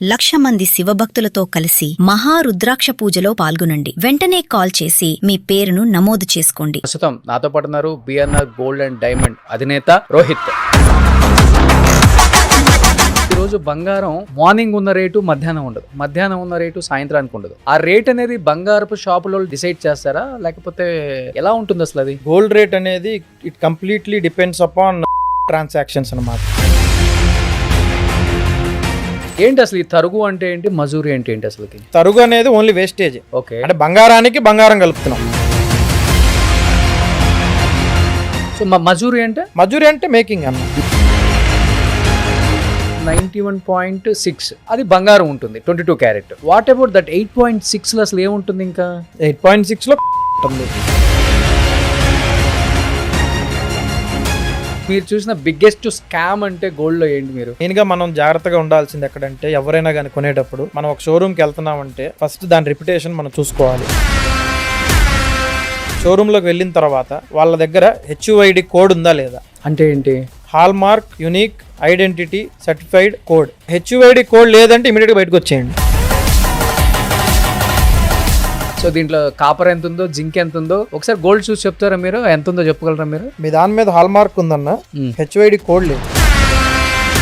1,00,000 మంది శివభక్తులతో కలిసి మహారుద్రాక్ష పూజలో పాల్గొనండి. వెంటనే కాల్ చేసి మీ పేరును నమోదు చేసుకోండి. ప్రస్తుతం నాతో పాటున్నారు బిఎన్ఆర్ గోల్డ్ అండ్ డైమండ్ అధినేత రోహిత్. ఈరోజు బంగారం మార్నింగ్ ఉన్న రేటు మధ్యాహ్నం ఉండదు, మధ్యాహ్నం ఉన్న రేటు సాయంత్రానికి ఉండదు. ఆ రేట్ అనేది బంగారపు షాపులో డిసైడ్ చేస్తారా, లేకపోతే ఎలా ఉంటుంది అసలు అది? గోల్డ్ రేట్ అనేది it completely depends upon transactions అన్నమాట. ఏంటి అసలు ఈ తరుగు అంటే ఏంటి, మజూరి అంటే ఏంటి? అసలుకి తరుగు అనేది ఓన్లీ వేస్టేజ్. ఓకే, అంటే బంగారానికి బంగారం కలుపుతున్నాం. సో మజూరి అంటే? మజూరి అంటే మేకింగ్ అన్న. 91.6 అది బంగారం ఉంటుంది, 22 క్యారెట్. వాట్ అబౌట్ దట్ 8.6 అసలు ఏముంటుంది? ఇంకా 8.6 లో ఉంటుంది. మీరు చూసిన బిగ్గెస్ట్ స్కామ్ అంటే గోల్డ్ లో ఏంటి? మీరు మెయిన్ గా మనం జాగ్రత్తగా ఉండాల్సింది ఎక్కడంటే, ఎవరైనా కానీ కొనేటప్పుడు మనం ఒక షోరూమ్ కి వెళ్తున్నామంటే ఫస్ట్ దాని రెప్యుటేషన్ మనం చూసుకోవాలి. షోరూమ్ లోకి వెళ్ళిన తర్వాత వాళ్ళ దగ్గర HUID కోడ్ ఉందా లేదా. అంటే ఏంటి? Hall mark unique identity certified code. HUID code లేదంటే ఇమీడియట్ గా బయటకు వచ్చేయండి. సో దీంట్లో కాపర్ ఎంత ఉందో, జింక్ ఎంత ఉందో ఒకసారి గోల్డ్ చూసి చెప్తారా మీరు? ఎంత ఉందో చెప్పగలరా మీరు? మీ దాని మీద హాల్ మార్క్ ఉందన్న, HUID కోడ్ లేదు,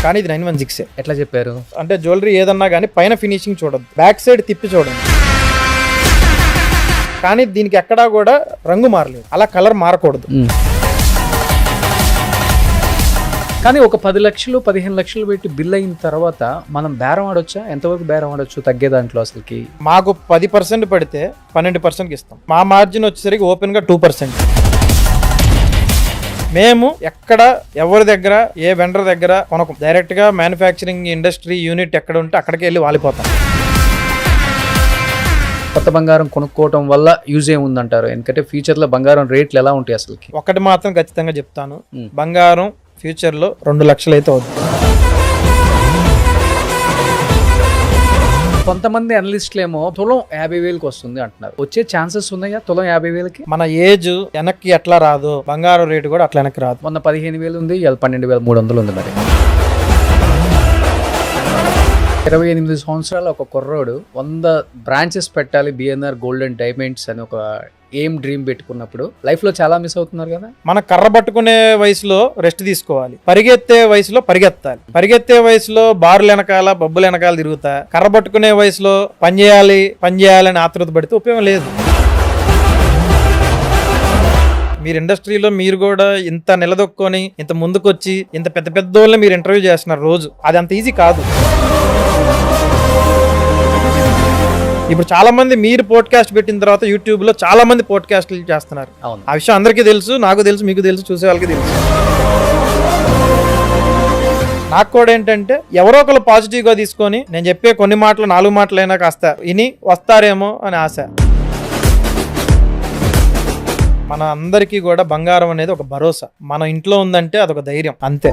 కానీ ఇది 916. ఎట్లా చెప్పారు? అంటే జ్యువెలరీ ఏదన్నా కానీ పైన ఫినిషింగ్ చూడద్దు, బ్యాక్ సైడ్ తిప్పి చూడండి. కానీ దీనికి ఎక్కడా కూడా రంగు మారలేదు, అలా కలర్ మారకూడదు. కానీ ఒక 10 లక్షలు 15 లక్షలు పెట్టి బిల్ అయిన తర్వాత మనం బేరం ఆడొచ్చా? ఎంతవరకు బేరం ఆడొచ్చు తగ్గే దాంట్లో? అసలుకి మాకు 10% పడితే 12%కి ఇస్తాం. మా మార్జిన్ వచ్చేసరికి ఓపెన్ గా 2%. మేము ఎక్కడ ఎవరి దగ్గర ఏ వెండర్ దగ్గర కొనకు, డైరెక్ట్ గా మ్యానుఫ్యాక్చరింగ్ ఇండస్ట్రీ యూనిట్ ఎక్కడ ఉంటే అక్కడికి వెళ్ళి వాలిపోతాం. కొత్త బంగారం కొనుక్కోవటం వల్ల యూజ్ ఏముందంటారు? ఎందుకంటే ఫ్యూచర్ లో బంగారం రేట్లు ఎలా ఉంటాయి? అసలుకి ఒకటి మాత్రం ఖచ్చితంగా చెప్తాను, బంగారం ఫ్యూచర్ లో 2 లక్షలు అయితే అవుతుంది. కొంతమంది అనలిస్టులు ఏమో తులం 50,000కి వస్తుంది అంటున్నారు. వచ్చే ఛాన్సెస్ ఉన్నాయా తులం 50,000కి? మన ఏజ్ వెనక్కి ఎట్లా రాదు, బంగారం రేటు కూడా అట్లా వెనక్కి రాదు. మొన్న 15,000 ఉంది, 12,300 ఉంది. మరి 28 సంవత్సరాల ఒక కుర్రోడు 100 బ్రాంచెస్ పెట్టాలి బిఎన్ఆర్ గోల్డ్ అండ్ డైమండ్స్ అని ఒక డ్రీమ్ పెట్టుకున్నప్పుడు లైఫ్ లో చాలా మిస్ అవుతున్నారు కదా. మన కర్ర పట్టుకునే వయసులో రెస్ట్ తీసుకోవాలి, పరిగెత్తే వయసులో పరిగెత్తాలి. పరిగెత్తే వయసులో బారులు వెనకాల బబ్బులు వెనకాల తిరుగుతా, కర్ర పట్టుకునే వయసులో పని చేయాలి అని ఆతృత పడితే ఉపయోగం లేదు. మీరు ఇండస్ట్రీలో మీరు కూడా ఇంత నిలదొక్కొని ఇంత ముందుకొచ్చి ఇంత పెద్ద పెద్ద వాళ్ళని మీరు ఇంటర్వ్యూ చేస్తున్నారు రోజు, అది అంత ఈజీ కాదు. ఇప్పుడు చాలా మంది మీరు పోడ్కాస్ట్ పెట్టిన తర్వాత యూట్యూబ్ లో చాలా మంది పోడ్కాస్ట్లు చేస్తున్నారు. ఆ విషయం అందరికీ తెలుసు, నాకు తెలుసు, మీకు తెలుసు, చూసే వాళ్ళకి తెలుసు. నాకు కూడా ఏంటంటే ఎవరో ఒకరు పాజిటివ్ గా తీసుకొని నేను చెప్పే కొన్ని మాటలు 4 మాటలైనా కాస్త ఇని వస్తారేమో అని ఆశ. మన అందరికీ కూడా బంగారం అనేది ఒక భరోసా. మన ఇంట్లో ఉందంటే అదొక ధైర్యం, అంతే.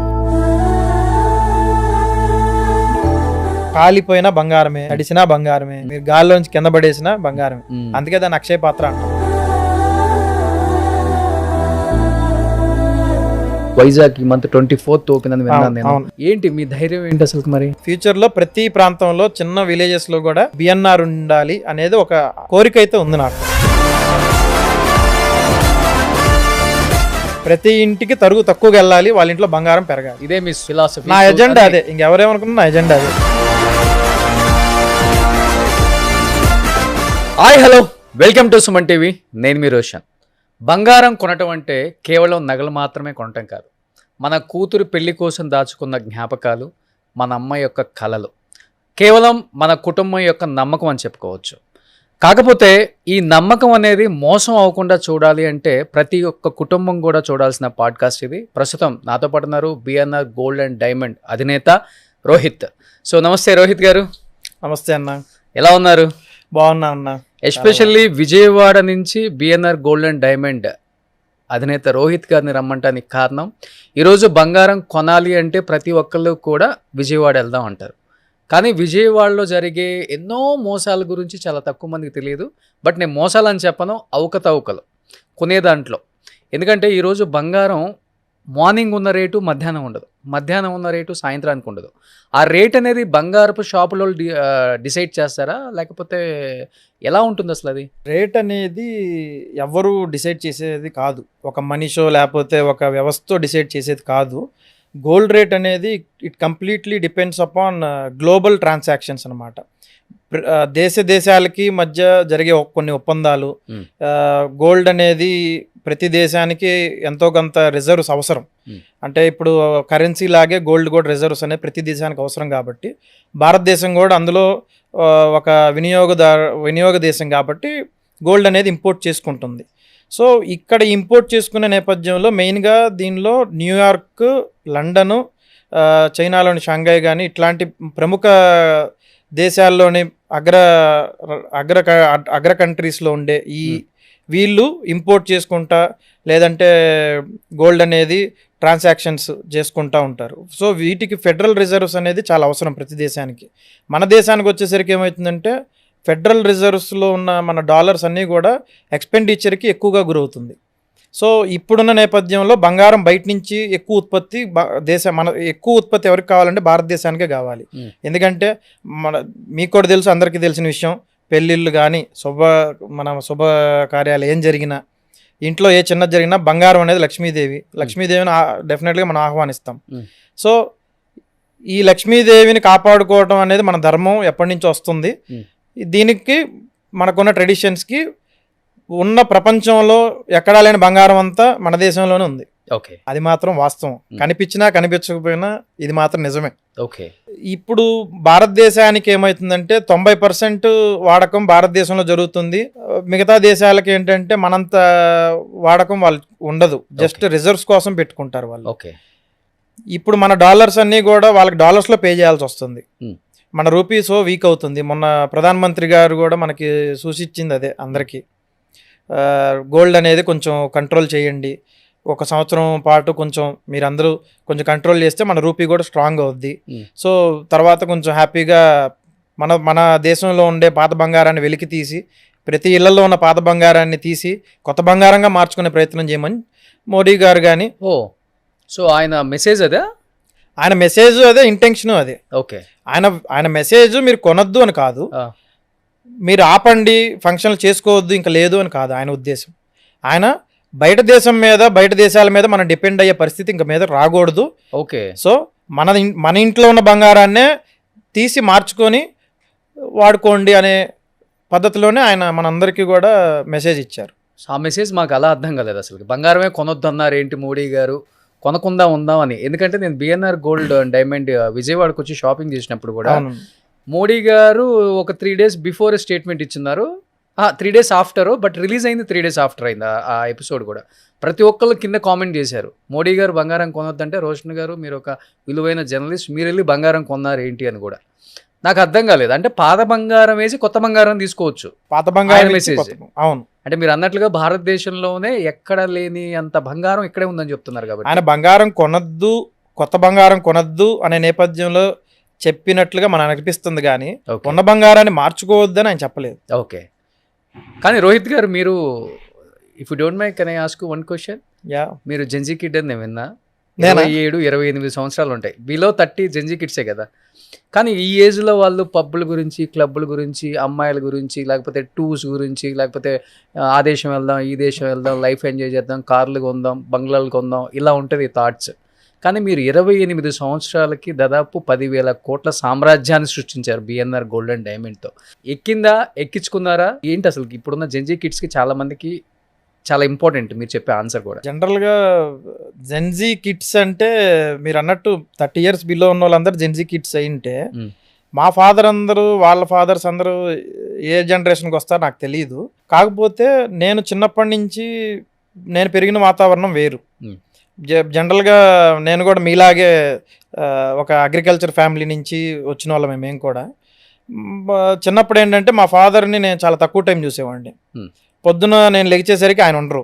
కాలిపోయినా బంగారమే, నడిచినా బంగారమే, మీరు గాల్లోంచి కింద పడేసినా బంగారమే. అందుకే దాన్ని అక్షయ పాత్ర అంటాం. వైజాగ్ ఈ మంత్ 24th ఓపెన్ అని విన్నాను నేను. ఏంటి మీ ధైర్యం ఏంటి అసలు? మరి ఫ్యూచర్ లో ప్రతి ప్రాంతంలో చిన్న విలేజెస్ లో కూడా బిఎన్ఆర్ ఉండాలి అనేది ఒక కోరిక అయితే ఉంది నాకు. ప్రతి ఇంటికి తరుగు తక్కువగా వెళ్ళాలి, వాళ్ళ ఇంట్లో బంగారం పెరగాలి. ఇదే మీ ఫిలాసఫీ? నా ఎజెండా అదే, ఇంకెవరేమనుకున్నా నా ఎజెండా అదే. Hi hello, welcome to Suman TV. నేను మీ రోషన్. బంగారం కొనటం అంటే కేవలం నగలు మాత్రమే కొనటం కాదు, మన కూతురు పెళ్లి కోసం దాచుకున్న జ్ఞాపకాలు, మన అమ్మ యొక్క కలలు, కేవలం మన కుటుంబం యొక్క నమ్మకం అని చెప్పుకోవచ్చు. కాకపోతే ఈ నమ్మకం అనేది మోసం అవ్వకుండా చూడాలి అంటే ప్రతి ఒక్క కుటుంబం కూడా చూడాల్సిన పాడ్కాస్ట్ ఇది. ప్రస్తుతం నాతో పాటున్నారు బిఎన్ఆర్ గోల్డ్ అండ్ డైమండ్ అధినేత రోహిత్. సో నమస్తే రోహిత్ గారు. నమస్తే అన్న, ఎలా ఉన్నారు? బాగున్నా అన్న. ఎస్పెషల్లీ విజయవాడ నుంచి బిఎన్ఆర్ గోల్డ్ అండ్ డైమండ్ అధినేత రోహిత్ గారిని రమ్మంటానికి కారణం, ఈరోజు బంగారం కొనాలి అంటే ప్రతి ఒక్కళ్ళు కూడా విజయవాడ వెళ్దాం అంటారు. కానీ విజయవాడలో జరిగే ఎన్నో మోసాల గురించి చాలా తక్కువ మందికి తెలియదు. బట్ నేను మోసాలని చెప్పను, అవకతవకలు కొనే దాంట్లో. ఎందుకంటే ఈరోజు బంగారం మార్నింగ్ ఉన్న రేటు మధ్యాహ్నం ఉండదు, మధ్యాహ్నం ఉన్న రేటు సాయంత్రానికి ఉండదు. ఆ రేట్ అనేది బంగారపు షాపులో డిసైడ్ చేస్తారా, లేకపోతే ఎలా ఉంటుంది అసలు అది? రేట్ అనేది ఎవరు డిసైడ్ చేసేది కాదు, ఒక మనిషో లేకపోతే ఒక వ్యవస్థతో డిసైడ్ చేసేది కాదు. గోల్డ్ రేట్ అనేది it completely depends upon global transactions అనమాట. దేశాలకి మధ్య జరిగే కొన్ని ఒప్పందాలు, గోల్డ్ అనేది ప్రతి దేశానికి ఎంతో కొంత రిజర్వ్స్ అవసరం. అంటే ఇప్పుడు కరెన్సీ లాగే గోల్డ్ కూడా రిజర్వ్స్ అనేది ప్రతి దేశానికి అవసరం కాబట్టి భారతదేశం కూడా అందులో ఒక వినియోగ దేశం కాబట్టి గోల్డ్ అనేది ఇంపోర్ట్ చేసుకుంటుంది. సో ఇక్కడ ఇంపోర్ట్ చేసుకునే నేపథ్యంలో మెయిన్గా దీనిలో న్యూయార్క్, లండను, చైనాలోని షాంఘై కానీ ఇట్లాంటి ప్రముఖ దేశాల్లోని అగ్ర కంట్రీస్లో ఉండే వీళ్ళు ఇంపోర్ట్ చేసుకుంటా లేదంటే గోల్డ్ అనేది ట్రాన్సాక్షన్స్ చేసుకుంటూ ఉంటారు. సో వీటికి ఫెడరల్ రిజర్వ్స్ అనేది చాలా అవసరం ప్రతి దేశానికి. మన దేశానికి వచ్చేసరికి ఏమవుతుందంటే ఫెడరల్ రిజర్వ్స్లో ఉన్న మన డాలర్స్ అన్నీ కూడా ఎక్స్పెండిచర్కి ఎక్కువగా గురవుతుంది. సో ఇప్పుడున్న నేపథ్యంలో బంగారం బయట నుంచి ఎక్కువ ఉత్పత్తి ఎక్కువ ఉత్పత్తి ఎవరికి కావాలంటే భారతదేశానికే కావాలి. ఎందుకంటే మీకు కూడా తెలుసు, అందరికీ తెలిసిన విషయం, పెళ్ళిళ్ళు కానీ శుభ కార్యాలు ఏం జరిగినా, ఇంట్లో ఏ చిన్నది జరిగినా బంగారం అనేది లక్ష్మీదేవిని డెఫినెట్గా మనం ఆహ్వానిస్తాం. సో ఈ లక్ష్మీదేవిని కాపాడుకోవడం అనేది మన ధర్మం ఎప్పటి నుంచి వస్తుంది. దీనికి మనకున్న ట్రెడిషన్స్కి ఉన్న ప్రపంచంలో ఎక్కడా లేని బంగారం అంతా మన దేశంలోనే ఉంది. ఓకే, అది మాత్రం వాస్తవం. కనిపించినా కనిపించకపోయినా ఇది మాత్రం నిజమే. ఓకే, ఇప్పుడు భారతదేశానికి ఏమవుతుందంటే 90% వాడకం భారతదేశంలో జరుగుతుంది. మిగతా దేశాలకి ఏంటంటే మనంత వాడకం వాళ్ళు ఉండదు, జస్ట్ రిజర్వ్స్ కోసం పెట్టుకుంటారు వాళ్ళు. ఓకే, ఇప్పుడు మన డాలర్స్ అన్నీ కూడా వాళ్ళకి డాలర్స్లో పే చేయాల్సి వస్తుంది. మన రూపీ సో వీక్ అవుతుంది. మొన్న ప్రధానమంత్రి గారు కూడా మనకి సూచించింది అదే అందరికీ, గోల్డ్ అనేది కొంచెం కంట్రోల్ చేయండి, 1 సంవత్సరం పాటు కొంచెం మీరందరూ కొంచెం కంట్రోల్ చేస్తే మన రూపీ కూడా స్ట్రాంగ్ అవుద్ది. సో తర్వాత కొంచెం హ్యాపీగా మన దేశంలో ఉండే పాత బంగారాన్ని వెలికి తీసి ప్రతి ఇళ్లలో ఉన్న పాత బంగారాన్ని తీసి కొత్త బంగారంగా మార్చుకునే ప్రయత్నం చేయమని మోడీ గారు కానీ. సో ఆయన మెసేజ్ అదే, ఆయన మెసేజ్ అదే, ఇంటెన్షన్ అదే. ఓకే, ఆయన మెసేజ్ మీరు కొనొద్దు అని కాదు, మీరు ఆపండి, ఫంక్షన్లు చేసుకోవద్దు ఇంకా లేదు అని కాదు ఆయన ఉద్దేశం. ఆయన బయట దేశాల మీద మనం డిపెండ్ అయ్యే పరిస్థితి ఇంకా మీద రాకూడదు. ఓకే, సో మన ఇంట్లో ఉన్న బంగారాన్నే తీసి మార్చుకొని వాడుకోండి అనే పద్ధతిలోనే ఆయన మనందరికీ కూడా మెసేజ్ ఇచ్చారు. ఆ మెసేజ్ మాకు అలా అర్థం కాలేదు అసలు. బంగారమే కొనొద్దు అన్నారు ఏంటి మోడీ గారు, కొనకుండా ఉందాం అని. ఎందుకంటే నేను బిఎన్ఆర్ గోల్డ్ అండ్ డైమండ్ విజయవాడకు వచ్చి షాపింగ్ చేసినప్పుడు కూడా మోడీ గారు ఒక 3 days బిఫోర్ స్టేట్మెంట్ ఇచ్చిన్నారు, 3 days ఆఫ్టర్, బట్ రిలీజ్ అయింది 3 days ఆఫ్టర్ అయింది ఆ ఎపిసోడ్ కూడా. ప్రతి ఒక్కళ్ళు కింద కామెంట్ చేశారు, మోడీ గారు బంగారం కొనొద్దంటే రోషన్ గారు మీరు ఒక విలువైన జర్నలిస్ట్, మీరు వెళ్ళి బంగారం కొన్నారు ఏంటి అని కూడా నాకు అర్థం కాలేదు. అంటే పాత బంగారం వేసి కొత్త బంగారం తీసుకోవచ్చు, పాత బంగారం మెసేజ్. అవును, అంటే మీరు అన్నట్లుగా భారతదేశంలోనే ఎక్కడ లేని అంత బంగారం ఇక్కడే ఉందని చెప్తున్నారు కాబట్టి ఆయన బంగారం కొనొద్దు, కొత్త బంగారం కొనొద్దు అనే నేపథ్యంలో చెప్పినట్లుగా మనకు అనిపిస్తుంది కానీ ఉన్న బంగారాన్ని మార్చుకోవద్దని ఆయన చెప్పలేదు. ఓకే, కానీ రోహిత్ గారు మీరు, if you don't mind can I ask one question? మీరు జెన్జీ కిడ్ అని నేను విన్నా, 27-28 సంవత్సరాలు ఉంటాయి, బిలో 30 జెన్జీ కిడ్సే కదా. కానీ ఈ ఏజ్లో వాళ్ళు పబ్బుల గురించి, క్లబ్బుల గురించి, అమ్మాయిల గురించి, లేకపోతే టూర్స్ గురించి, లేకపోతే ఆ దేశం వెళ్దాం, ఈ దేశం వెళ్దాం, లైఫ్ ఎంజాయ్ చేద్దాం, కార్లు కొందాం, బంగ్లాలు కొందాం, ఇలా ఉంటుంది థాట్స్. కానీ మీరు 28 సంవత్సరాలకి దాదాపు 10,000 కోట్ల సామ్రాజ్యాన్ని సృష్టించారు బిఎన్ఆర్ గోల్డ్ అండ్ డైమండ్తో. ఎక్కించుకున్నారా ఏంటి అసలు? ఇప్పుడున్న జెన్జీ కిడ్స్కి చాలా మందికి చాలా ఇంపార్టెంట్ మీరు చెప్పే ఆన్సర్ కూడా. జనరల్గా జెన్జీ కిడ్స్ అంటే మీరు అన్నట్టు 30 years బిలో ఉన్న వాళ్ళందరూ జెన్జీ కిడ్స్ అయింటే, మా ఫాదర్ అందరూ వాళ్ళ ఫాదర్స్ అందరూ ఏ జనరేషన్కి వస్తారో నాకు తెలియదు. కాకపోతే నేను చిన్నప్పటి నుంచి నేను పెరిగిన వాతావరణం వేరు. జనరల్గా నేను కూడా మీలాగే ఒక అగ్రికల్చర్ ఫ్యామిలీ నుంచి వచ్చిన వాళ్ళమే మేము కూడా. చిన్నప్పుడు ఏంటంటే మా ఫాదర్ని నేను చాలా తక్కువ టైం చూసేవాడిని. పొద్దున నేను లెగిచేసరికి ఆయన ఉండరు,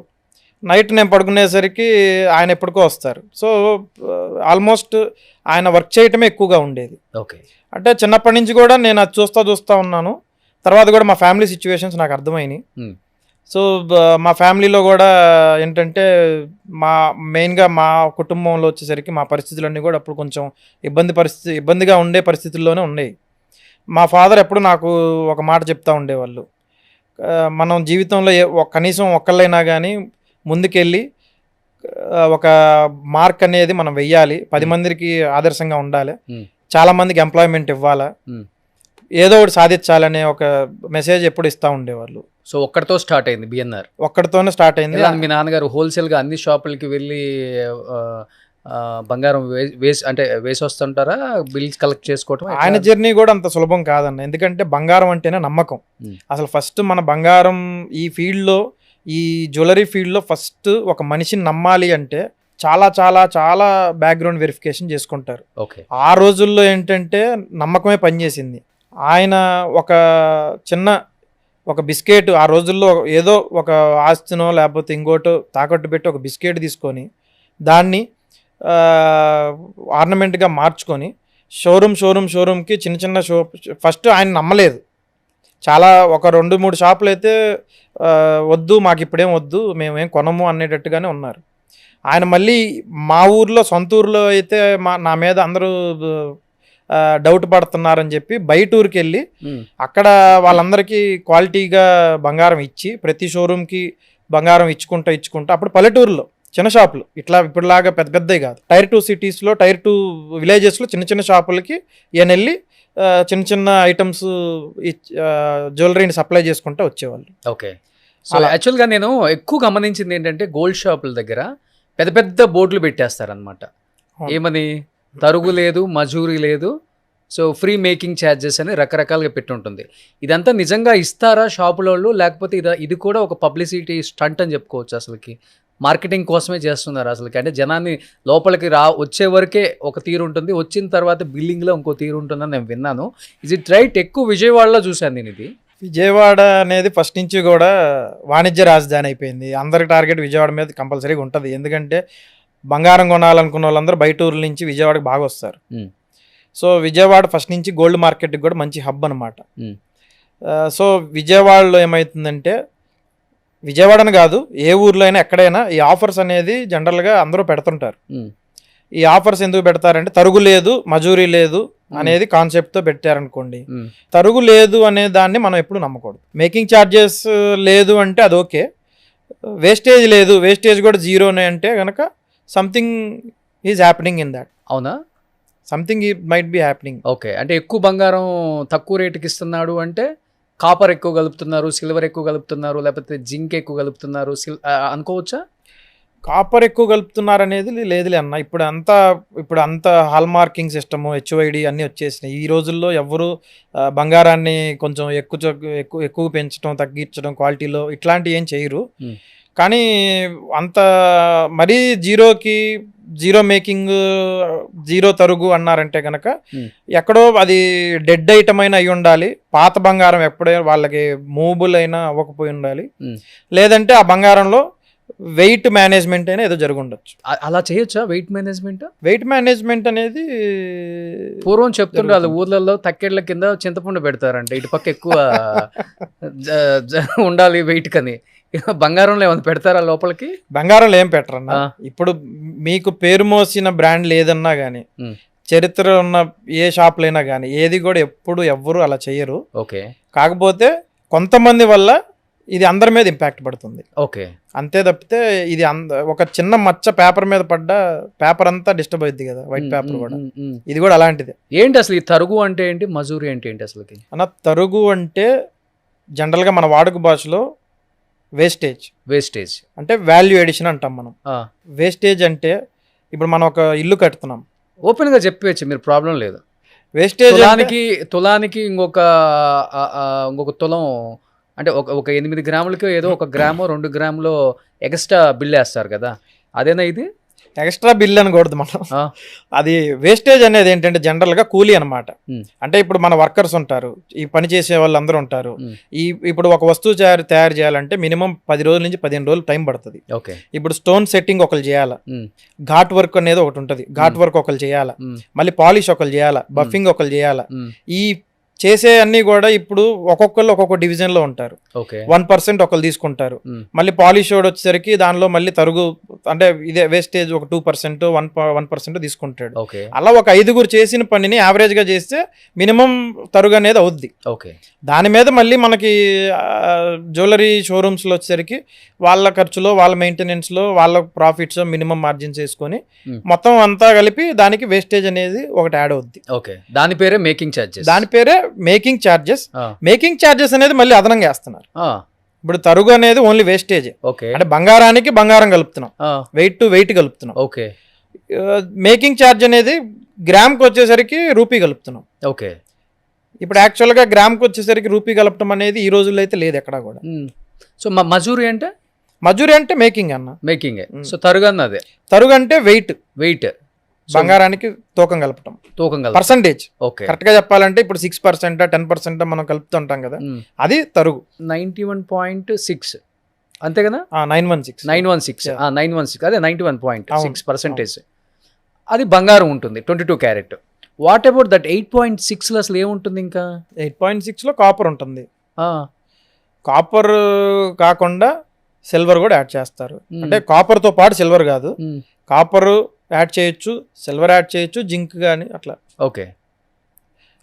నైట్ నేను పడుకునేసరికి ఆయన ఎప్పటికో వస్తారు. సో ఆల్మోస్ట్ ఆయన వర్క్ చేయటమే ఎక్కువగా ఉండేది. ఓకే, అంటే చిన్నప్పటి నుంచి కూడా నేను అది చూస్తూ ఉన్నాను. తర్వాత కూడా మా ఫ్యామిలీ సిచ్యువేషన్స్ నాకు అర్థమైనాయి. సో మా ఫ్యామిలీలో కూడా ఏంటంటే మెయిన్గా మా కుటుంబంలో వచ్చేసరికి మా పరిస్థితులన్నీ కూడా అప్పుడు కొంచెం ఇబ్బందిగా ఉండే పరిస్థితుల్లోనే ఉన్నాయి. మా ఫాదర్ ఎప్పుడు నాకు ఒక మాట చెప్తా ఉండేవాళ్ళు, మనం జీవితంలో కనీసం ఒక్కళ్ళైనా కానీ ముందుకెళ్ళి ఒక మార్క్ అనేది మనం వెయ్యాలి, 10 మందికి ఆదర్శంగా ఉండాలి, చాలా మందికి ఎంప్లాయ్మెంట్ ఇవ్వాలా, ఏదో ఒకటి సాధించాలనే ఒక మెసేజ్ ఎప్పుడు ఇస్తూ ఉండేవాళ్ళు. సో ఒక్కడితో స్టార్ట్ అయింది బిఎన్ఆర్. ఒక్కడితోనే స్టార్ట్ అయింది. మీ నాన్నగారు హోల్సేల్గా అన్ని షాపులకి వెళ్ళి బంగారం వేసి వస్తుంటారా, బిల్స్ కలెక్ట్ చేసుకోవటం? ఆయన జర్నీ కూడా అంత సులభం కాదన్న, ఎందుకంటే బంగారం అంటేనే నమ్మకం. అసలు ఫస్ట్ మన బంగారం ఈ ఫీల్డ్లో, ఈ జ్యువెలరీ ఫీల్డ్లో ఫస్ట్ ఒక మనిషిని నమ్మాలి అంటే చాలా చాలా చాలా బ్యాక్గ్రౌండ్ వెరిఫికేషన్ చేసుకుంటారు. ఓకే. ఆ రోజుల్లో ఏంటంటే నమ్మకమే పనిచేసింది. ఆయన ఒక బిస్కెట్, ఆ రోజుల్లో ఏదో ఒక ఆస్తినో లేకపోతే ఇంకోటో తాకట్టు పెట్టి ఒక బిస్కెట్ తీసుకొని దాన్ని ఆర్నమెంట్గా మార్చుకొని షోరూమ్కి చిన్న ఫస్ట్ ఆయన నమ్మలేదు. చాలా ఒక 2-3 షాపులు అయితే వద్దు, మాకు ఇప్పుడేం వద్దు, మేమేం కొనము అనేటట్టుగానే ఉన్నారు. ఆయన మళ్ళీ మా ఊర్లో, సొంత ఊర్లో అయితే నా మీద అందరూ డౌట్ పడుతున్నారని చెప్పి బయట ఊరికి వెళ్ళి అక్కడ వాళ్ళందరికీ క్వాలిటీగా బంగారం ఇచ్చి ప్రతి షోరూమ్కి బంగారం ఇచ్చుకుంటా అప్పుడు పల్లెటూరులో చిన్న షాపులు, ఇట్లా ఇప్పుడులాగా పెద్దవి కాదు, Tier 2 సిటీస్లో, Tier 2 విలేజెస్లో చిన్న షాపులకి ఈయన వెళ్ళి చిన్న ఐటమ్స్ జ్యువెలరీని సప్లై చేసుకుంటూ వచ్చేవాళ్ళు. ఓకే. సో యాక్చువల్గా నేను ఎక్కువ గమనించింది ఏంటంటే గోల్డ్ షాపుల దగ్గర పెద్ద బోర్డులు పెట్టేస్తారనమాట. ఏమని, తరుగు లేదు, మజూరీ లేదు, సో ఫ్రీ మేకింగ్ ఛార్జెస్ అని రకరకాలుగా పెట్టి ఉంటుంది. ఇదంతా నిజంగా ఇస్తారా షాపుల వాళ్ళు, లేకపోతే ఇది కూడా ఒక పబ్లిసిటీ స్టంట్ అని చెప్పుకోవచ్చు? అసలుకి మార్కెటింగ్ కోసమే చేస్తున్నారు అసలుకి? అంటే జనాన్ని లోపలికి వచ్చే వరకే ఒక తీరు ఉంటుంది, వచ్చిన తర్వాత బిల్లింగ్లో ఇంకో తీరు ఉంటుందని నేను విన్నాను. Is it right? ఎక్కువ విజయవాడలో చూశాను నేను ఇది. విజయవాడ అనేది ఫస్ట్ నుంచి కూడా వాణిజ్య రాజధాని అయిపోయింది. అందరి టార్గెట్ విజయవాడ మీద కంపల్సరీగా ఉంటుంది. ఎందుకంటే బంగారం కొనాలనుకున్న వాళ్ళందరూ బయట ఊర్ల నుంచి విజయవాడకి బాగా వస్తారు. సో విజయవాడ ఫస్ట్ నుంచి గోల్డ్ మార్కెట్కి కూడా మంచి హబ్ అనమాట. సో విజయవాడలో ఏమవుతుందంటే, విజయవాడని కాదు ఏ ఊర్లో అయినా ఎక్కడైనా ఈ ఆఫర్స్ అనేది జనరల్గా అందరూ పెడుతుంటారు. ఈ ఆఫర్స్ ఎందుకు పెడతారంటే తరుగు లేదు, మజూరీ లేదు అనేది కాన్సెప్ట్తో పెట్టారనుకోండి. తరుగు లేదు అనే దాన్ని మనం ఎప్పుడు నమ్మకూడదు. మేకింగ్ ఛార్జెస్ లేదు అంటే అది ఓకే, వేస్టేజ్ లేదు, వేస్టేజ్ కూడా జీరోనే అంటే కనుక something is happening in that. అవునా? Something might be happening. Okay. అంటే ఎక్కువ బంగారం తక్కువ రేటుకి ఇస్తున్నాడు అంటే కాపర్ ఎక్కువ కలుపుతున్నారు, సిల్వర్ ఎక్కువ కలుపుతున్నారు, లేకపోతే జింక్ ఎక్కువ కలుపుతున్నారు అనుకోవచ్చా? కాపర్ ఎక్కువ కలుపుతున్నారు అనేది లేదులే అన్న. ఇప్పుడు అంత హాల్ మార్కింగ్ సిస్టమ్, HOID అన్నీ వచ్చేసినాయి. ఈ రోజుల్లో ఎవరు బంగారాన్ని కొంచెం ఎక్కువ పెంచడం, తగ్గించడం క్వాలిటీలో ఇట్లాంటివి ఏం చేయరు. కానీ అంత మరీ జీరో మేకింగ్, జీరో తరుగు అన్నారంటే కనుక ఎక్కడో అది డెడ్ ఐటమ్ అయినా అయి ఉండాలి, పాత బంగారం ఎప్పుడైనా వాళ్ళకి మూవబుల్ అయినా అవ్వకపోయి ఉండాలి, లేదంటే ఆ బంగారంలో వెయిట్ మేనేజ్మెంట్ అయినా ఏదో జరిగి ఉండొచ్చు. అలా చేయొచ్చా? వెయిట్ మేనేజ్మెంట్ అనేది పూర్వం చెప్తుండే ఊర్లలో తక్కెళ్ళ కింద చింతపండు పెడతారంటే ఇటు పక్క ఎక్కువ ఉండాలి వెయిట్ కని. బంగారంలో ఏమైనా పెడతారా లోపలికి? బంగారంలో ఏం పెట్టరన్నా. ఇప్పుడు మీకు పేరు మోసిన బ్రాండ్ లేదన్నా కానీ, చరిత్ర ఉన్న ఏ షాపులైనా కానీ ఏది కూడా ఎప్పుడు ఎవ్వరు అలా చెయ్యరు. ఓకే. కాకపోతే కొంతమంది వల్ల ఇది అందరి మీద ఇంపాక్ట్ పడుతుంది. ఓకే. అంతే తప్పితే ఇది ఒక చిన్న మచ్చ పేపర్ మీద పడ్డ పేపర్ అంతా డిస్టర్బ్ అవుద్ది కదా, వైట్ పేపర్ కూడా. ఇది కూడా అలాంటిదే. ఏంటి అసలు ఈ తరుగు అంటే ఏంటి, మజూరీ అంటే ఏంటి అసలుకి? అన్న తరుగు అంటే జనరల్గా మన వాడుక భాషలో వేస్టేజ్ అంటే వాల్యూ ఎడిషన్ అంటాం మనం. వేస్టేజ్ అంటే ఇప్పుడు మనం ఒక ఇల్లు కడుతున్నాం, ఓపెన్ గా చెప్పవచ్చు మీరు, ప్రాబ్లం లేదు. వేస్టేజ్ తులానికి ఇంకొక తులం అంటే ఒక 8 గ్రాములకి ఏదో 1 గ్రాము 2 గ్రాములు ఎక్స్ట్రా బిల్ వేస్తారు కదా, అదేనా ఇది? ఎక్స్ట్రా బిల్ అనకూడదు మనం. అది వేస్టేజ్ అనేది ఏంటంటే జనరల్గా కూలీ అనమాట. అంటే ఇప్పుడు మన వర్కర్స్ ఉంటారు, ఈ పని చేసే వాళ్ళు అందరూ ఉంటారు. ఇప్పుడు ఒక వస్తువు తయారు చేయాలంటే మినిమం 10 రోజుల నుంచి 15 రోజులు టైం పడుతుంది. ఇప్పుడు స్టోన్ సెట్టింగ్ ఒకరు చేయాలా, ఘాట్ వర్క్ అనేది ఒకటి ఉంటుంది, ఘాట్ వర్క్ ఒకరు చేయాలా, మళ్ళీ పాలిష్ ఒకరు చేయాలా, బఫింగ్ ఒకరు చేయాలా. ఈ చేసే అన్ని కూడా ఇప్పుడు ఒక్కొక్కళ్ళు ఒక్కొక్క డివిజన్ లో ఉంటారు. ఓకే 1% ఒకళ్ళు తీసుకుంటారు. మళ్ళీ పాలిష్ వచ్చేసరికి దానిలో మళ్ళీ తరుగు అంటే ఇదే వేస్టేజ్ ఒక 2% 1% తీసుకుంటాడు. ఓకే అలా ఒక 5గురు చేసిన పనిని యావరేజ్ గా చేస్తే మినిమం తరుగు అనేది అవుద్ది. ఓకే దాని మీద మళ్ళీ మనకి జ్యువెలరీ షోరూమ్స్ లో వచ్చేసరికి వాళ్ళ ఖర్చులో వాళ్ళ మెయింటెనెన్స్ లో వాళ్ళ ప్రాఫిట్స్ మినిమం మార్జిన్స్ వేసుకొని మొత్తం అంతా కలిపి దానికి వేస్టేజ్ అనేది ఒకటి యాడ్ అవుద్ది. ఓకే దాని పేరే మేకింగ్ ఛార్జెస్. దాని పేరే మేకింగ్ ఛార్జెస్. మేకింగ్ ఛార్జెస్ అనేది మళ్ళీ అదనంగా వేస్తున్నారు. ఇప్పుడు తరుగు అనేది ఓన్లీ వేస్టేజ్. ఓకే అంటే బంగారానికి బంగారం కలుపుతున్నాం, వెయిట్ టు వెయిట్ కలుపుతున్నాం. ఓకే మేకింగ్ ఛార్జ్ అనేది గ్రామ్ కి వచ్చేసరికి రూపీ కలుపుతున్నాం. ఓకే ఇప్పుడు యాక్చువల్ గా గ్రామ్ కి వచ్చేసరికి రూపీ కలపడం అనేది ఈ రోజుల్లో అయితే లేదు ఎక్కడ కూడా. సో మజూరి అంటే మజూరి అంటే మేకింగ్ అన్న, మేకింగ్. సో తరుగు అన్నదే. తరుగు అంటే వెయిట్ బంగారానికి తూకం కలపటం, పర్సంటేజ్. ఓకే కరెక్ట్ గా చెప్పాలంటే ఇప్పుడు 6% 10% మనం కలుపుతుంటాం కదా, అది తరుగు. 91.6 అంతే కదా. 916 అదే 91.6%. అది బంగారం ఉంటుంది 22 క్యారెట్. వాట్ అబౌట్ దట్ 8.6 లో అసలు ఏముంటుంది? ఇంకా 8.6 లో కాపర్ ఉంటుంది. కాపర్ కాకుండా సిల్వర్ కూడా యాడ్ చేస్తారు. అంటే కాపర్ తో పాటు సిల్వర్ కాదు, కాపర్ యాడ్ చేయొచ్చు, సిల్వర్ యాడ్ చేయొచ్చు, జింక్ కానీ అట్లా. ఓకే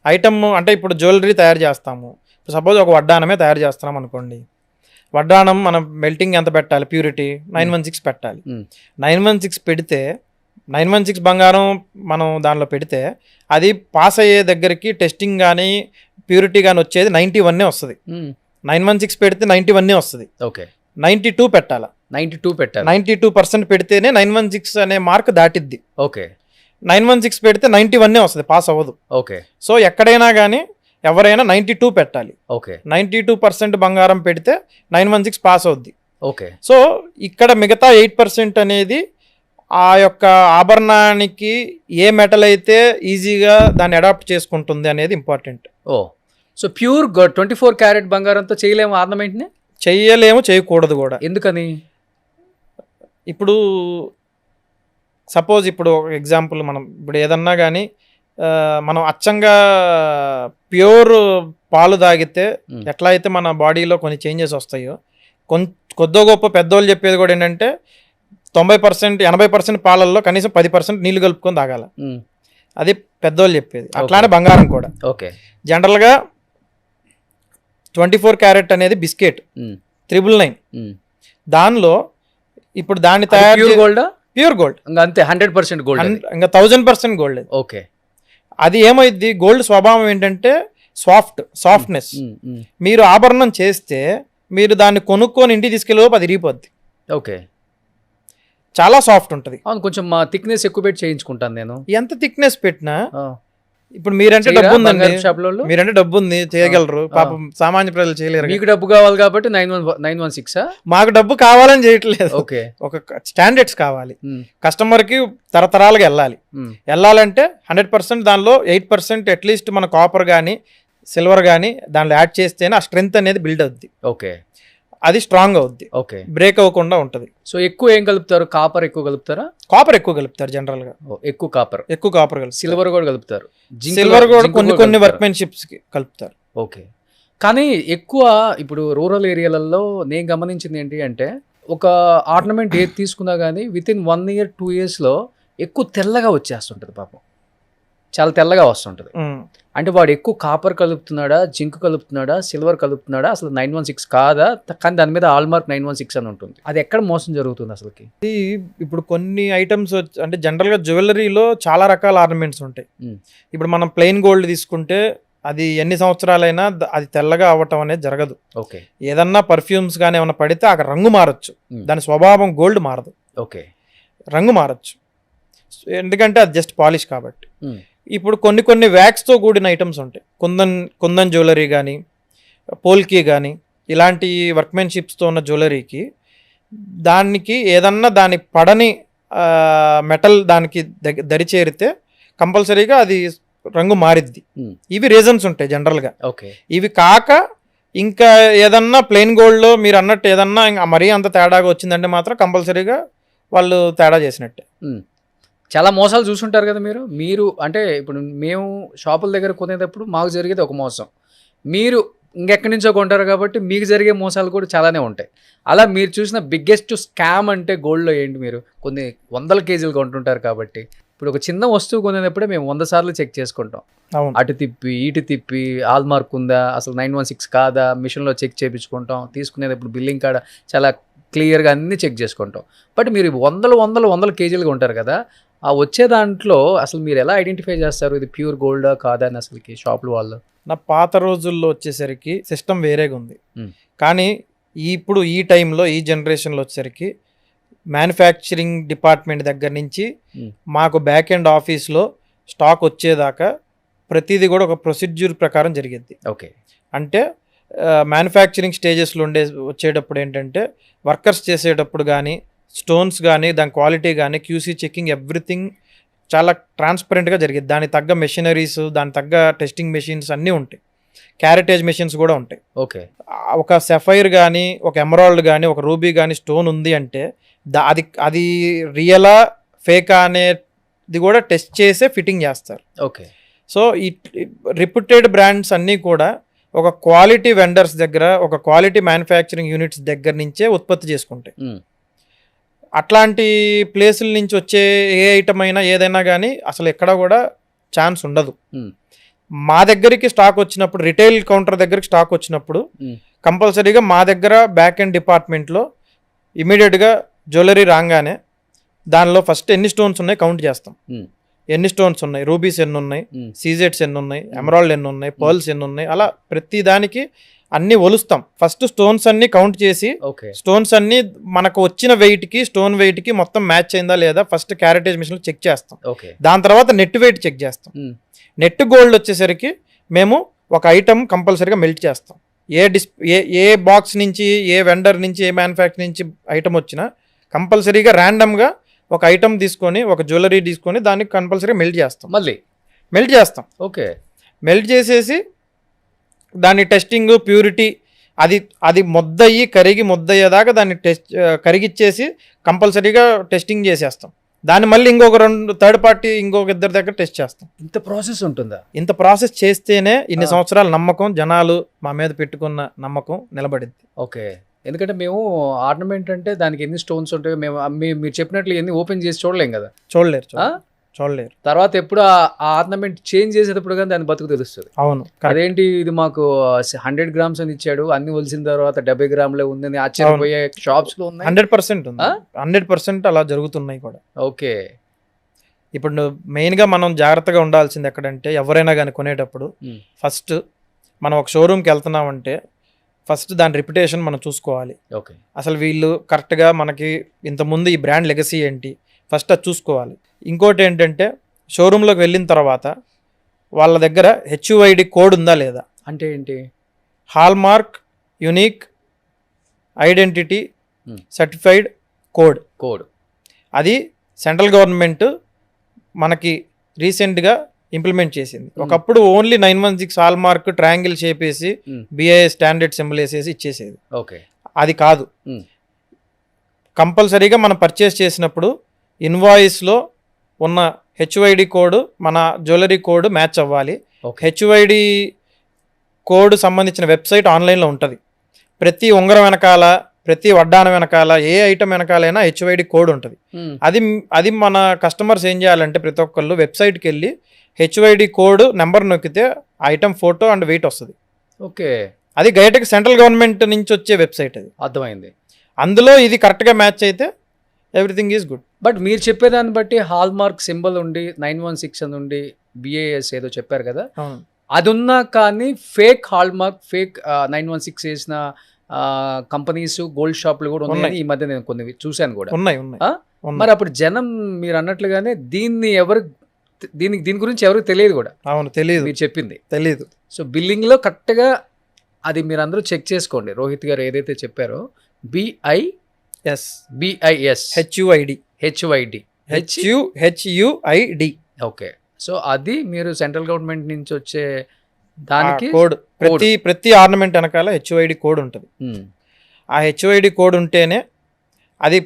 ఐటమ్ అంటే ఇప్పుడు జ్యువెలరీ తయారు చేస్తాము, సపోజ్ ఒక వడ్డానమే తయారు చేస్తున్నాం అనుకోండి. వడ్డానం మనం మెల్టింగ్ ఎంత పెట్టాలి, ప్యూరిటీ 916 పెట్టాలి. 916 పెడితే 916 బంగారం మనం దానిలో పెడితే అది పాస్ అయ్యే దగ్గరికి టెస్టింగ్ కానీ ప్యూరిటీ కానీ వచ్చేది 91 వస్తుంది. 916 పెడితే 91 వస్తుంది. ఓకే 92 పెట్టాలా, 92 పెట్టాలి. 92% పెడితేనే 916 అనే మార్క్ దాటిద్ది. ఓకే 916 పెడితే 91 వస్తుంది, పాస్ అవ్వదు. ఓకే సో ఎక్కడైనా కానీ ఎవరైనా 92 పెట్టాలి. ఓకే 92% బంగారం పెడితే 916 పాస్ అవుద్ది. ఓకే సో ఇక్కడ మిగతా 8% అనేది ఆ యొక్క ఆభరణానికి ఏ మెటల్ అయితే ఈజీగా దాన్ని అడాప్ట్ చేసుకుంటుంది అనేది ఇంపార్టెంట్. ఓ సో ప్యూర్ 24 క్యారెట్ బంగారంతో చేయలేము ఆర్నమెంట్ని? చెయ్యలేము, చేయకూడదు కూడా. ఎందుకని? ఇప్పుడు సపోజ్ ఇప్పుడు ఒక ఎగ్జాంపుల్, మనం ఇప్పుడు ఏదన్నా కానీ మనం అచ్చంగా ప్యూర్ పాలు తాగితే ఎట్లా అయితే మన బాడీలో కొన్ని చేంజెస్ వస్తాయో, కొద్దో గొప్ప పెద్దోళ్ళు చెప్పేది కూడా ఏంటంటే 90% 80% పాలల్లో కనీసం 10% నీళ్లు కలుపుకొని తాగాల. అది పెద్దోళ్ళు చెప్పేది. అట్లానే బంగారం కూడా. ఓకే జనరల్గా 24 క్యారెట్ అనేది బిస్కెట్ 999. దానిలో ఇప్పుడు దాన్ని తయారు ప్యూర్ గోల్డ్ అంతే 100% గోల్డ్, ఇంకా 1000% గోల్డ్. ఓకే అది ఏమైంది, గోల్డ్ స్వభావం ఏంటంటే సాఫ్ట్నెస్. మీరు ఆభరణం చేస్తే మీరు దాన్ని కొనుక్కొని ఇంటికి తీసుకెళ్ళి అది ఇరిగిపోద్ది. ఓకే చాలా సాఫ్ట్ ఉంటుంది. అవును, కొంచెం థిక్నెస్ ఎక్కువ పెట్టి చేయించుకుంటాను నేను. ఎంత థిక్నెస్ పెట్టినా ఇప్పుడు మీరంటే డబ్బు ఉందండి, మీరంటే డబ్బు ఉంది, చేయగలరు. పాపం సామాన్య ప్రజలు చేయలేరు. మీకు డబ్బు కావాలి కాబట్టి 916. మాకు డబ్బు కావాలని చేయట్లేదు. ఓకే ఒక స్టాండర్డ్స్ కావాలి. కస్టమర్ కి తరతరాలుగా వెళ్ళాలంటే 100% దానిలో 8% అట్లీస్ట్ మన కాపర్ కానీ సిల్వర్ కానీ దానిలో యాడ్ చేస్తేనే ఆ స్ట్రెంగ్త్ అనేది బిల్డ్ అవుద్ది. ఓకే అది స్ట్రాంగ్ అవుద్ది, ఓకే బ్రేక్ బ్రేక్ అవ్వకుండా ఉంటుంది. సో ఎక్కువ ఏం కలుపుతారు? కాపర్ ఎక్కువ కలుపుతారా? కాపర్ ఎక్కువ కలుపుతారు జనరల్ గా. ఎక్కువ కాపర్ కలుపుతారు. సిల్వర్ కూడా కలుపుతారు. సిల్వర్ కూడా కొన్ని వర్క్మెన్షిప్స్ కి కలుపుతారు. ఓకే కానీ ఎక్కువ ఇప్పుడు రూరల్ ఏరియాలలో నేను గమనించింది ఏంటి అంటే, ఒక ఆర్నమెంట్ ఏది తీసుకున్నా కానీ విత్ ఇన్ 1 year 2 years ఎక్కువ తెల్లగా వచ్చేస్తుంటుంది. పాపం చాలా తెల్లగా వస్తుంటుంది. అంటే వాడు ఎక్కువ కాపర్ కలుపుతున్నాడా, జింక్ కలుపుతున్నాడా, సిల్వర్ కలుపుతున్నాడా, అసలు 916 కాదా? కానీ దాని మీద ఆల్మార్క్ 916 అని ఉంటుంది. అది ఎక్కడ మోసం జరుగుతుంది అసలుకి? ఇప్పుడు కొన్ని ఐటమ్స్ అంటే జనరల్ గా జ్యువెలరీలో చాలా రకాల ఆర్నమెంట్స్ ఉంటాయి. ఇప్పుడు మనం ప్లెయిన్ గోల్డ్ తీసుకుంటే అది ఎన్ని సంవత్సరాలైనా అది తెల్లగా అవ్వటం అనేది జరగదు. ఓకే ఏదన్నా పర్ఫ్యూమ్స్ కానీ ఏమైనా పడితే ఆ రంగు మారచ్చు, దాని స్వభావం గోల్డ్ మారదు. ఓకే రంగు మారచ్చు, ఎందుకంటే అది జస్ట్ పాలిష్ కాబట్టి. ఇప్పుడు కొన్ని వ్యాక్స్తో కూడిన ఐటమ్స్ ఉంటాయి. కుందన్ జ్యువెలరీ కానీ పోల్కి కానీ ఇలాంటి వర్క్మెన్షిప్స్తో ఉన్న జ్యువెలరీకి దానికి ఏదన్నా దాని పడని మెటల్ దానికి దరిచేరితే కంపల్సరీగా అది రంగు మారిద్ది. ఇవి రీజన్స్ ఉంటాయి జనరల్గా. ఓకే ఇవి కాక ఇంకా ఏదన్నా ప్లెయిన్ గోల్డ్లో మీరు అన్నట్టు ఏదన్నా మరీ అంత తేడాగా వచ్చిందంటే మాత్రం కంపల్సరీగా వాళ్ళు తేడా చేసినట్టే. చాలా మోసాలు చూసుంటారు కదా మీరు అంటే ఇప్పుడు మేము షాపుల దగ్గర కొనేటప్పుడు మాకు జరిగేది ఒక మోసం, మీరు ఇంకెక్కడి నుంచో కొంటారు కాబట్టి మీకు జరిగే మోసాలు కూడా చాలానే ఉంటాయి. అలా మీరు చూసిన బిగ్గెస్ట్ స్కామ్ అంటే గోల్డ్లో ఏంటి? మీరు కొన్ని వందల కేజీలు కొంటుంటారు కాబట్టి ఇప్పుడు ఒక చిన్న వస్తువు కొనేటప్పుడే మేము 100 సార్లు చెక్ చేసుకుంటాం. అవును. అటు తిప్పి ఇటు తిప్పి హాల్ మార్క్ ఉందా, అసలు 916 కాదా, మిషన్లో చెక్ చేయించుకుంటాం. తీసుకునేటప్పుడు బిల్లింగ్ కాడ చాలా క్లియర్గా అన్నీ చెక్ చేసుకుంటాం. బట్ మీరు వందల కేజీలుగా ఉంటారు కదా, ఆ వచ్చే దాంట్లో అసలు మీరు ఎలా ఐడెంటిఫై చేస్తారు ఇది ప్యూర్ గోల్డా కాదా అని? అసలుకి షాపుల వాళ్ళు నా పాత రోజుల్లో వచ్చేసరికి సిస్టమ్ వేరేగా ఉంది. మ్. కానీ ఇప్పుడు ఈ టైంలో ఈ జనరేషన్లో వచ్చేసరికి మ్యానుఫ్యాక్చరింగ్ డిపార్ట్మెంట్ దగ్గర నుంచి మ్. మాకు బ్యాక్ ఎండ్ ఆఫీస్లో స్టాక్ వచ్చేదాకా ప్రతిదీ కూడా ఒక ప్రొసీడ్యూర్ ప్రకారం జరిగిద్ది. ఓకే. అంటే మ్యానుఫ్యాక్చరింగ్ స్టేజెస్లో వచ్చేటప్పుడు ఏంటంటే వర్కర్స్ చేసేటప్పుడు కానీ స్టోన్స్ కానీ దాని క్వాలిటీ కానీ క్యూసీ చెకింగ్ ఎవ్రీథింగ్ చాలా ట్రాన్స్పరెంట్గా జరిగింది. దానికి తగ్గ మెషినరీస్, దానికి తగ్గ టెస్టింగ్ మెషిన్స్ అన్నీ ఉంటాయి. క్యారెటేజ్ మెషిన్స్ కూడా ఉంటాయి. ఓకే. ఒక సెఫైర్ కానీ ఒక ఎమరాల్డ్ కానీ ఒక రూబీ కానీ స్టోన్ ఉంది అంటే అది రియలా ఫేకా అనేది కూడా టెస్ట్ చేసే ఫిట్టింగ్ చేస్తారు. ఓకే. సో ఈ రిప్యూటెడ్ బ్రాండ్స్ అన్నీ కూడా ఒక క్వాలిటీ వెండర్స్ దగ్గర, ఒక క్వాలిటీ మ్యానుఫ్యాక్చరింగ్ యూనిట్స్ దగ్గర నుంచే ఉత్పత్తి చేసుకుంటాయి. అట్లాంటి ప్లేసుల నుంచి వచ్చే ఏ ఐటమ్ అయినా ఏదైనా కానీ అసలు ఎక్కడ కూడా ఛాన్స్ ఉండదు. మా దగ్గరికి స్టాక్ వచ్చినప్పుడు, రిటైల్ కౌంటర్ దగ్గరికి స్టాక్ వచ్చినప్పుడు కంపల్సరీగా మా దగ్గర బ్యాక్ ఎండ్ డిపార్ట్మెంట్లో ఇమీడియట్గా జ్యువెలరీ రాగానే దానిలో ఫస్ట్ ఎన్ని స్టోన్స్ ఉన్నాయి కౌంట్ చేస్తాం. ఎన్ని స్టోన్స్ ఉన్నాయి, రూబీస్ ఎన్ని ఉన్నాయి, సీజెట్స్ ఎన్ని ఉన్నాయి, ఎమరాల్డ్ ఎన్ని ఉన్నాయి, పర్ల్స్ ఎన్ని ఉన్నాయి, అలా ప్రతి దానికి అన్ని ఒలుస్తాం. ఫస్ట్ స్టోన్స్ అన్ని కౌంట్ చేసి స్టోన్స్ అన్ని మనకు వచ్చిన వెయిట్కి స్టోన్ వెయిట్కి మొత్తం మ్యాచ్ అయిందా లేదా ఫస్ట్ క్యారెటేజ్ మిషన్లో చెక్ చేస్తాం. దాని తర్వాత నెట్ వెయిట్ చెక్ చేస్తాం. నెట్ గోల్డ్ వచ్చేసరికి మేము ఒక ఐటమ్ కంపల్సరీగా మెల్ట్ చేస్తాం. ఏ బాక్స్ నుంచి, ఏ వెండర్ నుంచి, ఏ మ్యానుఫ్యాక్చర్ నుంచి ఐటమ్ వచ్చినా కంపల్సరీగా ర్యాండమ్గా ఒక ఐటమ్ తీసుకొని, ఒక జ్యువెలరీ తీసుకొని దాన్ని కంపల్సరీగా మెల్ట్ చేస్తాం. మళ్ళీ మెల్ట్ చేస్తాం. ఓకే. మెల్ట్ చేసేసి దాని టెస్టింగ్, ప్యూరిటీ, అది ముద్దయ్యి కరిగి ముద్దయ్యేదాకా దాన్ని కరిగిచ్చేసి కంపల్సరీగా టెస్టింగ్ చేసేస్తాం. దాన్ని మళ్ళీ ఇంకొక థర్డ్ పార్టీ ఇంకొక ఇద్దరి దగ్గర టెస్ట్ చేస్తాం. ఇంత ప్రాసెస్ ఉంటుందా? ఇంత ప్రాసెస్ చేస్తేనే ఇన్ని సంవత్సరాల నమ్మకం, జనాలు మా మీద పెట్టుకున్న నమ్మకం నిలబడింది. ఓకే. ఎందుకంటే మేము ఆర్నమెంట్ అంటే దానికి ఎన్ని స్టోన్స్ ఉంటాయో మీరు చెప్పినట్లు ఎన్ని ఓపెన్ చేసి చూడలేం కదా. చూడలేరు. తర్వాత ఎప్పుడు ఆ ఆర్నమెంట్ చేంజ్ చేసేటప్పుడు కానీ దాని బతుకు తెలుస్తుంది. అవును. అదేంటి ఇది మాకు 100 grams అని ఇచ్చాడు, అన్ని వలిసిన తర్వాత 70 grams ఉందని ఆశ్చర్యపోయే షాప్స్ లో ఉన్నాయి. 100% ఉంది. 100% అలా జరుగుతున్నాయి కూడా. ఓకే. ఇప్పుడు మెయిన్గా మనం జాగ్రత్తగా ఉండాల్సింది ఎక్కడంటే, ఎవరైనా కానీ కొనేటప్పుడు ఫస్ట్ మనం ఒక షోరూమ్కి వెళ్తున్నామంటే ఫస్ట్ దాని రిప్యుటేషన్ మనం చూసుకోవాలి. ఓకే. అసలు వీళ్ళు కరెక్ట్గా మనకి ఇంతకుముందు ఈ బ్రాండ్ లెగసీ ఏంటి ఫస్ట్ అది చూసుకోవాలి. ఇంకోటి ఏంటంటే షోరూంలోకి వెళ్ళిన తర్వాత వాళ్ళ దగ్గర HUID కోడ్ ఉందా లేదా. అంటే ఏంటి? Hall mark unique identity certified code. అది సెంట్రల్ గవర్నమెంట్ మనకి రీసెంట్గా ఇంప్లిమెంట్ చేసింది. ఒకప్పుడు only 916 hall mark triangle shape వేసి BIS స్టాండర్డ్ సింబల్ వేసేసి ఇచ్చేసేది. ఓకే. అది కాదు. కంపల్సరీగా మనం పర్చేస్ చేసినప్పుడు ఇన్వాయిస్లో ఉన్న HUID కోడ్ మన జ్యువెలరీ కోడ్ మ్యాచ్ అవ్వాలి. HUID కోడ్ సంబంధించిన వెబ్సైట్ ఆన్లైన్లో ఉంటుంది. ప్రతి ఉంగరం వెనకాల, ప్రతి వడ్డానం వెనకాల, ఏ ఐటమ్ వెనకాలైనా HUID కోడ్ ఉంటుంది. అది మన కస్టమర్స్ ఏం చేయాలంటే ప్రతి ఒక్కళ్ళు వెబ్సైట్కి వెళ్ళి HUID కోడ్ నెంబర్ నొక్కితే ఐటమ్ ఫోటో అండ్ వెయిట్ వస్తుంది. ఓకే. అది గైటెక్ సెంట్రల్ గవర్నమెంట్ నుంచి వచ్చే వెబ్సైట్. అది అర్థమైంది. అందులో ఇది కరెక్ట్గా మ్యాచ్ అయితే ఎవ్రీథింగ్ ఈజ్ గుడ్. బట్ మీరు చెప్పేదాన్ని బట్టి హాల్ మార్క్ సింబల్ ఉండి 916 అని ఉండి BIS ఏదో చెప్పారు కదా, అది ఉన్నా కానీ ఫేక్ హాల్ మార్క్, ఫేక్ 916 వేసిన కంపెనీస్, గోల్డ్ షాపులు కూడా ఉన్నాయి. ఈ మధ్య నేను కొన్ని చూశాను కూడా. ఉన్నాయి. మరి అప్పుడు జనం మీరు అన్నట్లుగానే దీని గురించి ఎవరికి తెలియదు కూడా. అవును, తెలియదు. మీరు చెప్పింది తెలియదు. సో బిల్లింగ్లో కరెక్ట్గా అది మీరు అందరూ చెక్ చేసుకోండి. రోహిత్ గారు ఏదైతే చెప్పారో BIS HUID. ఓకే. సో అది మీరు సెంట్రల్ గవర్నమెంట్ నుంచి వచ్చే దానికి కోడ్, ప్రతి ఆర్నమెంట్ వెనకాల HUID కోడ్ ఉంటుంది. ఆ HUID కోడ్ ఉంటేనే అది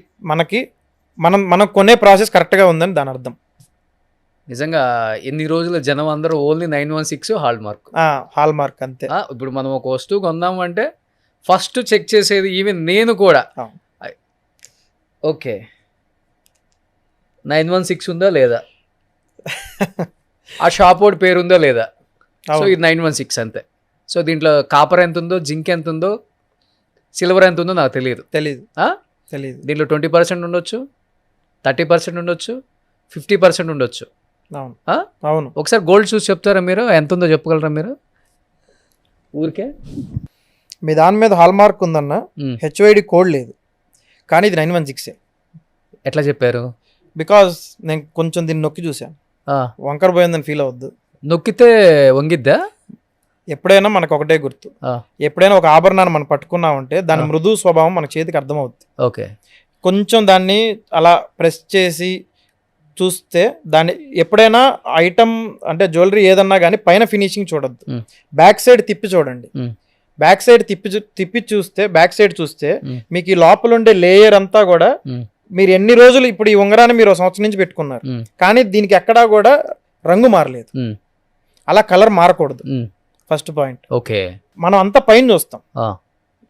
మనం కొనే ప్రాసెస్ కరెక్ట్గా ఉందని దాని అర్థం. నిజంగా ఎన్ని రోజుల జనం అందరూ only 916 hall mark. Hall mark అంతే. ఇప్పుడు మనం ఒక వస్తువు కొందాము అంటే ఫస్ట్ చెక్ చేసేది ఈవెన్ నేను కూడా. ఓకే 916 ఉందా లేదా, ఆ షాప్ వాడి పేరు ఉందా లేదా, సో ఇది 916 అంతే. సో దీంట్లో కాపర్ ఎంత ఉందో, జింక్ ఎంత ఉందో, సిల్వర్ ఎంత ఉందో నాకు తెలియదు. దీంట్లో 20% ఉండొచ్చు, 30% ఉండొచ్చు, 50% ఉండొచ్చు. అవును. ఒకసారి గోల్డ్ చూసి చెప్తారా మీరు, ఎంత ఉందో చెప్పగలరా మీరు ఊరికే? మీ దాని మీద హాల్ మార్క్ ఉందన్న, హెచ్ఓఐడి కోడ్ లేదు, కానీ ఇది 916. ఎట్లా చెప్పారు? బికాస్ నేను కొంచెం దీన్ని నొక్కి చూసాను, వంకర పోయిందని ఫీల్ అవద్దు. నొక్కితే వంగిద్దా? ఎప్పుడైనా మనకు ఒకటే గుర్తు, ఎప్పుడైనా ఒక ఆభరణాన్ని మనం పట్టుకున్నామంటే దాని మృదు స్వభావం మన చేతికి అర్థమవుతుంది. ఓకే, కొంచెం దాన్ని అలా ప్రెస్ చేసి చూస్తే దాన్ని ఎప్పుడైనా ఐటమ్ అంటే జ్యువెలరీ ఏదన్నా కానీ పైన ఫినిషింగ్ చూడొద్దు, బ్యాక్ సైడ్ తిప్పి చూడండి. బ్యాక్ సైడ్ తిప్పి చూస్తే, బ్యాక్ సైడ్ చూస్తే మీకు ఈ లోపల ఉండే లేయర్ అంతా కూడా, మీరు ఎన్ని రోజులు ఇప్పుడు ఈ ఉంగరాన్ని మీరు 1 సంవత్సరం నుంచి పెట్టుకున్నారు కానీ దీనికి ఎక్కడా కూడా రంగు మారలేదు, అలా కలర్ మారకూడదు. First point. ఓకే, మనం అంతా పైన చూస్తాం,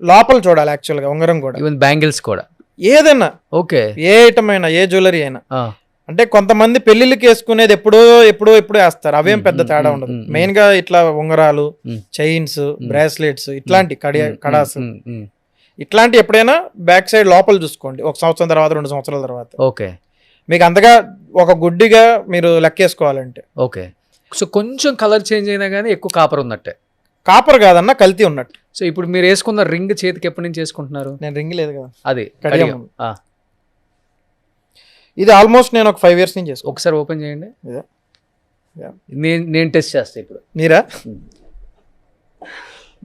లోపల చూడాలి యాక్చువల్ గా ఉంగరం కూడా, ఈవెన్ బ్యాంగిల్స్ కూడా, ఏదైనా ఓకే, ఏ ఐటమ్ అయినా, ఏ జ్యువెలరీ అయినా. అంటే కొంతమంది పెళ్లిళ్ళకి వేసుకునేది ఎప్పుడో వేస్తారు, అవేం పెద్ద తేడా ఉండదు. మెయిన్ గా ఇట్లా ఉంగరాలు, చైన్స్, బ్రాస్లెట్స్, ఇట్లాంటి కడాస్, ఇట్లాంటి ఎప్పుడైనా బ్యాక్ సైడ్ లోపల చూసుకోండి, 1 సంవత్సరం తర్వాత, 2 సంవత్సరాల తర్వాత. ఓకే, మీకు అంతగా ఒక గుడ్డిగా మీరు లెక్కేసుకోవాలంటే. ఓకే, సో కొంచెం కలర్ చేంజ్ అయినా కానీ ఎక్కువ కాపర్ ఉన్నట్టే. కాపర్ కాదన్నా, కల్తీ ఉన్నట్టు. సో ఇప్పుడు మీరు వేసుకున్న రింగ్ చేతికి ఎప్పటి నుంచి వేసుకుంటున్నారు? నేను రింగ్ లేదు కదా, అది ఇది ఆల్మోస్ట్ నేను ఒక 5 years నుంచి చేసుకో. ఒకసారి ఓపెన్ చేయండి, నేను టెస్ట్ చేస్తా ఇప్పుడు. మీరా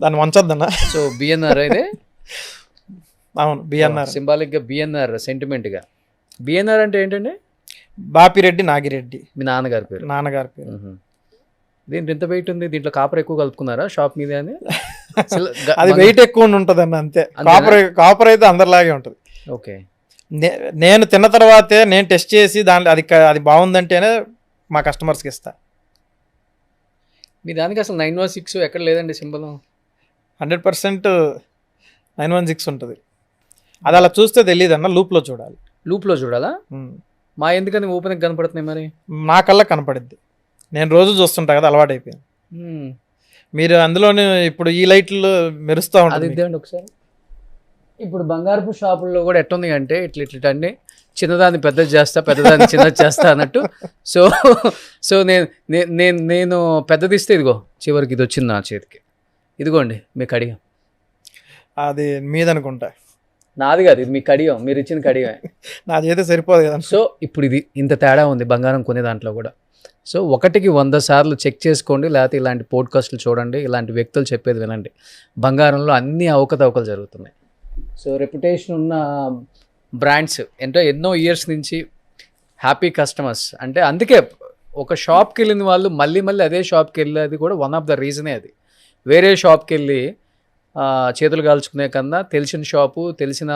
దాన్ని వంచొద్దన్నా. సో బిఎన్ఆర్ అయితే అవును, బిఎన్ఆర్ సింబాలిక్ గా, బిఎన్ఆర్ సెంటిమెంట్ గా. బిఎన్ఆర్ అంటే ఏంటండి? బాపిరెడ్డి నాగిరెడ్డి, మీ నాన్నగారి పేరు. నాన్నగారి పేరు. దీంట్లో ఎంత వెయిట్ ఉంది? దీంట్లో కాపర్ ఎక్కువ కలుపుకున్నారా షాప్ మీద అని? అది వెయిట్ ఎక్కువ ఉంటుంది అన్న, అంతే. కాపర్ అయితే అందరిలాగే ఉంటుంది. ఓకే, నేను తిన్న తర్వాతే నేను టెస్ట్ చేసి దాంట్లో అది బాగుందంటేనే మా కస్టమర్స్కి ఇస్తా. మీ దానికి అసలు 916 ఎక్కడ లేదండి సింబల్. 100% 916 ఉంటుంది. అది అలా చూస్తే తెలియదు అన్న, లూప్లో చూడాలి. లూప్లో చూడాలా? మా ఎందుకని ఓపెన్ కనపడుతున్నాయి మరి? నా కల్లా కనపడుద్ది, నేను రోజు చూస్తుంటా కదా, అలవాటు అయిపోయింది. మీరు అందులోనే ఇప్పుడు ఈ లైట్లు మెరుస్తూ ఉంటుంది. ఇదేండి ఒకసారి. ఇప్పుడు బంగారపు షాపుల్లో కూడా ఎట్టుంది అంటే ఇట్లా అండి, చిన్నదాన్ని పెద్దది చేస్తా, పెద్దదాన్ని చిన్నది చేస్తా అన్నట్టు. సో నేను పెద్దది ఇస్తే ఇదిగో చివరికి ఇది వచ్చింది నా చేతికి, ఇదిగోండి మీ కడియం. అది మీదనుకుంటా, నాది కాదు, ఇది మీ కడియం, మీరు ఇచ్చిన కడియం. నాది అయితే సరిపోదు కదా. సో ఇప్పుడు ఇది ఇంత తేడా ఉంది బంగారం కొనే దాంట్లో కూడా. సో 1కి 100 సార్లు చెక్ చేసుకోండి, లేకపోతే ఇలాంటి పోడ్కాస్ట్లు చూడండి, ఇలాంటి వ్యక్తులు చెప్పేది వినండి. బంగారంలో అన్ని అవకతవకలు జరుగుతున్నాయి. సో రెప్యుటేషన్ ఉన్న బ్రాండ్స్ ఎన్నో ఇయర్స్ నుంచి హ్యాపీ కస్టమర్స్, అంటే అందుకే ఒక షాప్కి వెళ్ళిన వాళ్ళు మళ్ళీ అదే షాప్కి వెళ్ళేది కూడా వన్ ఆఫ్ ద రీజనే అది. వేరే షాప్కి వెళ్ళి చేతులు కాల్చుకునే కన్నా తెలిసిన షాపు, తెలిసిన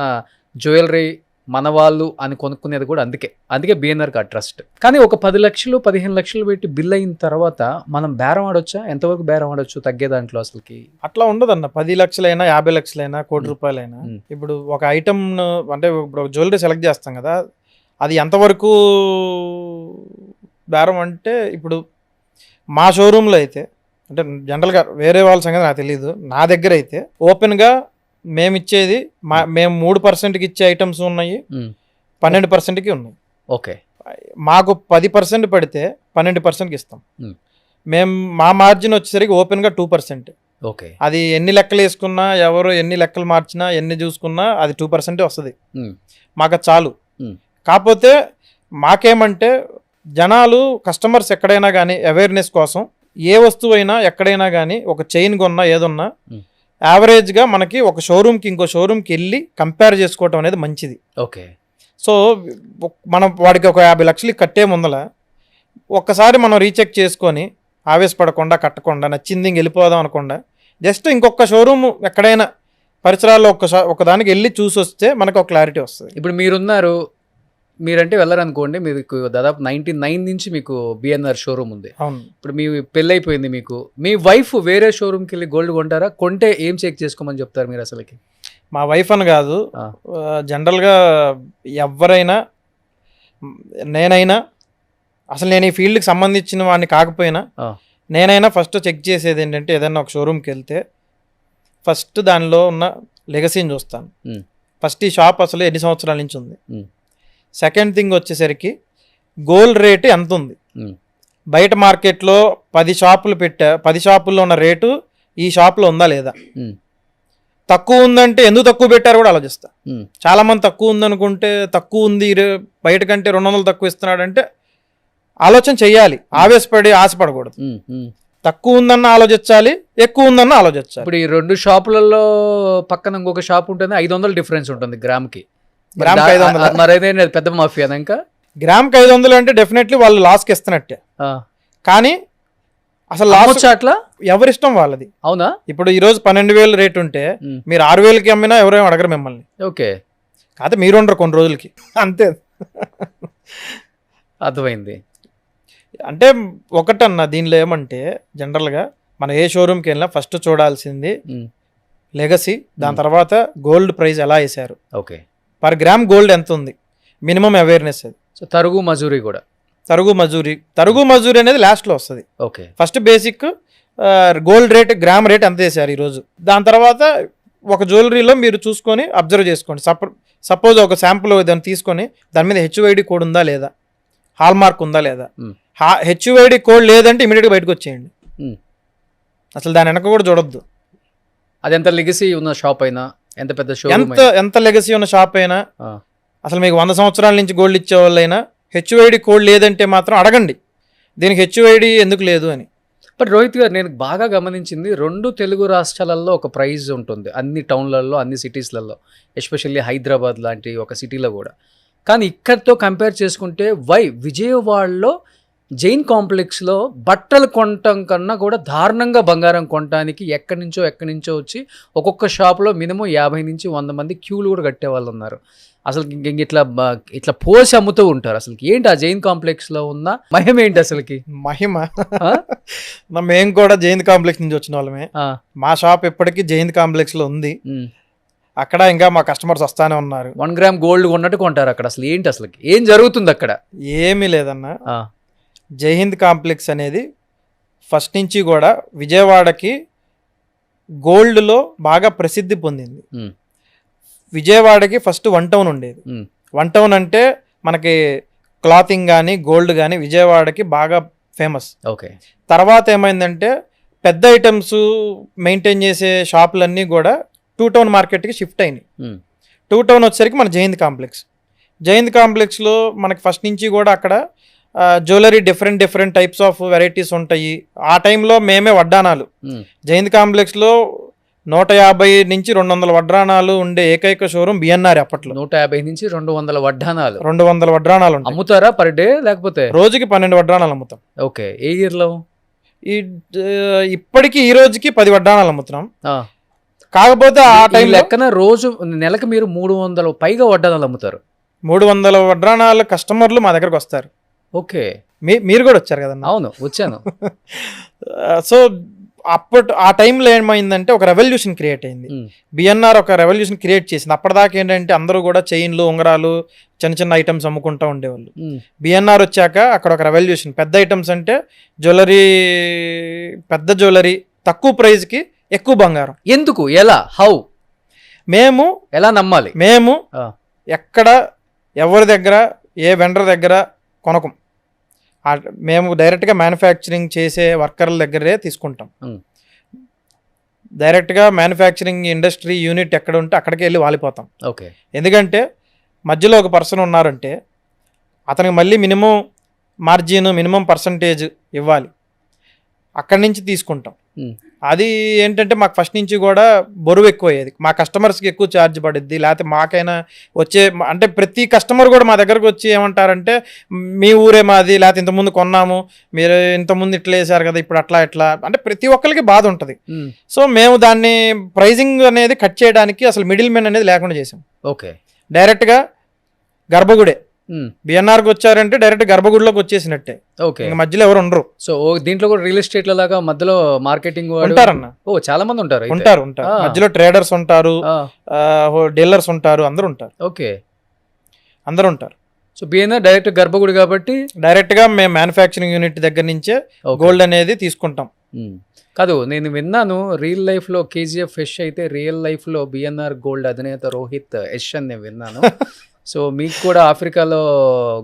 జ్యువెలరీ, మన వాళ్ళు అని కొనుక్కునేది కూడా అందుకే బిఎన్ఆర్కి ఆ ట్రస్ట్. కానీ ఒక 10 లక్షలు 15 లక్షలు పెట్టి బిల్ అయిన తర్వాత మనం బేరం ఆడొచ్చా? ఎంతవరకు బేరం ఆడొచ్చు తగ్గే దాంట్లో? అసలుకి అట్లా ఉండదన్న. 10 లక్షలైనా 50 లక్షలైనా ₹1,00,00,000 ఇప్పుడు ఒక ఐటమ్ అంటే ఇప్పుడు జ్యువెలరీ సెలెక్ట్ చేస్తాం కదా, అది ఎంతవరకు బేరం అంటే, ఇప్పుడు మా షోరూంలో అయితే, అంటే జనరల్గా వేరే వాళ్ళ సంగతి నాకు తెలియదు, నా దగ్గర అయితే ఓపెన్గా మేము ఇచ్చేది మేము 3%కి ఇచ్చే ఐటమ్స్ ఉన్నాయి, 12%కి ఉన్నాయి. ఓకే, మాకు 10% పడితే 12%కి ఇస్తాం. మేము మా మార్జిన్ వచ్చేసరికి ఓపెన్గా 2%. ఓకే, అది ఎన్ని లెక్కలు వేసుకున్నా, ఎవరు ఎన్ని లెక్కలు మార్చినా, ఎన్ని చూసుకున్నా అది 2% వస్తుంది. మాకు చాలు. కాకపోతే మాకేమంటే జనాలు, కస్టమర్స్ ఎక్కడైనా కానీ అవేర్నెస్ కోసం ఏ వస్తువు అయినా ఎక్కడైనా కానీ ఒక చైన్ కొన్నా ఏదన్నా యావరేజ్గా మనకి ఒక షోరూమ్కి ఇంకో షోరూమ్కి వెళ్ళి కంపేర్ చేసుకోవటం అనేది మంచిది. ఓకే, సో మనం వాడికి ఒక 50 లక్షలు కట్టే ముందల ఒక్కసారి మనం రీచెక్ చేసుకొని ఆవేశపడకుండా, కట్టకుండా, నచ్చింది వెళ్ళిపోదాం అనకుండా జస్ట్ ఇంకొక షోరూమ్ ఎక్కడైనా పరిసరాల్లో ఒక దానికి వెళ్ళి చూసి వస్తే మనకు ఒక క్లారిటీ వస్తుంది. ఇప్పుడు మీరున్నారు, మీరంటే వెళ్ళరనుకోండి, మీకు దాదాపు 99 నుంచి మీకు బిఎన్ఆర్ షోరూమ్ ఉంది. అవును. ఇప్పుడు మీ పెళ్ళి అయిపోయింది, మీకు మీ వైఫ్ వేరే షోరూమ్కి వెళ్ళి గోల్డ్ కొంటారా? కొంటే ఏం చెక్ చేసుకోమని చెప్తారు మీరు అసలుకి? మా వైఫ్ అని కాదు, ఆ. జనరల్గా ఎవరైనా, నేనైనా, అసలు నేను ఈ ఫీల్డ్కి సంబంధించిన వాడిని కాకపోయినా ఆ. నేనైనా ఫస్ట్ చెక్ చేసేది ఏంటంటే, ఏదైనా ఒక షోరూమ్కి వెళ్తే ఫస్ట్ దానిలో ఉన్న లెగసీని చూస్తాను. ఉమ్. ఫస్ట్ ఈ షాప్ అసలు ఎన్ని సంవత్సరాల నుంచి ఉంది. ఉమ్. సెకండ్ థింగ్ వచ్చేసరికి గోల్డ్ రేటు ఎంత ఉంది. ఉమ్. బయట మార్కెట్లో 10 షాపులు 10 షాపుల్లో ఉన్న రేటు ఈ షాప్లో ఉందా లేదా. ఉమ్. తక్కువ ఉందంటే ఎందుకు తక్కువ పెట్టారు కూడా ఆలోచిస్తా. ఉమ్. చాలా మంది తక్కువ ఉందనుకుంటే, తక్కువ ఉంది బయట కంటే 200 తక్కువ ఇస్తున్నాడంటే ఆలోచన చెయ్యాలి, ఆవేశపడి ఆశపడకూడదు. ఉమ్. ఉమ్. తక్కువ ఉందన్న ఆలోచించాలి, ఎక్కువ ఉందన్న ఆలోచించాలి. ఇప్పుడు ఈ 2 షాపులలో పక్కన ఇంకొక షాప్ ఉంటుంది, 500 డిఫరెన్స్ ఉంటుంది గ్రామ్కి. గ్రామ్కి 500. మరైతే పెద్ద మాఫియా ఇంకా. గ్రామ్కి 500 అంటే డెఫినెట్లీ వాళ్ళు లాస్కి ఇస్తున్నట్టే. కానీ అసలు లాస్ అట్లా ఎవరిష్టం వాళ్ళది. అవునా? ఇప్పుడు ఈ రోజు 12,000 రేట్ ఉంటే మీరు 6,000కి అమ్మినా ఎవరేం అడగరు మిమ్మల్ని. ఓకే, కాకపోతే మీరు ఉండరు కొన్ని రోజులకి, అంతే. అర్థమైంది. అంటే ఒకటన్నా దీనిలో ఏమంటే, జనరల్గా మనం ఏ షోరూమ్కి వెళ్ళినా ఫస్ట్ చూడాల్సింది లెగసీ, దాని తర్వాత గోల్డ్ ప్రైస్ ఎలా వేశారు, ఓకే, పర్ గ్రామ్ గోల్డ్ ఎంత ఉంది, మినిమం అవేర్నెస్. అది సో తరుగు మజూరీ కూడా. తరుగు మజూరీ అనేది లాస్ట్లో వస్తుంది. Okay, first basic gold rate, gram rate ఎంత వేశారు ఈరోజు. దాని తర్వాత ఒక జ్యువెలరీలో మీరు చూసుకొని అబ్జర్వ్ చేసుకోండి. సపోజ్ ఒక శాంపుల్ దాన్ని తీసుకొని దాని మీద హెచ్ఓఐడి కోడ్ ఉందా లేదా, హాల్ మార్క్ ఉందా లేదా. హెచ్ఓఐడి కోడ్ లేదంటే ఇమీడియట్గా బయటకు వచ్చేయండి, అసలు దాని వెనక కూడా చూడొద్దు. అది ఎంత లెగసీ ఉన్న షాప్ అయినా, ఎంత పెద్ద షో, ఎంత లెగసీ ఉన్న షాప్ అయినా, అసలు మీకు 100 సంవత్సరాల నుంచి గోల్డ్ ఇచ్చే వాళ్ళైనా హెచ్ఓఐడి కోడ్ లేదంటే మాత్రం అడగండి, దీనికి హెచ్ఓఐడి ఎందుకు లేదు అని. బట్ రోహిత్ గారు, నేను బాగా గమనించింది 2 తెలుగు రాష్ట్రాలలో ఒక ప్రైజ్ ఉంటుంది, అన్ని టౌన్లలో, అన్ని సిటీస్లలో, ఎస్పెషల్లీ హైదరాబాద్ లాంటి ఒక సిటీలో కూడా. కానీ ఇక్కడితో కంపేర్ చేసుకుంటే విజయవాడలో జైన్ కాంప్లెక్స్లో బట్టలు కొనటం కన్నా కూడా దారుణంగా బంగారం కొనటానికి ఎక్కడి నుంచో వచ్చి ఒక్కొక్క షాప్లో మినిమం 50 నుంచి 100 మంది క్యూలు కూడా కట్టే వాళ్ళు ఉన్నారు. అసలు ఇట్లా పోసి అమ్ముతూ ఉంటారు. అసలు ఏంటి ఆ జైన్ కాంప్లెక్స్లో ఉన్న మహిమ ఏంటి అసలుకి? మహిమ మేము కూడా జైన్ కాంప్లెక్స్ నుంచి వచ్చిన వాళ్ళమే. మా షాప్ ఇప్పటికీ జైన్ కాంప్లెక్స్లో ఉంది. అక్కడ ఇంకా మా కస్టమర్స్ వస్తానే ఉన్నారు. 1 గ్రామ్ గోల్డ్ కొన్నట్టు కొంటారు అక్కడ. అసలు ఏంటి అసలు ఏం జరుగుతుంది అక్కడ? ఏమీ లేదన్నా. జైహింద్ కాంప్లెక్స్ అనేది ఫస్ట్ నుంచి కూడా విజయవాడకి గోల్డ్లో బాగా ప్రసిద్ధి పొందింది. విజయవాడకి ఫస్ట్ 1 టౌన్ ఉండేది. 1 టౌన్ అంటే మనకి క్లాతింగ్ కానీ గోల్డ్ కానీ విజయవాడకి బాగా ఫేమస్. ఓకే. తర్వాత ఏమైందంటే పెద్ద ఐటమ్స్ మెయింటైన్ చేసే షాపులన్నీ కూడా 2 టౌన్ మార్కెట్కి షిఫ్ట్ అయినాయి. 2 టౌన్ వచ్చేసరికి మన జైహింద్ కాంప్లెక్స్లో మనకి ఫస్ట్ నుంచి కూడా అక్కడ jewellery different types of varieties ఉంటాయి. ఆ టైంలో మేమే వడ్డానాలు, జైహింద్ కాంప్లెక్స్లో 150 నుంచి 200 వడ్డానాలు ఉండే ఏకైక షోరూమ్ బిఎన్ఆర్. అప్పట్లో 150 నుంచి 200 వడ్డానాలు 200 వడ్డానాలు అమ్ముతారా పర్ డే, లేకపోతే రోజుకి 12 వడ్డానాలు అమ్ముతాం. ఓకే. ఏ ఇయర్లో? ఇప్పటికి ఈ రోజుకి 10 వడ్డానాలు అమ్ముతున్నాం. కాకపోతే ఆ టైం లెక్కన రోజు నెలకు మీరు 300 పైగా వడ్డానాలు అమ్ముతారు. 300 వడ్డానాలు కస్టమర్లు మా దగ్గరకు వస్తారు. ఓకే. మీరు కూడా వచ్చారు కదన్నా? అవును, వచ్చాను. సో ఆ టైంలో ఏమైందంటే ఒక రెవల్యూషన్ క్రియేట్ అయింది. బిఎన్ఆర్ ఒక రెవల్యూషన్ క్రియేట్ చేసింది. అప్పటిదాకా ఏంటంటే అందరూ కూడా చైన్లు, ఉంగరాలు, చిన్న ఐటమ్స్ అమ్ముకుంటూ ఉండేవాళ్ళు. బిఎన్ఆర్ వచ్చాక అక్కడ ఒక రెవల్యూషన్. పెద్ద ఐటమ్స్ అంటే పెద్ద జ్యువెలరీ, తక్కువ ప్రైస్కి ఎక్కువ బంగారం. ఎందుకు, ఎలా, హౌ? మేము ఎలా నమ్మాలి? మేము ఎక్కడ ఎవరి దగ్గర ఏ వెండర్ దగ్గర కొనకం. మేము డైరెక్ట్గా మ్యానుఫ్యాక్చరింగ్ చేసే వర్కర్ల దగ్గరే తీసుకుంటాం. డైరెక్ట్గా మ్యానుఫ్యాక్చరింగ్ ఇండస్ట్రీ యూనిట్ ఎక్కడ ఉంటే అక్కడికి వెళ్ళి వాలిపోతాం. ఓకే. ఎందుకంటే మధ్యలో ఒక పర్సన్ ఉన్నారంటే అతనికి మళ్ళీ మినిమం మార్జిన్, మినిమం పర్సంటేజ్ ఇవ్వాలి. అక్కడి నుంచి తీసుకుంటాం. అది ఏంటంటే మాకు ఫస్ట్ నుంచి కూడా బరువు ఎక్కువ అయ్యేది. మా కస్టమర్స్కి ఎక్కువ ఛార్జ్ పడుద్ది, లేకపోతే మాకైనా వచ్చే అంటే ప్రతి కస్టమర్ కూడా మా దగ్గరకు వచ్చి ఏమంటారంటే మీ ఊరే మాది, లేకపోతే ఇంతకుముందు కొన్నాము, మీరు ఇంతకుముందు ఇట్లా వేసారు కదా, ఇప్పుడు అట్లా అంటే ప్రతి ఒక్కరికి బాధ ఉంటుంది. సో మేము దాన్ని ప్రైజింగ్ అనేది కట్ చేయడానికి అసలు మిడిల్ మెన్ అనేది లేకుండా చేసాం. ఓకే. డైరెక్ట్గా గర్భగుడే బిఎన్ఆర్కి వచ్చారంటే డైరెక్ట్ గర్భగుడిలోకి వచ్చేసినట్టే, ఓకే. ఇంకా మధ్యలో ఎవరు ఉండరు. సో దీంట్లో కూడా రియల్ ఎస్టేట్ లాగా మధ్యలో మార్కెటింగ్ ఉంటారన్న, చాలా మంది ఉంటారు అయితే. ఉంటారు మధ్యలో ట్రేడర్స్ ఉంటారు, ఆ, డీలర్స్ ఉంటారు, అందరూ ఉంటారు. ఓకే. అందరూ ఉంటారు. సో బిఎన్ఆర్ డైరెక్ట్ గర్భగుడి కాబట్టి డైరెక్ట్ గా మేము మ్యానుఫ్యాక్చరింగ్ యూనిట్ దగ్గర నుంచే ఓకే. గోల్డ్ అనేది తీసుకుంటాం. కాదు, నేను విన్నాను రియల్ లైఫ్ లో కేజీఎఫ్ యష్ అయితే రియల్ లైఫ్ లో బిఎన్ఆర్ గోల్డ్ అధినేత రోహిత్ యష్ అని నేను విన్నాను. సో మీకు కూడా ఆఫ్రికాలో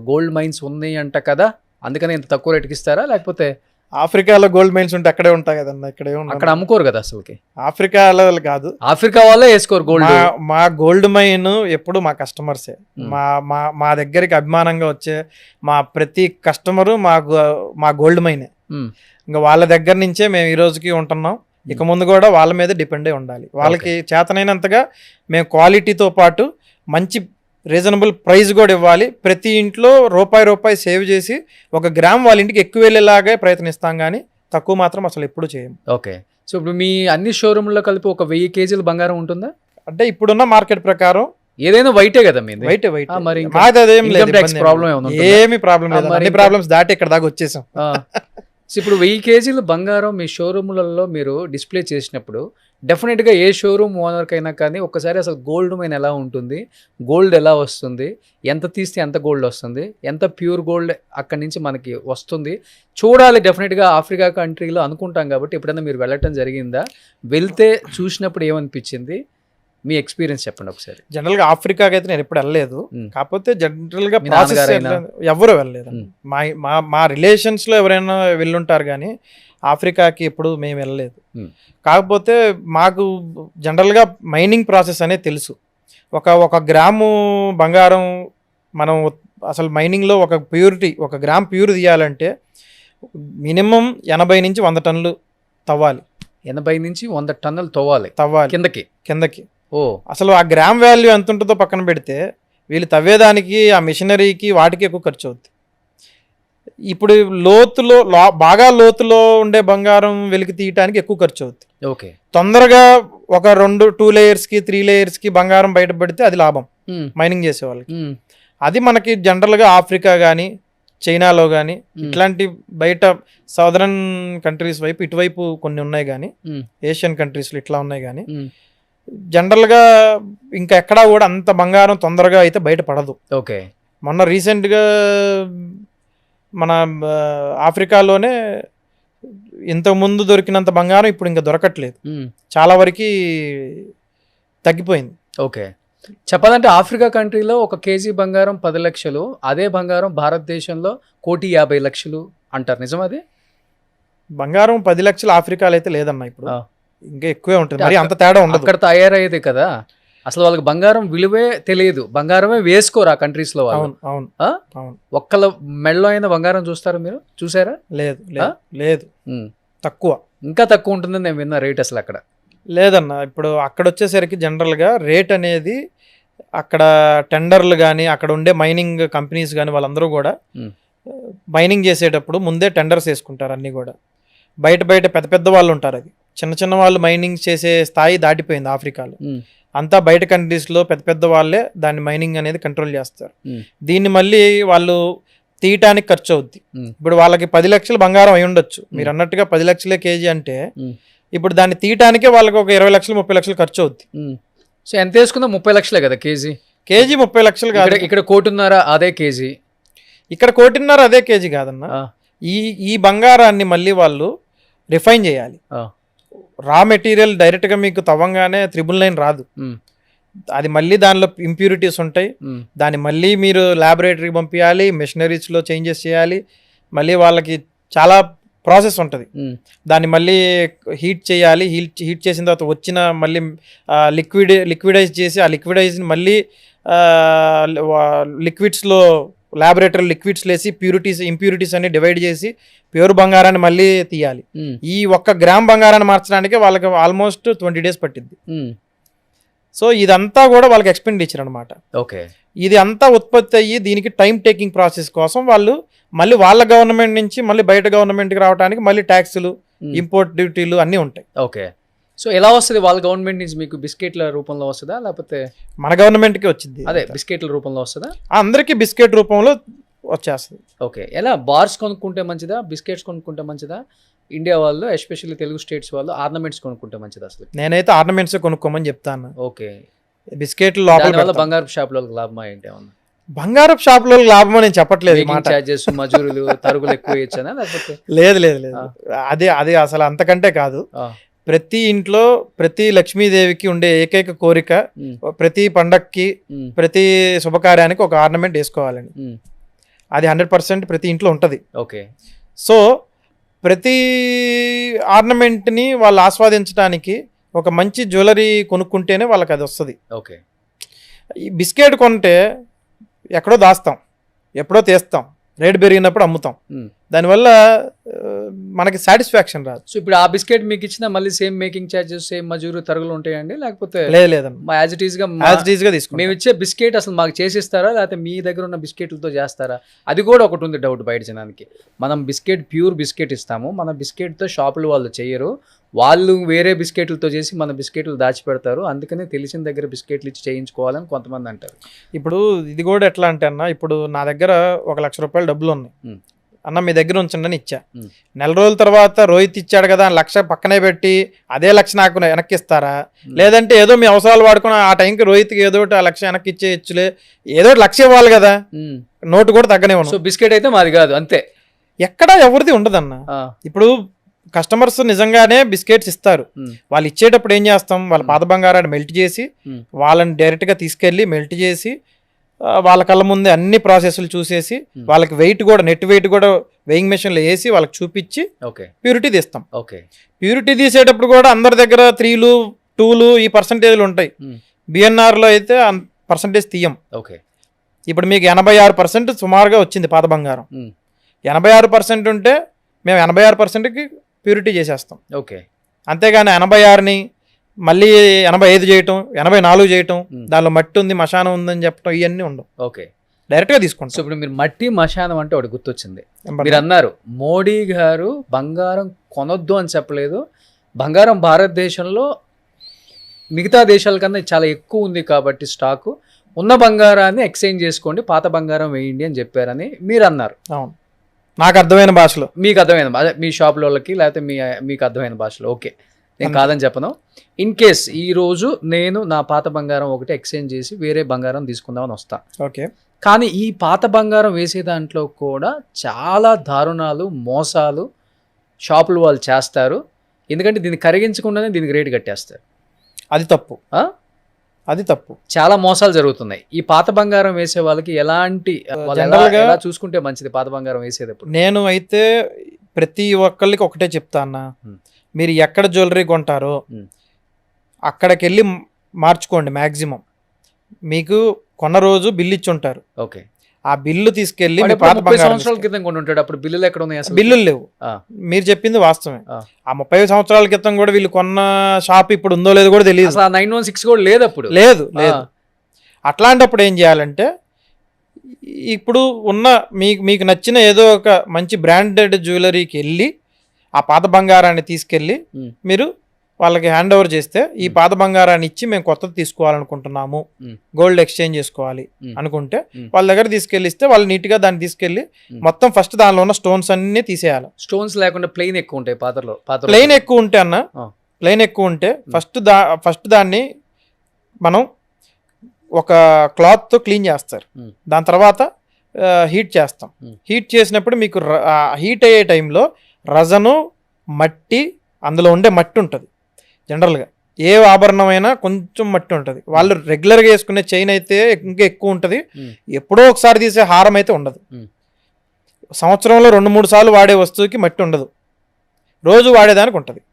గోల్డ్ మైన్స్ ఉన్నాయి అంట కదా, అందుకని ఇంత తక్కువ రేటుకి ఇస్తారా? లేకపోతే ఆఫ్రికాలో గోల్డ్ మైన్స్ ఉంటే అక్కడే ఉంటాయి కదన్న, ఇక్కడే అక్కడ అమ్ముకోరు కదా అసలుకి? ఆఫ్రికాలో కాదు, ఆఫ్రికా వాళ్ళే వేసుకోరు గోల్డ్. మా గోల్డ్ మైన్ ఎప్పుడు మా కస్టమర్సే. మా దగ్గరికి అభిమానంగా వచ్చే మా ప్రతి కస్టమరు మా గోల్డ్ మైనే. ఇంకా వాళ్ళ దగ్గర నుంచే మేము ఈ రోజుకి ఉంటున్నాం. ఇక ముందు కూడా వాళ్ళ మీద డిపెండ్ అయి ఉండాలి. వాళ్ళకి చేతనైనంతగా మేము క్వాలిటీతో పాటు మంచి రీజనబుల్ ప్రైస్ కూడా ఇవ్వాలి. ప్రతి ఇంట్లో రూపాయి సేవ్ చేసి 1 గ్రామ్ వాళ్ళ ఇంటికి ఎక్కువ వెళ్ళేలాగే ప్రయత్నిస్తాం, కానీ తక్కువ మాత్రం అసలు ఎప్పుడు చేయము. ఓకే. సో ఇప్పుడు మీ అన్ని షోరూమ్లో కలిపి 1000 కేజీలు బంగారం ఉంటుందా? అంటే ఇప్పుడున్న మార్కెట్ ప్రకారం ఏదైనా వైటే కదా మీది? వైట్. మరి మాది అదేం లేదు, ప్రాబ్లం ఏమి ప్రాబ్లం లేదు. అన్ని ప్రాబ్లమ్స్ దాటి ఇక్కడ దాకా వచ్చేసాం. సో ఇప్పుడు 1000 కేజీలు బంగారం మీ షోరూములలో మీరు డిస్ప్లే చేసినప్పుడు డెఫినెట్గా ఏ షోరూమ్ ఓనర్కైనా కానీ ఒక్కసారి అసలు గోల్డ్ మైన్ ఎలా ఉంటుంది, గోల్డ్ ఎలా వస్తుంది, ఎంత తీస్తే ఎంత గోల్డ్ వస్తుంది, ఎంత ప్యూర్ గోల్డ్ అక్కడి నుంచి మనకి వస్తుంది చూడాలి డెఫినెట్గా ఆఫ్రికా కంట్రీలో అనుకుంటాం. కాబట్టి ఎప్పుడైనా మీరు వెళ్ళటం జరిగిందా? వెళ్తే చూసినప్పుడు ఏమనిపించింది? మీ ఎక్స్పీరియన్స్ చెప్పండి ఒకసారి. జనరల్ గా ఆఫ్రికాకి అయితే నేను ఎప్పుడు వెళ్ళలేదు, కాకపోతే జనరల్ గా ఎవరు వెళ్ళలేదు. మా రిలేషన్స్ లో ఎవరైనా వెళ్ళుంటారు, కానీ ఆఫ్రికాకి ఎప్పుడు మేము వెళ్ళలేదు. కాకపోతే మాకు జనరల్ గా మైనింగ్ ప్రాసెస్ అనేది తెలుసు. ఒక గ్రాము బంగారం మనం అసలు మైనింగ్ లో 1 గ్రామ్ ప్యూర్ తీయాలంటే మినిమం 80 నుంచి 100 టన్నులు తవ్వాలి. 80 నుంచి 100 టన్నులు తవ్వాలి కిందకి. అసలు ఆ గ్రామ్ వాల్యూ ఎంత ఉంటుందో పక్కన పెడితే వీళ్ళు తవ్వేదానికి ఆ మిషనరీకి వాటికి ఎక్కువ ఖర్చు అవుతుంది. ఇప్పుడు బాగా లోతులో ఉండే బంగారం వెలికి తీయటానికి ఎక్కువ ఖర్చు అవుతుంది. ఓకే. తొందరగా ఒక 2 లేయర్స్ కి 3 లేయర్స్ కి బంగారం బయటపడితే అది లాభం మైనింగ్ చేసే వాళ్ళకి. అది మనకి జనరల్ గా ఆఫ్రికా కానీ చైనాలో కానీ ఇట్లాంటి బయట సదరన్ కంట్రీస్ వైపు ఇటువైపు కొన్ని ఉన్నాయి, కానీ ఏషియన్ కంట్రీస్లో ఇట్లా ఉన్నాయి, కానీ జనరల్గా ఇంకా ఎక్కడా కూడా అంత బంగారం తొందరగా అయితే బయటపడదు. ఓకే. మొన్న రీసెంట్గా మన ఆఫ్రికాలోనే ఇంతకుముందు దొరికినంత బంగారం ఇప్పుడు ఇంకా దొరకట్లేదు, చాలా వరకు తగ్గిపోయింది. ఓకే. చెప్పాలంటే ఆఫ్రికా కంట్రీలో 1 కేజీ బంగారం 10 లక్షలు, అదే బంగారం భారతదేశంలో 1,50,00,000 అంటారు, నిజమది? బంగారం 10 లక్షలు ఆఫ్రికాలో అయితే లేదన్నా, ఇప్పుడు ఇంకా ఎక్కువే ఉంటుంది, మరి అంత తేడా ఉండదు. అక్కడ తయారయ్యేది కదా, అసలు వాళ్ళకి బంగారం విలువే తెలియదు, బంగారమే వేసుకోరు ఆ కంట్రీస్ లో వాళ్ళు. అవును. ఒక్కల మెడలో అయిన బంగారం చూస్తారా మీరు? చూసారా? లేదు, తక్కువ, ఇంకా తక్కువ ఉంటుందని నేను విన్నా రేట్ అసలు అక్కడ. లేదన్నా, ఇప్పుడు అక్కడ వచ్చేసరికి జనరల్గా రేట్ అనేది అక్కడ టెండర్లు కానీ అక్కడ ఉండే మైనింగ్ కంపెనీస్ కానీ వాళ్ళందరూ కూడా మైనింగ్ చేసేటప్పుడు ముందే టెండర్స్ వేసుకుంటారు. అన్నీ కూడా బయట పెద్ద వాళ్ళు ఉంటారు, అది చిన్న వాళ్ళు మైనింగ్ చేసే స్థాయి దాటిపోయింది ఆఫ్రికాలో. అంతా బయట కంట్రీస్లో పెద్ద వాళ్ళే దాన్ని మైనింగ్ అనేది కంట్రోల్ చేస్తారు. దీన్ని మళ్ళీ వాళ్ళు తీయటానికి ఖర్చు అవుద్ది. ఇప్పుడు వాళ్ళకి 10 లక్షలు బంగారం అయి ఉండొచ్చు, మీరు అన్నట్టుగా 10 లక్షలే కేజీ అంటే ఇప్పుడు దాన్ని తీయటానికే వాళ్ళకి ఒక 20 లక్షలు 30 లక్షలు ఖర్చు అవుద్ది. సో ఎంత వేసుకుందా? 30 లక్షలే కదా కేజీ 30 లక్షలు కాదు. ఇక్కడ 1,50,00,000 అదే కేజీ, ఇక్కడ 1,50,00,000 అదే కేజీ కాదన్న. ఈ బంగారాన్ని మళ్ళీ వాళ్ళు రిఫైన్ చేయాలి. రా మెటీరియల్ డైరెక్ట్గా మీకు తవ్వంగానే 999 రాదు, అది మళ్ళీ దానిలో ఇంప్యూరిటీస్ ఉంటాయి, దాన్ని మళ్ళీ మీరు ల్యాబొరేటరీకి పంపించాలి, మెషినరీస్లో చేంజెస్ చేయాలి, మళ్ళీ వాళ్ళకి చాలా ప్రాసెస్ ఉంటుంది. దాన్ని మళ్ళీ హీట్ చేయాలి, హీట్ చేసిన తర్వాత వచ్చిన మళ్ళీ లిక్విడైజ్ చేసి ఆ లిక్విడైజ్ని మళ్ళీ లిక్విడ్స్లో ల్యాబొరేటరీ లిక్విడ్స్ లేసి ఇంప్యూరిటీస్ అన్ని డివైడ్ చేసి ప్యూర్ బంగారాన్ని మళ్ళీ తీయాలి. ఈ 1 గ్రామ్ బంగారాన్ని మార్చడానికి వాళ్ళకి ఆల్మోస్ట్ 20 days పట్టింది. సో ఇదంతా కూడా వాళ్ళకి ఎక్స్పెండిచర్ అనమాట. ఓకే. ఇది అంతా ఉత్పత్తి అయ్యి దీనికి టైం టేకింగ్ ప్రాసెస్ కోసం వాళ్ళు మళ్ళీ వాళ్ళ గవర్నమెంట్ నుంచి మళ్ళీ బయట గవర్నమెంట్కి రావడానికి మళ్ళీ ట్యాక్సులు, ఇంపోర్ట్ డ్యూటీలు అన్నీ ఉంటాయి. ఓకే. సో ఎలా వస్తుంది వాళ్ళ గవర్నమెంట్ నుంచి మీకు బిస్కెట్ల రూపంలో వస్తుందా లేకపోతే మన గవర్నమెంట్కి వచ్చింది. అదే బిస్కెట్ల రూపంలో వస్తుందా? అందరికీ బిస్కెట్ రూపంలో వచ్చేస్తుంది. ఓకే. ఎలా బార్స్ కొనుక్కుంటే మంచిదా, బిస్కెట్స్ కొనుక్కుంటే మంచిదా? ఇండియా వాళ్ళు ఎస్పెషల్లీ తెలుగు స్టేట్స్ వాళ్ళు ఆర్నమెంట్స్ కొనుక్కుంటే మంచిదా? అసలు నేనైతే ఆర్నమెంట్స్ కొనుక్కోమని చెప్తాను. ఓకే. బిస్కెట్లు లోపల వల్ల బంగారు షాపుల లాభమా ఏంటి ఏమన్నా? బంగారపు షాపులో లాభం నేను చెప్పట్లేదు. చార్జెస్, మజూరులు, తరుగులు ఎక్కువ ఇచ్చానా లేకపోతే? లేదు లేదు లేదు, అది అసలు అంతకంటే కాదు. ప్రతి ఇంట్లో ప్రతి లక్ష్మీదేవికి ఉండే ఏకైక కోరిక ప్రతి పండక్కి ప్రతి శుభకార్యానికి ఒక ఆర్నమెంట్ వేసుకోవాలని. అది 100% ప్రతి ఇంట్లో ఉంటుంది. ఓకే. సో ప్రతి ఆర్నమెంట్ని వాళ్ళు ఆస్వాదించడానికి ఒక మంచి జ్యువెలరీ కొనుక్కుంటేనే వాళ్ళకి అది వస్తుంది. ఓకే. ఈ బిస్కెట్ కొంటే ఎక్కడో దాస్తాం, ఎప్పుడో తీస్తాం, రేట్ పెరిగినప్పుడు అమ్ముతాం. దానివల్ల మనకి సాటిస్ఫాక్షన్ రాదు. సో ఇప్పుడు ఆ బిస్కెట్ మీకు ఇచ్చిన మళ్ళీ సేమ్ మేకింగ్ ఛార్జెస్, సేమ్ మజూరు, తరుగులు ఉంటాయండి లేకపోతే? లేదమ్మా, యాజ్ ఇట్ ఈస్ గా తీసుకుంటాం. మేము ఇచ్చే బిస్కెట్ అసలు మాకు చేసిస్తారా లేకపోతే మీ దగ్గర ఉన్న బిస్కెట్లతో చేస్తారా? అది కూడా ఒకటి ఉంది డౌట్ బయట జనానికి. మనం బిస్కెట్ ప్యూర్ బిస్కెట్ ఇస్తాము, మన బిస్కెట్తో షాపులు వాళ్ళు చేయరు, వాళ్ళు వేరే బిస్కెట్లతో చేసి మన బిస్కెట్లు దాచిపెడతారు, అందుకనే తెలిసిన దగ్గర బిస్కెట్లు ఇచ్చి చేయించుకోవాలని కొంతమంది అంటారు. ఇప్పుడు ఇది కూడా ఎట్లా అంటే అన్న, ఇప్పుడు నా దగ్గర 1,00,000 రూపాయలు డబ్బులు ఉన్నాయి అన్న, మీ దగ్గర ఉంచండి అని ఇచ్చా. నెల రోజుల తర్వాత రోహిత్ ఇచ్చాడు కదా 1,00,000 పక్కనే పెట్టి అదే 1,00,000 నాకు వెనక్కి ఇస్తారా? లేదంటే ఏదో మీ అవసరాలు వాడుకుని ఆ టైంకి రోహిత్కి ఏదో ఒకటి 1,00,000 వెనక్కి ఇచ్చేయచ్చులే, ఏదో 1,00,000 ఇవ్వాలి కదా, నోటు కూడా తగ్గనే ఉన్నాం. సో బిస్కెట్ అయితే మాది కాదు అంతే, ఎక్కడ ఎవరిది ఉండదన్న. ఇప్పుడు కస్టమర్స్ నిజంగానే బిస్కెట్స్ ఇస్తారు, వాళ్ళు ఇచ్చేటప్పుడు ఏం చేస్తాం, వాళ్ళ పాత బంగారాన్ని మెల్ట్ చేసి వాళ్ళని డైరెక్ట్గా తీసుకెళ్ళి మెల్ట్ చేసి వాళ్ళ కళ్ళ ముందే అన్ని ప్రాసెస్లు చూసేసి వాళ్ళకి వెయిట్ కూడా నెట్ వెయిట్ కూడా వెయింగ్ మెషిన్లో వేసి వాళ్ళకి చూపించి ప్యూరిటీ తీస్తాం. ప్యూరిటీ తీసేటప్పుడు కూడా అందరి దగ్గర 3లు 2లు ఈ పర్సంటేజ్లు ఉంటాయి. బిఎన్ఆర్లో అయితే పర్సంటేజ్ తీయం. ఇప్పుడు మీకు 86% సుమారుగా వచ్చింది పాత బంగారం. 86% ఉంటే మేము 86%కి ప్యూరిటీ చేసేస్తాం. అంతేగాని 86ని మళ్ళీ 85 చేయటం, 84 చేయటం, దానిలో మట్టి ఉంది మశానం ఉందని చెప్పడం ఇవన్నీ ఉండవు. డైరెక్ట్గా తీసుకుంటాం. సో ఇప్పుడు మీరు మట్టి మశానం అంటే ఒకటి గుర్తొచ్చింది. మీరు అన్నారు మోడీ గారు బంగారం కొనొద్దు అని చెప్పలేదు, బంగారం భారతదేశంలో మిగతా దేశాల కన్నా చాలా ఎక్కువ ఉంది కాబట్టి స్టాకు ఉన్న బంగారాన్ని ఎక్స్చేంజ్ చేసుకోండి, పాత బంగారం వేయండి అని చెప్పారని మీరు అన్నారు. అవును, నాకు అర్థమైన భాషలో, మీకు అర్థమైన మీ షాపుల వాళ్ళకి లేకపోతే మీకు అర్థమైన భాషలో. ఓకే, నేను కాదని చెప్పను. ఇన్ కేస్ ఈరోజు నేను నా పాత బంగారం ఒకటి ఎక్స్చేంజ్ చేసి వేరే బంగారం తీసుకుందామని వస్తా. కానీ ఈ పాత బంగారం వేసే దాంట్లో కూడా చాలా దారుణాలు, మోసాలు షాపులు వాళ్ళు చేస్తారు. ఎందుకంటే దీన్ని కరిగించకుండానే దీనికి రేటు కట్టేస్తారు. అది తప్పు, అది తప్పు. చాలా మోసాలు జరుగుతున్నాయి. ఈ పాత బంగారం వేసే వాళ్ళకి ఎలాంటి ఎలా చూసుకుంటే మంచిది పాత బంగారం వేసేటప్పుడు? నేను అయితే ప్రతి ఒక్కళ్ళకి ఒకటే చెప్తా అన్న, మీరు ఎక్కడ జ్యువెలరీ కొంటారో అక్కడికి వెళ్ళి మార్చుకోండి. మ్యాక్సిమం మీకు కొన్న రోజు బిల్లు ఇచ్చి ఉంటారు, ఆ బిల్లు తీసుకెళ్ళి పాత సంవత్సరాల క్రితం కొని ఉంటాడు, అప్పుడు బిల్లులు ఎక్కడ ఉన్నాయి? బిల్లులు లేవు. మీరు చెప్పింది వాస్తవమే. ఆ 30 సంవత్సరాల క్రితం కూడా వీళ్ళు కొన్న షాప్ ఇప్పుడు ఉందో లేదో కూడా తెలియదు. 916 కూడా లేదు అప్పుడు, లేదు. అట్లాంటప్పుడు ఏం చేయాలంటే, ఇప్పుడు ఉన్న మీకు నచ్చిన ఏదో ఒక మంచి బ్రాండెడ్ జ్యువెలరీకి వెళ్ళి ఆ పాత బంగారాన్ని తీసుకెళ్ళి మీరు వాళ్ళకి హ్యాండ్ ఓవర్ చేస్తే, ఈ పాత బంగారాన్ని ఇచ్చి మేము కొత్తది తీసుకోవాలనుకుంటున్నాము, గోల్డ్ ఎక్స్చేంజ్ చేసుకోవాలి అనుకుంటే వాళ్ళ దగ్గర తీసుకెళ్ళిస్తే వాళ్ళు నీట్గా దాన్ని తీసుకెళ్ళి మొత్తం ఫస్ట్ దానిలో ఉన్న స్టోన్స్ అన్ని తీసేయాలి. స్టోన్స్ లేకుండా ప్లెయిన్ ఎక్కువ ఉంటాయి పాత్రలో. ప్లెయిన్ ఎక్కువ ఉంటే అన్న, ప్లెయిన్ ఎక్కువ ఉంటే ఫస్ట్ దాన్ని మనం ఒక క్లాత్తో క్లీన్ చేస్తారు, దాని తర్వాత హీట్ చేస్తాం. హీట్ చేసినప్పుడు మీకు హీట్ అయ్యే టైంలో రజను, మట్టి, అందులో ఉండే మట్టి ఉంటుంది. జనరల్గా ఏ ఆభరణమైనా కొంచెం మట్టి ఉంటుంది. వాళ్ళు రెగ్యులర్గా వేసుకునే చైన్ అయితే ఇంకా ఎక్కువ ఉంటుంది, ఎప్పుడో ఒకసారి తీసే హారం అయితే ఉండదు. సంవత్సరంలో 2-3 సార్లు వాడే వస్తువుకి మట్టి ఉండదు, రోజు వాడేదానికి ఉంటుంది.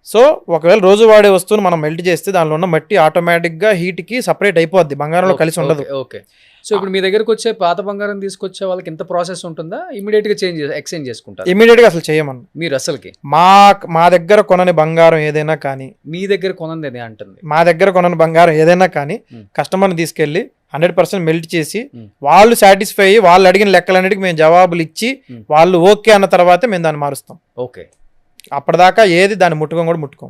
సో ఒకవేళ రోజు వాడే వస్తువును మనం మెల్ట్ చేస్తే దానిలో ఉన్న మట్టి ఆటోమేటిక్గా హీట్కి సపరేట్ అయిపోద్ది, బంగారంలో కలిసి ఉండదు. సో ఇప్పుడు మీ దగ్గరకు వచ్చే పాత బంగారం తీసుకొచ్చే వాళ్ళకి ఎంత ప్రాసెస్ ఉంటుందా? ఇమీడియట్గా ఎక్స్చేంజ్ చేసుకుంటారు? ఇమీడియట్గా అసలు చేయమని మీరు అసలుకి మా దగ్గర కొనని బంగారం ఏదైనా కానీ, మీ దగ్గర కొనంది అంటుంది, మా దగ్గర కొనని బంగారం ఏదైనా కానీ కస్టమర్ని తీసుకెళ్ళి 100% మెల్ట్ చేసి వాళ్ళు సాటిస్ఫై అయ్యి వాళ్ళు అడిగిన లెక్కలన్నిటికీ మేము జవాబులు ఇచ్చి వాళ్ళు ఓకే అన్న తర్వాతే మేము దాన్ని మారుస్తాం. అప్పటిదాకా ఏది దాన్ని ముట్టుకోం కూడా ముట్టుకోం.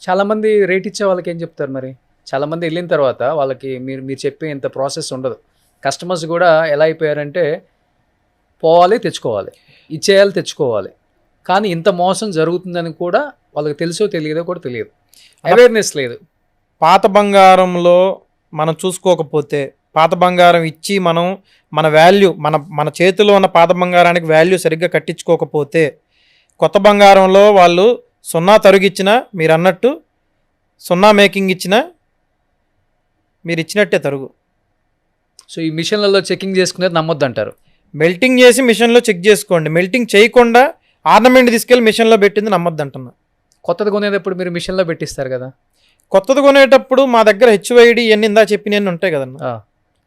చాలామంది రేట్ ఇచ్చే వాళ్ళకి ఏం చెప్తారు మరి? చాలామంది వెళ్ళిన తర్వాత వాళ్ళకి మీరు చెప్పే ఇంత ప్రాసెస్ ఉండదు. కస్టమర్స్ కూడా ఎలా అయిపోయారంటే పోవాలి, తెచ్చుకోవాలి, ఇచ్చేయాలి, తెచ్చుకోవాలి. కానీ ఇంత మోసం జరుగుతుందని కూడా వాళ్ళకి తెలుసో తెలియదో కూడా తెలియదు, అవేర్నెస్ లేదు. పాత బంగారంలో మనం చూసుకోకపోతే, పాత బంగారం ఇచ్చి మనం మన వాల్యూ మన చేతిలో ఉన్న పాత బంగారానికి వాల్యూ సరిగ్గా కట్టించుకోకపోతే, కొత్త బంగారంలో వాళ్ళు 0 తరుగిచ్చినా, మీరు అన్నట్టు 0 మేకింగ్ ఇచ్చినా మీరు ఇచ్చినట్టే తరుగు. సో ఈ మిషన్లలో చెకింగ్ చేసుకునేది నమ్మొద్దు అంటారు. మెల్టింగ్ చేసి మిషన్లో చెక్ చేసుకోండి. మెల్టింగ్ చేయకుండా ఆర్నమెంట్ తీసుకెళ్ళి మిషన్లో పెట్టింది నమ్మొద్దు అంటున్నా. కొత్తది కొనేటప్పుడు మీరు మిషన్లో పెట్టిస్తారు కదా. కొత్తది కొనేటప్పుడు మా దగ్గర హెచ్వైడి ఇవన్నీ ఇందా చెప్పినవన్నీ ఉంటాయి కదన్నా.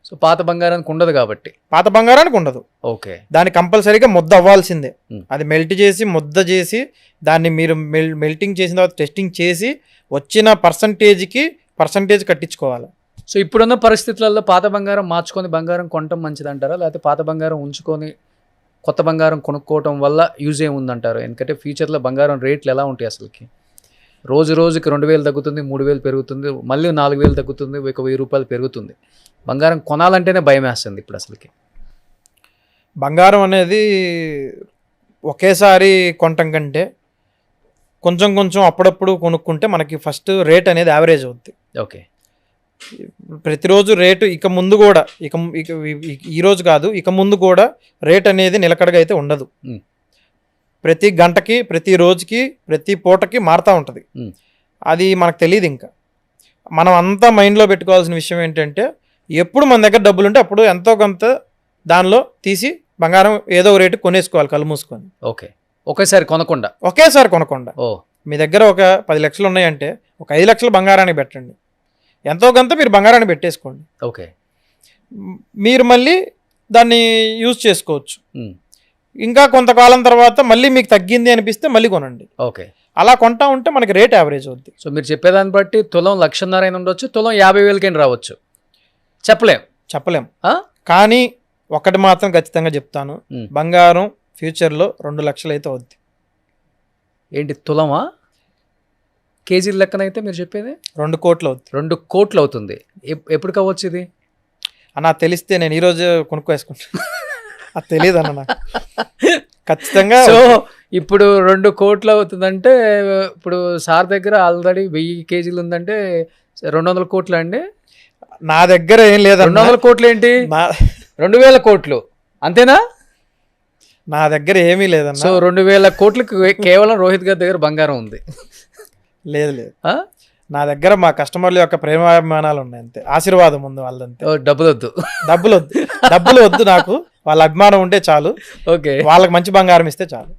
సో పాత బంగారానికి ఉండదు కాబట్టి. పాత బంగారానికి ఉండదు. ఓకే. దాన్ని కంపల్సరీగా ముద్ద అవ్వాల్సిందే. అది మెల్ట్ చేసి ముద్ద చేసి దాన్ని మీరు మెల్టింగ్ చేసిన తర్వాత టెస్టింగ్ చేసి వచ్చిన పర్సంటేజ్ కట్టించుకోవాలి. సో ఇప్పుడున్న పరిస్థితులలో పాత బంగారం మార్చుకొని బంగారం కొనటం మంచిదంటారా, లేకపోతే పాత బంగారం ఉంచుకొని కొత్త బంగారం కొనుక్కోవటం వల్ల యూజ్ ఏముందంటారు? ఎందుకంటే ఫ్యూచర్లో బంగారం రేట్లు ఎలా ఉంటాయి అసలుకి? రోజుకి 2000 తగ్గుతుంది, 3000 పెరుగుతుంది, మళ్ళీ 4000 తగ్గుతుంది, 1000 రూపాయలు పెరుగుతుంది. బంగారం కొనాలంటేనే భయం వేస్తుంది ఇప్పుడు అసలుకి. బంగారం అనేది ఒకేసారి కొనటం కంటే కొంచెం అప్పుడప్పుడు కొనుక్కుంటే మనకి ఫస్ట్ రేట్ అనేది యావరేజ్ అవుద్ది. ఓకే. ప్రతిరోజు రేటు ఇక ముందు కూడా ఈరోజు కాదు, ఇక ముందు కూడా రేట్ అనేది నిలకడగా అయితే ఉండదు. ప్రతి గంటకి, ప్రతి రోజుకి, ప్రతి పూటకి మారుతూ ఉంటుంది. అది మనకు తెలియదు. ఇంకా మనం అంతా మైండ్లో పెట్టుకోవాల్సిన విషయం ఏంటంటే, ఎప్పుడు మన దగ్గర డబ్బులు ఉంటే అప్పుడు ఎంతో కొంత దానిలో తీసి బంగారం ఏదో ఒక రేటు కొనేసుకోవాలి కళ్ళు మూసుకొని. ఓకే. ఒకేసారి కొనకుండా మీ దగ్గర ఒక 10 లక్షలు ఉన్నాయంటే ఒక 5 లక్షలు బంగారానికి పెట్టండి. ఎంతో కొంత మీరు బంగారాన్ని పెట్టేసుకోండి. ఓకే. మీరు మళ్ళీ దాన్ని యూజ్ చేసుకోవచ్చు. ఇంకా కొంతకాలం తర్వాత మళ్ళీ మీకు తగ్గింది అనిపిస్తే మళ్ళీ కొనండి. ఓకే. అలా కొంటా ఉంటే మనకి రేట్ యావరేజ్ అవుద్ది. సో మీరు చెప్పేదాన్ని బట్టి తులం 1,50,000 అయినా ఉండొచ్చు, తులం 50,000కైనా రావచ్చు, చెప్పలేం. కానీ ఒకటి మాత్రం ఖచ్చితంగా చెప్తాను, బంగారం ఫ్యూచర్లో 2 లక్షలు అయితే అవుద్ది. ఏంటి తులమా? కేజీల లెక్కనైతే మీరు చెప్పేది 2 కోట్లు అవుద్ది. 2 కోట్లు అవుతుంది. ఎప్పుడు కావచ్చు ఇది? అన్న తెలిస్తే నేను ఈరోజు కొనుక్కోవేసుకుంటాను. అది తెలియదు అన్న నాకు ఖచ్చితంగా. సో ఇప్పుడు 2 కోట్లు అవుతుందంటే, ఇప్పుడు సార్ దగ్గర ఆల్రెడీ 1000 కేజీలు ఉందంటే 200 కోట్లు అండి. నా దగ్గర ఏం లేదు. 200 కోట్లు ఏంటి? 2000 కోట్లు అంతేనా? నా దగ్గర ఏమీ లేదన్న. సో 2000 కోట్లకు కేవలం రోహిత్ గారి దగ్గర బంగారం ఉంది. లేదు. నా దగ్గర మా కస్టమర్ల యొక్క ప్రేమాభిమానాలు ఉన్నాయి అంతే. ఆశీర్వాదం ఉంది వాళ్ళంతే. డబ్బులు వద్దు నాకు, వాళ్ళ అభిమానం ఉంటే చాలు. ఓకే. వాళ్ళకి మంచి బంగారం ఇస్తే చాలు.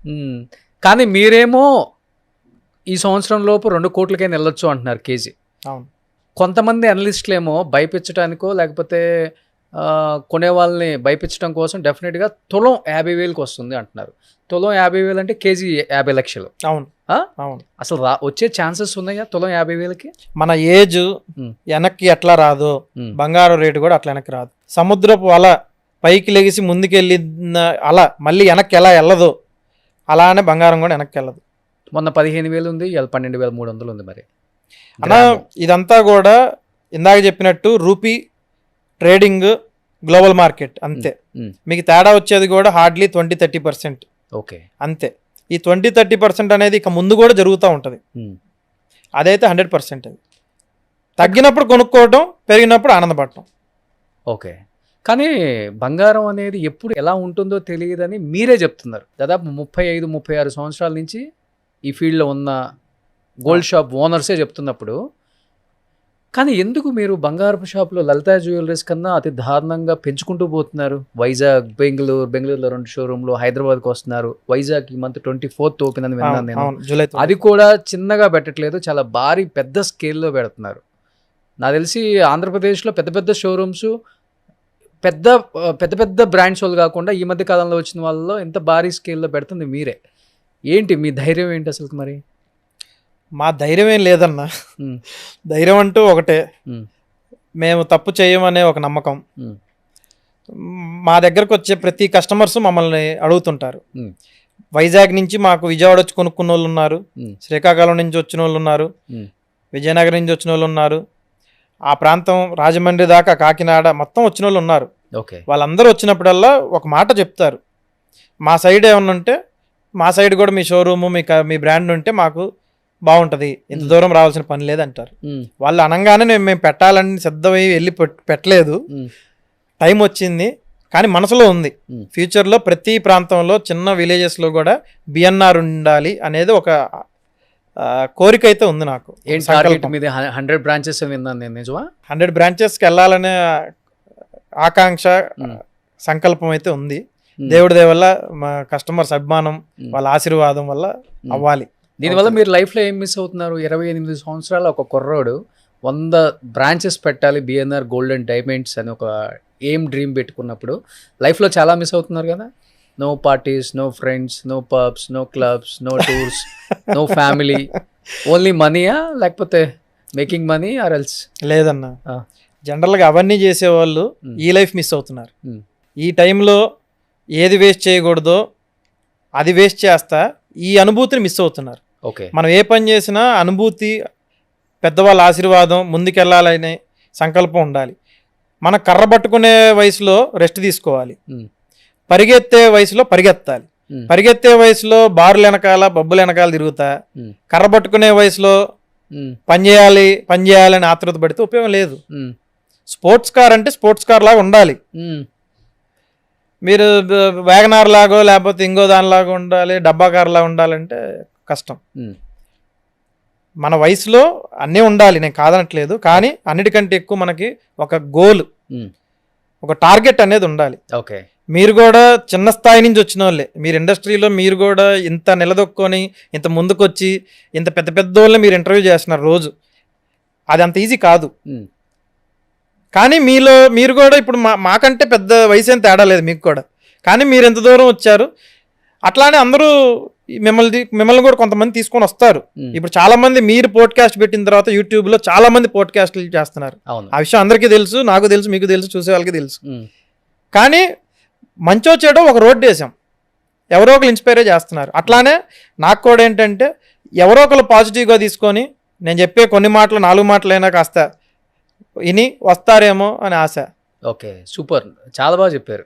కానీ మీరేమో ఈ సంవత్సరం లోపు 2 కోట్లకైనా వెళ్ళొచ్చు అంటున్నారు కేజీ. అవును. కొంతమంది అనలిస్టులు ఏమో భయపించడానికో లేకపోతే కొనే వాళ్ళని భయపించడం కోసం డెఫినెట్గా తులం 50,000కి వస్తుంది అంటున్నారు. తులం 50,000 అంటే కేజీ 50 లక్షలు. అవును. అసలు వచ్చే ఛాన్సెస్ ఉన్నాయా తులం 50,000కి? మన ఏజ్ వెనక్కి ఎట్లా రాదో బంగారం రేటు కూడా అట్లా వెనక్కి రాదు. సముద్రపు అల పైకి లెగిసి ముందుకెళ్ళి అలా మళ్ళీ వెనక్కి ఎలా వెళ్ళదో అలానే బంగారం కూడా వెనక్కి వెళ్ళదు. మొన్న 15,000 ఉంది, 12,300 ఉంది. మరి అలా ఇదంతా కూడా ఇందాక చెప్పినట్టు రూపీ ట్రేడింగ్ గ్లోబల్ మార్కెట్ అంతే. మీకు తేడా వచ్చేది కూడా హార్డ్లీ 20-30%. ఓకే. అంతే. ఈ 20-30% అనేది ఇక ముందు కూడా జరుగుతూ ఉంటుంది. అదైతే 100%. అది తగ్గినప్పుడు కొనుక్కోవటం, పెరిగినప్పుడు ఆనందపడటం. ఓకే. కానీ బంగారం అనేది ఎప్పుడు ఎలా ఉంటుందో తెలియదని మీరే చెప్తున్నారు. దాదాపు 35-36 సంవత్సరాల నుంచి ఈ ఫీల్డ్లో ఉన్న గోల్డ్ షాప్ ఓనర్సే చెప్తున్నప్పుడు, కానీ ఎందుకు మీరు బంగారపు షాప్లో లలితా జ్యువెలరీస్ కన్నా అతి దారుణంగా పెంచుకుంటూ పోతున్నారు? వైజాగ్, బెంగళూరులో 2 షోరూమ్లు, హైదరాబాద్కి వస్తున్నారు. వైజాగ్ ఈ మంత్ 24th ఓపెన్ అని విన్నాను నేను. అది కూడా చిన్నగా పెట్టట్లేదు, చాలా భారీ పెద్ద స్కేల్లో పెడుతున్నారు. నాకు తెలిసి ఆంధ్రప్రదేశ్లో పెద్ద షోరూమ్స్, పెద్ద బ్రాండ్స్ వాళ్ళు కాకుండా ఈ మధ్య కాలంలో వచ్చిన వాళ్ళలో ఇంత భారీ స్కేల్లో పెడుతుంది మీరే. ఏంటి మీ ధైర్యం ఏంటి అసలు? మరి మా ధైర్యం ఏం లేదన్నా. ధైర్యం అంటూ ఒకటే, మేము తప్పు చేయమనే ఒక నమ్మకం. మా దగ్గరకు వచ్చే ప్రతి కస్టమర్స్ మమ్మల్ని అడుగుతుంటారు. వైజాగ్ నుంచి మాకు విజయవాడ వచ్చి కొనుక్కున్న వాళ్ళు ఉన్నారు, శ్రీకాకుళం నుంచి వచ్చిన వాళ్ళు ఉన్నారు, విజయనగరం నుంచి వచ్చిన వాళ్ళు ఉన్నారు, ఆ ప్రాంతం రాజమండ్రి దాకా కాకినాడ మొత్తం వచ్చిన వాళ్ళు ఉన్నారు. ఓకే. వాళ్ళందరూ వచ్చినప్పుడల్లా ఒక మాట చెప్తారు, మా సైడ్ ఏమన్నా ఉంటే మా సైడ్ కూడా మీ షోరూము మీ బ్రాండ్ ఉంటే మాకు బాగుంటుంది, ఇంత దూరం రావాల్సిన పని లేదంటారు. వాళ్ళు అనగానే మేము పెట్టాలని సిద్ధమై వెళ్ళి పెట్టలేదు, టైం వచ్చింది, కానీ మనసులో ఉంది ఫ్యూచర్లో ప్రతి ప్రాంతంలో చిన్న విలేజెస్లో కూడా బిఎన్ఆర్ ఉండాలి అనేది ఒక కోరిక అయితే ఉంది నాకు. 100 బ్రాంచెస్ విన్నాను నేను, నిజమా? 100 బ్రాంచెస్కి వెళ్ళాలనే ఆకాంక్ష సంకల్పం అయితే ఉంది. దేవుడి దయ వల్ల మా కస్టమర్స్ అభిమానం వాళ్ళ ఆశీర్వాదం వల్ల అవ్వాలి. దీనివల్ల మీరు లైఫ్లో ఏం మిస్ అవుతున్నారు? 28 సంవత్సరాల ఒక కుర్రోడు 100 బ్రాంచెస్ పెట్టాలి, బిఎన్ఆర్ గోల్డ్ అండ్ డైమండ్స్ అని ఒక డ్రీమ్ పెట్టుకున్నప్పుడు లైఫ్లో చాలా మిస్ అవుతున్నారు కదా. No parties, no friends, no pubs, no clubs, no tours, no family, only మనీయా లేకపోతే మేకింగ్ మనీ ఆర్ ఎల్స్? లేదన్నా, జనరల్గా అవన్నీ చేసేవాళ్ళు ఈ లైఫ్ మిస్ అవుతున్నారు. ఈ టైంలో ఏది వేస్ట్ చేయకూడదో అది వేస్ట్ చేస్తా ఈ అనుభూతిని మిస్ అవుతున్నారు. ఓకే. మనం ఏ పని చేసినా అనుభూతి, పెద్దవాళ్ళ ఆశీర్వాదం, ముందుకెళ్ళాలనే సంకల్పం ఉండాలి. మన కర్ర పట్టుకునే వయసులో రెస్ట్ తీసుకోవాలి, పరిగెత్తే వయసులో పరిగెత్తాలి. పరిగెత్తే వయసులో బారులు వెనకాల బొబ్బులు వెనకాల తిరుగుతా, కర్ర పట్టుకునే వయసులో పని చేయాలని ఆతృత పడితే ఉపయోగం లేదు. స్పోర్ట్స్ కార్ అంటే స్పోర్ట్స్ కార్ లాగా ఉండాలి. మీరు వ్యాగనార్ లాగో లేకపోతే ఇంకో దానిలాగా ఉండాలి, డబ్బా కార్ లాగా ఉండాలంటే కష్టం. మన వయసులో అన్నీ ఉండాలి, నేను కాదనట్లేదు, కానీ అన్నిటికంటే ఎక్కువ మనకి ఒక గోల్, ఒక టార్గెట్ అనేది ఉండాలి. ఓకే. మీరు కూడా చిన్న స్థాయి నుంచి వచ్చిన వాళ్ళే, మీరు ఇండస్ట్రీలో మీరు కూడా ఇంత నిలదొక్కొని ఇంత ముందుకొచ్చి ఇంత పెద్ద పెద్ద వాళ్ళని మీరు ఇంటర్వ్యూ చేస్తున్నారు రోజు, అది అంత ఈజీ కాదు. కానీ మీరు కూడా ఇప్పుడు మాకంటే పెద్ద వయసు ఏం తేడా లేదు మీకు కూడా, కానీ మీరు ఎంత దూరం వచ్చారు. అట్లానే అందరూ మిమ్మల్ని కూడా కొంతమంది తీసుకొని వస్తారు. ఇప్పుడు చాలా మంది మీరు పోడ్కాస్ట్ పెట్టిన తర్వాత యూట్యూబ్లో చాలా మంది పోడ్కాస్ట్లు చేస్తున్నారు. ఆ విషయం అందరికీ తెలుసు, నాకు తెలుసు, మీకు తెలుసు, చూసే వాళ్ళకి తెలుసు. కానీ మంచో చెడో ఒక రోడ్డు వేసాం, ఎవరో ఒకరు ఇన్స్పైరే చేస్తున్నారు. అట్లానే నాకు కూడా ఏంటంటే ఎవరో ఒకరు పాజిటివ్గా తీసుకొని నేను చెప్పే కొన్ని మాటలు 4 మాటలైనా కాస్త ఇని వస్తారేమో అని ఆశ. ఓకే, సూపర్, చాలా బాగా చెప్పారు.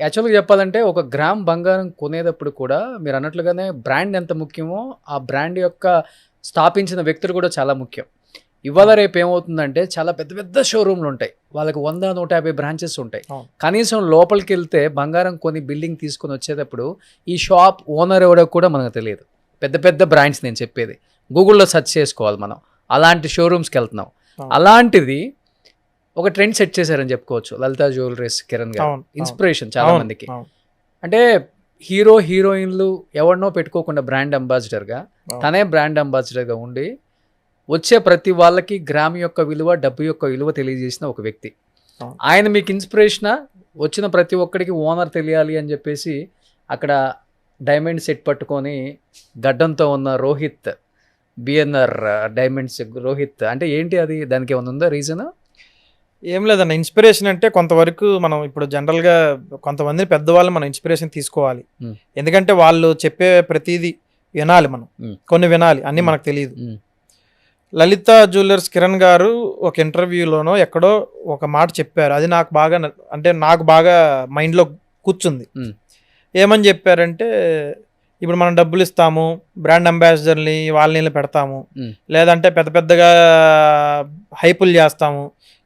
యాక్చువల్గా చెప్పాలంటే ఒక గ్రామ్ బంగారం కొనేటప్పుడు కూడా మీరు అన్నట్లుగానే బ్రాండ్ ఎంత ముఖ్యమో ఆ బ్రాండ్ యొక్క స్థాపించిన వ్యక్తులు కూడా చాలా ముఖ్యం. ఇవాళ రేపు ఏమవుతుందంటే చాలా పెద్ద పెద్ద షోరూమ్లు ఉంటాయి, వాళ్ళకి 100-150 బ్రాంచెస్ ఉంటాయి. కనీసం లోపలికి వెళ్తే బంగారం కొని బిల్డింగ్ తీసుకొని వచ్చేటప్పుడు ఈ షాప్ ఓనర్ ఎవడో కూడా మనకు తెలియదు. పెద్ద పెద్ద బ్రాండ్స్ నేను చెప్పేది గూగుల్లో సెర్చ్ చేసుకోవాలి మనం, అలాంటి షోరూమ్స్కి వెళ్తున్నాం. అలాంటిది ఒక ట్రెండ్ సెట్ చేశారని చెప్పుకోవచ్చు లలితా జ్యువెలరీస్ కిరణ్ గారు. ఇన్స్పిరేషన్ చాలా మందికి. అంటే హీరోయిన్లు ఎవరినో పెట్టుకోకుండా బ్రాండ్ అంబాసిడర్గా తనే బ్రాండ్ అంబాసిడర్గా ఉండి వచ్చే ప్రతి వాళ్ళకి గ్రామ్ యొక్క విలువ, డబ్బు యొక్క విలువ తెలియజేసిన ఒక వ్యక్తి. ఆయన మీకు ఇన్స్పిరేషనా? వచ్చిన ప్రతి ఒక్కడికి ఓనర్ తెలియాలి అని చెప్పేసి అక్కడ డైమండ్ సెట్ పట్టుకొని గడ్డంతో ఉన్న రోహిత్, బిఎన్ఆర్ డైమండ్స్ రోహిత్ అంటే ఏంటి అది? దానికి ఏమైనా ఉందా రీజన్? ఏం లేదన్న, ఇన్స్పిరేషన్ అంటే కొంతవరకు మనం ఇప్పుడు జనరల్గా కొంతమంది పెద్దవాళ్ళు మనం ఇన్స్పిరేషన్ తీసుకోవాలి. ఎందుకంటే వాళ్ళు చెప్పే ప్రతిదీ వినాలి, మనం కొన్ని వినాలి, అన్నీ మనకు తెలియదు. లలితా జ్యువెలర్స్ కిరణ్ గారు ఒక ఇంటర్వ్యూలోనో ఎక్కడో ఒక మాట చెప్పారు, అది నాకు బాగా మైండ్లో కూర్చుంది. ఏమని చెప్పారంటే, ఇప్పుడు మనం డబ్బులు ఇస్తాము, బ్రాండ్ అంబాసిడర్ని వాళ్ళని పెడతాము, లేదంటే పెద్ద పెద్దగా హైపులు చేస్తాము,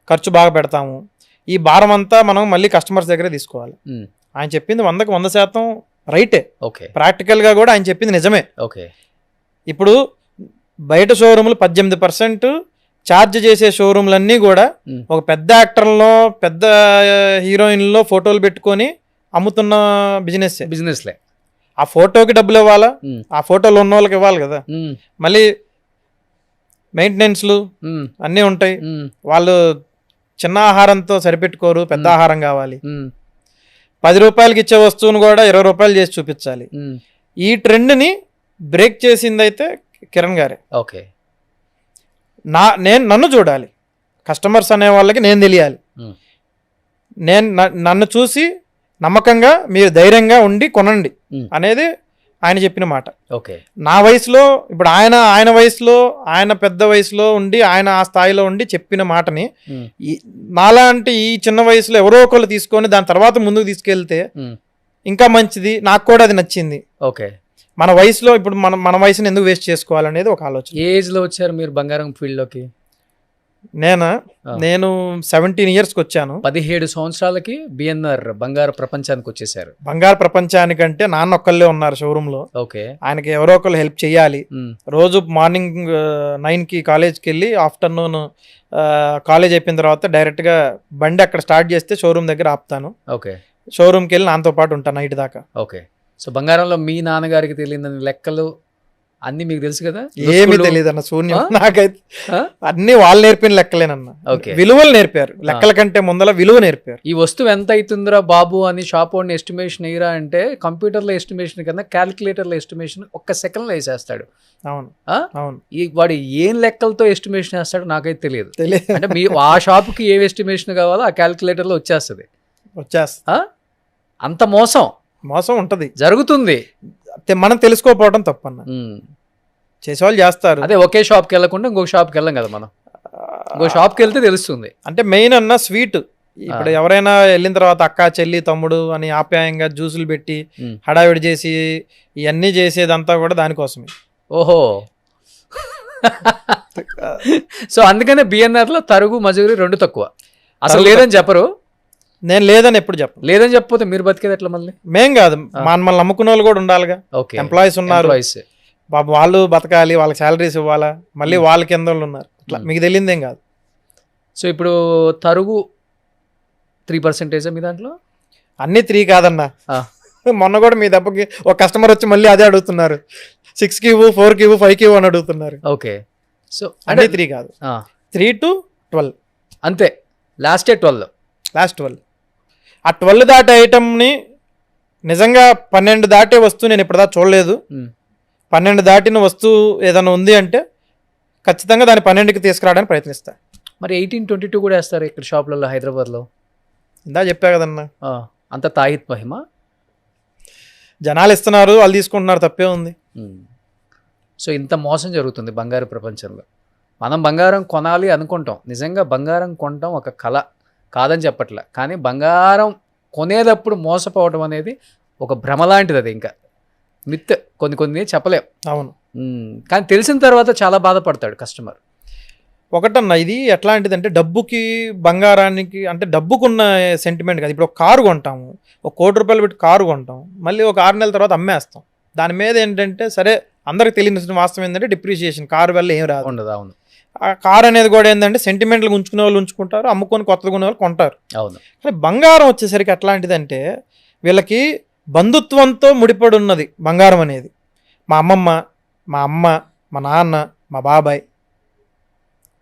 ఖర్చు బాగా పెడతాము, ఈ భారం అంతా మనం మళ్ళీ కస్టమర్స్ దగ్గరే తీసుకోవాలి. ఆయన చెప్పింది 100% రైటే. ప్రాక్టికల్గా కూడా ఆయన చెప్పింది నిజమే. ఇప్పుడు బయట షోరూములు 18% ఛార్జ్ చేసే షోరూమ్లన్నీ కూడా ఒక పెద్ద యాక్టర్లో, పెద్ద హీరోయిన్లో ఫోటోలు పెట్టుకొని అమ్ముతున్న బిజినెస్లే. ఆ ఫోటోకి డబ్బులు ఇవ్వాలా, ఆ ఫోటోలు ఉన్న వాళ్ళకి ఇవ్వాలి కదా, మళ్ళీ మెయింటెనెన్స్లు అన్నీ ఉంటాయి. వాళ్ళు చిన్న ఆహారంతో సరిపెట్టుకోరు, పెద్ద ఆహారం కావాలి. 10 రూపాయలకి ఇచ్చే వస్తువును కూడా 20 రూపాయలు చేసి చూపించాలి. ఈ ట్రెండ్ని బ్రేక్ చేసింది అయితే కిరణ్ గారే. నన్ను చూడాలి, కస్టమర్స్ అనే వాళ్ళకి నేను తెలియాలి, నన్ను చూసి నమ్మకంగా మీరు ధైర్యంగా ఉండి కొనండి అనేది ఆయన చెప్పిన మాట. ఓకే. నా వయసులో ఇప్పుడు ఆయన వయసులో, ఆయన పెద్ద వయసులో ఉండి, ఆయన ఆ స్థాయిలో ఉండి చెప్పిన మాటని నాలాంటి ఈ చిన్న వయసులో ఎవరో ఒకళ్ళు తీసుకొని దాని తర్వాత ముందుకు తీసుకెళ్తే ఇంకా మంచిది. నాకు కూడా అది నచ్చింది. ఓకే. మన వయసులో ఇప్పుడు మన వయసుని ఎందుకు వేస్ట్ చేసుకోవాలనేది ఒక ఆలోచన. ఏ ఏజ్ లో వచ్చారు మీరు బంగారం ఫీల్డ్ లోకి? నేను 17 yearsకి వచ్చాను. 17 సంవత్సరాలకి బిఎన్ఆర్ బంగారు ప్రపంచానికి వచ్చేసారు. బంగారు ప్రపంచానికంటే నాన్న ఒక్కళ్ళే ఉన్నారు షోరూమ్ లో. ఓకే. ఆయనకి ఎవరో ఒకళ్ళు హెల్ప్ చేయాలి. రోజు మార్నింగ్ 9కి కాలేజ్కి వెళ్ళి ఆఫ్టర్నూన్ కాలేజ్ అయిపోయిన తర్వాత డైరెక్ట్ గా బండి అక్కడ స్టార్ట్ చేస్తే షోరూమ్ దగ్గర ఆపుతాను. ఓకే. షోరూమ్కి వెళ్ళి నాన్నతో పాటు ఉంటాను నైట్ దాకా. ఓకే. సో బంగారంలో మీ నాన్నగారికి తెలియని లెక్కలు అన్ని మీకు తెలుసు కదా? ఏమీ తెలియదు అన్న, శూన్యం. నాకైతే అన్ని వాళ్ళు నేర్పిన లెక్కలేనన్న. విలువలు నేర్పారు, లెక్కల కంటే ముందర విలువ నేర్పారు. ఈ వస్తువు ఎంత అవుతుందిరా బాబు అని షాప్ ఓన్ ఎస్టిమేషన్ అయ్యరా అంటే కంప్యూటర్లో ఎస్టిమేషన్ కన్నా క్యాలిక్యులేటర్లో ఎస్టిమేషన్ ఒక్క సెకండ్లో వేసేస్తాడు. అవును అవును. వాడు ఏం లెక్కలతో ఎస్టిమేషన్ వేస్తాడు నాకైతే తెలియదు. అంటే మీ ఆ షాప్కి ఏ ఎస్టిమేషన్ కావాలో ఆ క్యాలిక్యులేటర్లో వచ్చేస్తుంది. అంత మోసం ఉంటది, జరుగుతుంది. మనం తెలుసుకోకపోవడం తప్పన్న. చేసేవాళ్ళు చేస్తారు. అదే ఒకే షాప్కి వెళ్ళకుండా ఇంకొక షాప్కి వెళ్ళాం కదా మనం. ఇంకో షాప్కి వెళ్తే తెలుస్తుంది. అంటే మెయిన్ అన్న స్వీట్. ఇప్పుడు ఎవరైనా వెళ్ళిన తర్వాత అక్క చెల్లి తమ్ముడు అని ఆప్యాయంగా జ్యూసులు పెట్టి హడావిడి చేసి ఇవన్నీ చేసేదంతా కూడా దానికోసమే. ఓహో. సో అందుకనే బిఎన్ఆర్ లో తరుగు మజూరి 2 తక్కువ. అసలు లేదని చెప్పరు. నేను లేదని ఎప్పుడు చెప్పను. లేదని చెప్పకపోతే మీరు బతికేది ఎట్లా? మళ్ళీ మేం కాదు, మనల్ని నమ్ముకున్న వాళ్ళు కూడా ఉండాలిగా. ఎంప్లాయీస్ ఉన్నారు, బాబు వాళ్ళు బతకాలి, వాళ్ళకి శాలరీస్ ఇవ్వాలా, మళ్ళీ వాళ్ళ కింద వాళ్ళు ఉన్నారు. అట్లా మీకు తెలియదేం కాదు. సో ఇప్పుడు తరుగు 3% మీ దాంట్లో? అన్ని 3 కాదన్నా. మొన్న కూడా మీ దెబ్బకి ఒక కస్టమర్ వచ్చి మళ్ళీ అదే అడుగుతున్నారు. 6కి ఇవ్వు, 4కి ఇవ్వు, 5కి ఇవ్వు అని అడుగుతున్నారు. ఓకే. సో అంటే 3 కాదు, 3 to 12 అంతే. లాస్ట్ 12. ఆ 12 దాటే ఐటమ్ని నిజంగా 12 దాటే వస్తువు నేను ఇప్పటిదా చూడలేదు. 12 దాటిన వస్తువు ఏదైనా ఉంది అంటే ఖచ్చితంగా దాన్ని 12కి తీసుకురావడానికి ప్రయత్నిస్తా. మరి 18-22 కూడా వేస్తారు ఇక్కడ షాపులలో హైదరాబాద్లో. ఇందా చెప్పా కదన్నా, అంత తాయిత్ మహిమ. జనాలు ఇస్తున్నారు, వాళ్ళు తీసుకుంటున్నారు, తప్పే ఉంది. సో ఇంత మోసం జరుగుతుంది బంగారు ప్రపంచంలో. మనం బంగారం కొనాలి అనుకుంటాం, నిజంగా బంగారం కొనటం ఒక కళ కాదని చెప్పట్లే, కానీ బంగారం కొనేటప్పుడు మోసపోవడం అనేది ఒక భ్రమ లాంటిది. అది ఇంకా మిత్, కొన్ని చెప్పలేం. అవును. కానీ తెలిసిన తర్వాత చాలా బాధపడతాడు కస్టమర్. ఒకటన్నా ఇది ఎట్లాంటిది అంటే డబ్బుకి బంగారానికి అంటే డబ్బుకున్న సెంటిమెంట్ కాదు. ఇప్పుడు ఒక కారు కొంటాము, ఒక 1 కోటి రూపాయలు పెట్టి కారు కొంటాం, మళ్ళీ ఒక 6 నెలల తర్వాత అమ్మేస్తాం. దాని మీద ఏంటంటే సరే అందరికి తెలియని వాస్తవం ఏంటంటే డిప్రిషియేషన్, కారు వల్ల ఏం రాదు. ఉండదు. అవును. ఆ కార్ అనేది కూడా ఏంటంటే సెంటిమెంట్లు ఉంచుకునే వాళ్ళు ఉంచుకుంటారు, అమ్ముకొని కొత్తగా కొనే వాళ్ళు కొంటారు. అవును. కానీ బంగారం వచ్చేసరికి ఎట్లాంటిదంటే వీళ్ళకి బంధుత్వంతో ముడిపడి ఉన్నది బంగారం అనేది. మా అమ్మమ్మ, మా అమ్మ, మా నాన్న, మా బాబాయ్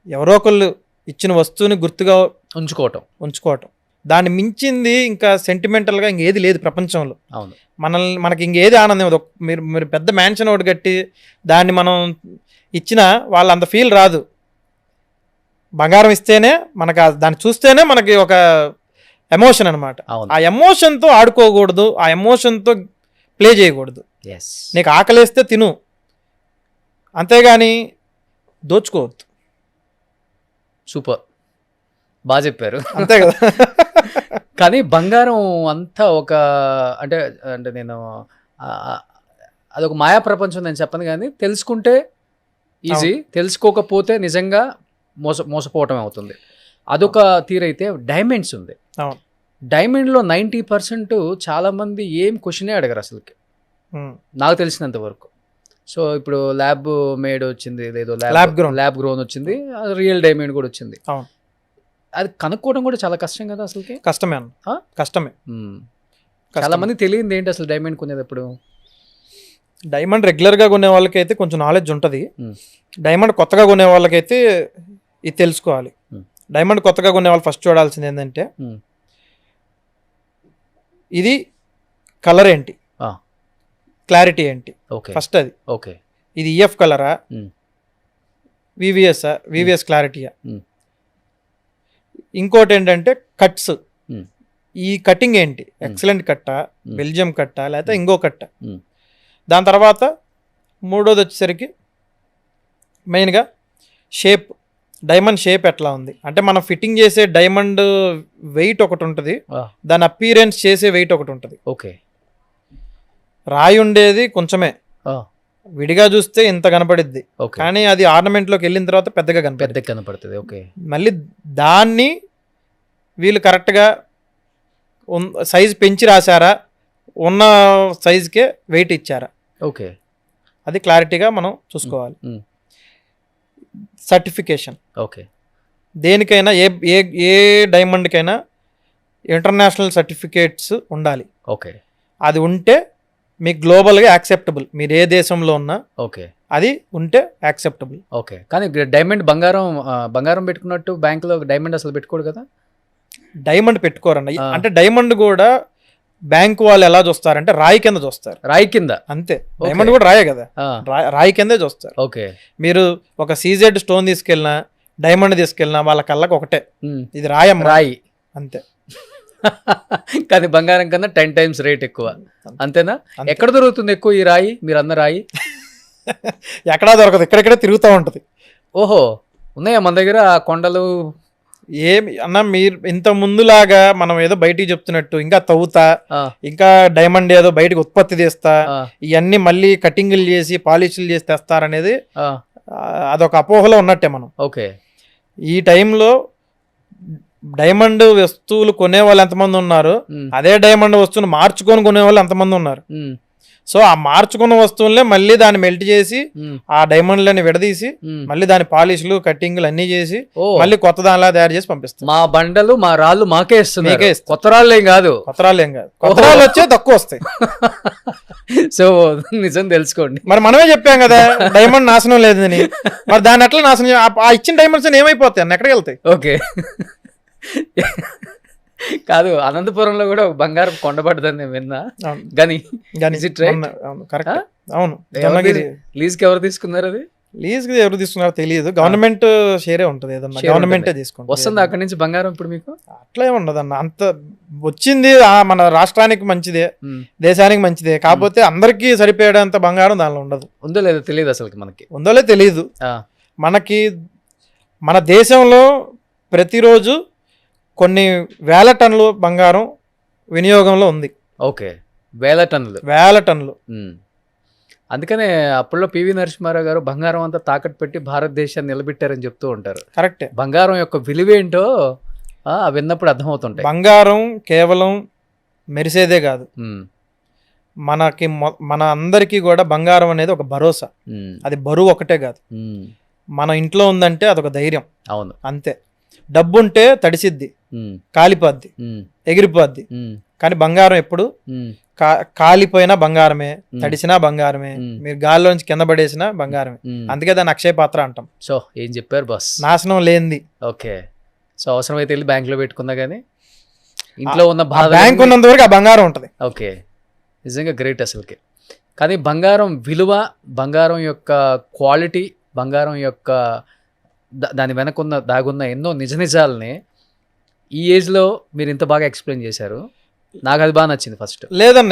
ఎవరో ఒకళ్ళు ఇచ్చిన వస్తువుని గుర్తుగా ఉంచుకోవటం. దాన్ని మించింది ఇంకా సెంటిమెంటల్గా ఇంకేది లేదు ప్రపంచంలో. అవును. మనకి ఇంకేది ఆనందం లేదు. మీరు పెద్ద మ్యాన్షన్ ఒకటి కట్టి దాన్ని మనం ఇచ్చినా వాళ్ళు అంత ఫీల్ రాదు. బంగారం ఇస్తేనే మనకు దాన్ని చూస్తేనే మనకి ఒక ఎమోషన్ అనమాట. ఆ ఎమోషన్తో ఆడుకోకూడదు, ఆ ఎమోషన్తో ప్లే చేయకూడదు. నీకు ఆకలేస్తే తిను, అంతేగాని దోచుకోవద్దు. సూపర్, బాగా చెప్పారు. అంతే కదా. కానీ బంగారం అంతా ఒక అంటే అంటే నేను అదొక మాయా ప్రపంచం నేను చెప్పను, కానీ తెలుసుకుంటే ఈజీ, తెలుసుకోకపోతే నిజంగా మోసపోవటం అవుతుంది. అదొక తీరైతే డైమండ్స్ ఉంది. డైమండ్లో 90% చాలామంది ఏం క్వశ్చనే అడగరు అసలుకి, నాకు తెలిసినంత వరకు. సో ఇప్పుడు ల్యాబ్ మేడ్ వచ్చింది, లేదో ల్యాబ్ గ్రోన్ వచ్చింది, రియల్ డైమండ్ కూడా వచ్చింది. అది కనుక్కోవడం కూడా చాలా కష్టం కదా అసలుకి. కష్టమే. చాలా మంది తెలియదు ఏంటి అసలు డైమండ్ కొనేటప్పుడు. డైమండ్ రెగ్యులర్గా కొనే వాళ్ళకైతే కొంచెం నాలెడ్జ్ ఉంటుంది. డైమండ్ కొత్తగా కొనే వాళ్ళకైతే ఇది తెలుసుకోవాలి. డైమండ్ కొత్తగా కొనే వాళ్ళు ఫస్ట్ చూడాల్సింది ఏంటంటే ఇది కలర్ ఏంటి, క్లారిటీ ఏంటి ఫస్ట్. అది ఓకే, ఇది ఈఎఫ్ కలరా, వివిఎస్ క్లారిటీయా. ఇంకోటి ఏంటంటే కట్స్, ఈ కటింగ్ ఏంటి, ఎక్సలెంట్ కట్టా, బెల్జియం కట్టా, లేకపోతే ఇంకో కట్ట. దాని తర్వాత మూడోది వచ్చేసరికి మెయిన్గా షేప్, డైమండ్ షేప్ ఎట్లా ఉంది అంటే మనం ఫిట్టింగ్ చేసే డైమండ్ వెయిట్ ఒకటి ఉంటుంది, దాని అపీరెన్స్ చేసే వెయిట్ ఒకటి ఉంటుంది. ఓకే, రాయి ఉండేది కొంచెమే, విడిగా చూస్తే ఇంత కనపడిద్ది, కానీ అది ఆర్నమెంట్లోకి వెళ్ళిన తర్వాత పెద్దగా కనపడుతుంది. ఓకే, మళ్ళీ దాన్ని వీళ్ళు కరెక్ట్గా సైజ్ పెంచి రాశారా, ఉన్న సైజ్కే వెయిట్ ఇచ్చారా, ఓకే, అది క్లారిటీగా మనం చూసుకోవాలి. సర్టిఫికేషన్, ఓకే, దేనికైనా ఏ డైమండ్కైనా ఇంటర్నేషనల్ సర్టిఫికేట్స్ ఉండాలి. ఓకే, అది ఉంటే మీకు గ్లోబల్గా యాక్సెప్టబుల్, మీరు ఏ దేశంలో ఉన్నా ఓకే అది ఉంటే యాక్సెప్టబుల్. ఓకే, కానీ డైమండ్ బంగారం పెట్టుకున్నట్టు బ్యాంకులో డైమండ్ అసలు పెట్టుకోడు కదా. డైమండ్ పెట్టుకోరన్న, అంటే డైమండ్ కూడా బ్యాంకు వాళ్ళు ఎలా చూస్తారంటే రాయి కింద చూస్తారు, రాయి కింద అంతే. డైమండ్ కూడా రాయే కదా, రాయి కిందే చూస్తారు. ఓకే, మీరు ఒక సీజెడ్ స్టోన్ తీసుకెళ్ళినా డైమండ్ తీసుకెళ్ళినా వాళ్ళ కళ్ళకి ఒకటే, ఇది రాయి అంతే. కానీ బంగారం కన్నా 10 times రేట్ ఎక్కువ, అంతేనా? ఎక్కడ దొరుకుతుంది ఎక్కువ ఈ రాయి? మీరు అన్న రాయి ఎక్కడా దొరకదు, ఇక్కడెక్కడ తిరుగుతూ ఉంటుంది. ఓహో, ఉన్నాయా మన దగ్గర కొండలు? ఏమి అన్న, మీరు ఇంత ముందులాగా మనం ఏదో బయటికి చెప్తున్నట్టు ఇంకా తవ్వుతా, ఇంకా డైమండ్ ఏదో బయటకు ఉత్పత్తి చేస్తా, ఇవన్నీ మళ్ళీ కటింగ్లు చేసి పాలిష్లు చేసి తెస్తారనేది అదొక అపోహలో ఉన్నట్టే మనం. ఓకే, ఈ టైంలో డైమండ్ వస్తువులు కొనే వాళ్ళు ఎంతమంది ఉన్నారు, అదే డైమండ్ వస్తువును మార్చుకొని కొనే వాళ్ళు ఎంతమంది ఉన్నారు. సో ఆ మార్చుకున్న వస్తువులనే మళ్ళీ దాన్ని మెల్ట్ చేసి ఆ డైమండ్లని విడదీసి మళ్ళీ దాని పాలిష్లు కట్టింగ్లు అన్ని చేసి మళ్ళీ కొత్త దానిలా తయారు చేసి పంపిస్తాం. మా బండలు మా రాళ్ళు మాకే ఇస్తున్నాయి, కొత్త రాళ్ళు ఏం కాదు. కొత్త రాళ్ళు వచ్చే తక్కువ వస్తాయి. సో నిజం తెలుసుకోండి. మరి మనమే చెప్పాం కదా డైమండ్ నాశనం లేదని, మరి దాన్ని ఎట్లా నాశనం, ఆ ఇచ్చిన డైమండ్స్ ఏమైపోతాయి అన్న, ఎక్కడికి వెళ్తాయి? ఓకే, కాదు, అనంతపురంలో కూడా ఒక బంగారం కొండబడ్డదని నేను విన్నా, కానీ కరెక్ట్. అవును, లీజ్కి ఎవరు తీసుకున్నారు? అది లీజ్కి ఎవరు తీసుకున్నారో తెలియదు, గవర్నమెంట్ షేరే ఉంటుంది, ఏదన్నా గవర్నమెంటే తీసుకుంటుంది. వస్తుంది అక్కడి నుంచి బంగారం ఇప్పుడు మీకు? అట్లా ఉండదు అన్న, అంత వచ్చింది మన రాష్ట్రానికి మంచిదే, దేశానికి మంచిదే, కాకపోతే అందరికీ సరిపోయేంత బంగారం దానిలో ఉండదు. ఉందో లేదో తెలియదు, అసలు మనకి ఉందో లేదో తెలియదు. మనకి మన దేశంలో ప్రతిరోజు కొన్ని వేల టన్నులు బంగారం వినియోగంలో ఉంది. ఓకే, వేల టన్నులు. అందుకనే అప్పుల్లో పివి నరసింహారావు గారు బంగారం అంతా తాకట్టు పెట్టి భారతదేశాన్ని నిలబెట్టారని చెప్తూ ఉంటారు. కరెక్టే, బంగారం యొక్క విలువేంటో విన్నప్పుడు అర్థమవుతుంటాయి. బంగారం కేవలం మెరిసేదే కాదు, మన అందరికీ కూడా బంగారం అనేది ఒక భరోసా. అది బరువు ఒకటే కాదు, మన ఇంట్లో ఉందంటే అదొక ధైర్యం. అవును, అంతే. డబ్బు ఉంటే తడిసిద్ది, కాలిపోద్ది, ఎగిరిపోద్ది, కానీ బంగారం ఎప్పుడు కాలిపోయినా బంగారమే, తడిసినా బంగారమే, మీరు గాల్లోంచి కింద పడేసినా బంగారమే. అందుకే దాన్ని అక్షయ పాత్ర అంటాం. సో ఏం చెప్పారు బాస్, నాశనం లేనిది. ఓకే, సో అవసరమైతే వెళ్ళి బ్యాంకులో పెట్టుకుందా, కానీ ఇంట్లో ఉన్న బ్యాంక్ ఉన్నంత వరకు ఆ బంగారం ఉంటుంది. ఓకే, నిజంగా గ్రేట్ అసలుకి. కానీ బంగారం విలువ, బంగారం యొక్క క్వాలిటీ, బంగారం యొక్క దాని వెనకున్న దాగున్న ఎన్నో నిజాలని ఈ ఏజ్లో మీరు ఇంత బాగా ఎక్స్ప్లెయిన్ చేశారు. నాకు అది బాగా నచ్చింది. ఫస్ట్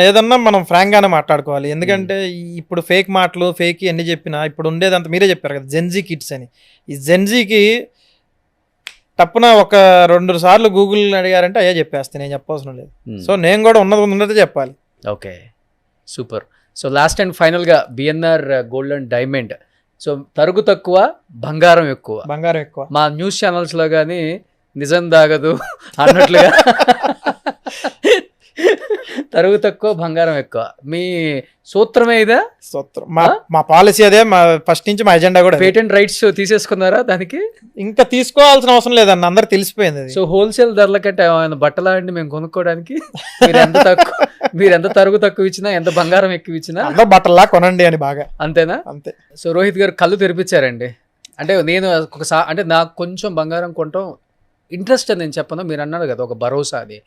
ఏదన్నా మనం ఫ్రాంక్గానే మాట్లాడుకోవాలి, ఎందుకంటే ఇప్పుడు ఫేక్ మాటలు ఫేక్ ఎన్ని చెప్పినా ఇప్పుడు ఉండేదంతా మీరే చెప్పారు కదా, జెన్జీ కిడ్స్ అని. ఈ జెన్జీకి తప్పున ఒక 2 సార్లు గూగుల్ అడిగారంటే అయ్యే చెప్పేస్తే, నేను చెప్పవసరం లేదు. సో నేను కూడా ఉన్నదే చెప్పాలి. Okay, super. So last and ఫైనల్గా BNR gold and diamond, so తరుగు తక్కువ బంగారం ఎక్కువ. మా న్యూస్ ఛానల్స్లో కానీ నిజం దాగదు అన్నట్లుగా తరుగు తక్కువ బంగారం ఎక్కువ, మీ సూత్రమే ఇదా? సూత్రం, మా పాలసీ అదే, మా ఫస్ట్ నుంచి మా ఎజెండా కూడా. పేటెంట్ రైట్స్ తీసేసుకున్నారా దానికి? ఇంకా తీసుకోవాల్సిన అవసరం లేదన్న, అందరు తెలిసిపోయింది. సో హోల్సేల్ ధరల కంటే బట్టలాంటి మేము కొనుక్కోవడానికి మీరు ఎంత తరుగు తక్కువ ఇచ్చినా, ఎంత బంగారం ఎక్కువ ఇచ్చినా బట్టలా కొనండి అని బాగా, అంతేనా? అంతే. సో రోహిత్ గారు కళ్ళు తెరిపించారండి. అంటే నేను ఒకసారి, అంటే నాకు కొంచెం బంగారం కొనటం ఇంట్రెస్ట్ అని నేను చెప్పను, మీరు అన్నారు కదా ఒక భరోసా, అది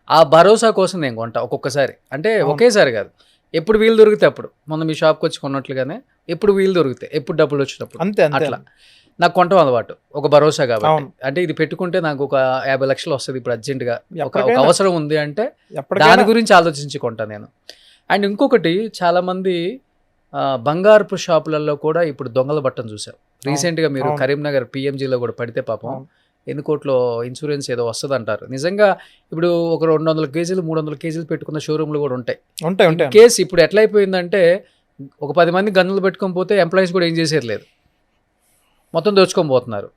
ఆ భరోసా కోసం నేను కొంటా ఒక్కొక్కసారి. అంటే ఒకేసారి కాదు, ఎప్పుడు వీలు దొరికితే అప్పుడు. మొన్న మీ షాప్కి వచ్చి కొన్నట్లుగానే ఎప్పుడు వీలు దొరికితే, ఎప్పుడు డబ్బులు వచ్చినప్పుడు, అంతే. అట్లా నాకు కొంటాం అలవాటు, ఒక భరోసా కాబట్టి. అంటే ఇది పెట్టుకుంటే నాకు ఒక 50 లక్షలు వస్తుంది ఇప్పుడు అర్జెంటుగా, ఒక అవసరం ఉంది అంటే దాని గురించి ఆలోచించి కొంటా నేను. అండ్ ఇంకొకటి, చాలామంది బంగారపు షాపులలో కూడా ఇప్పుడు దొంగల బట్టను చూసాం. రీసెంట్గా మీరు కరీంనగర్ పిఎంజీలో కూడా పడితే పాపం ఎన్ని కోట్ల ఇన్సూరెన్స్ ఏదో వస్తుంది అంటారు. నిజంగా ఇప్పుడు ఒక 200 కేజీలు 300 కేజీలు పెట్టుకున్న షోరూమ్లు కూడా ఉంటాయి. కేసు ఇప్పుడు ఎట్లా అయిపోయిందంటే ఒక 10 మంది గన్నులు పెట్టుకొని పోతే ఎంప్లాయీస్ కూడా ఏం చేసేది లేదు, మొత్తం దోచుకొని పోతున్నారు.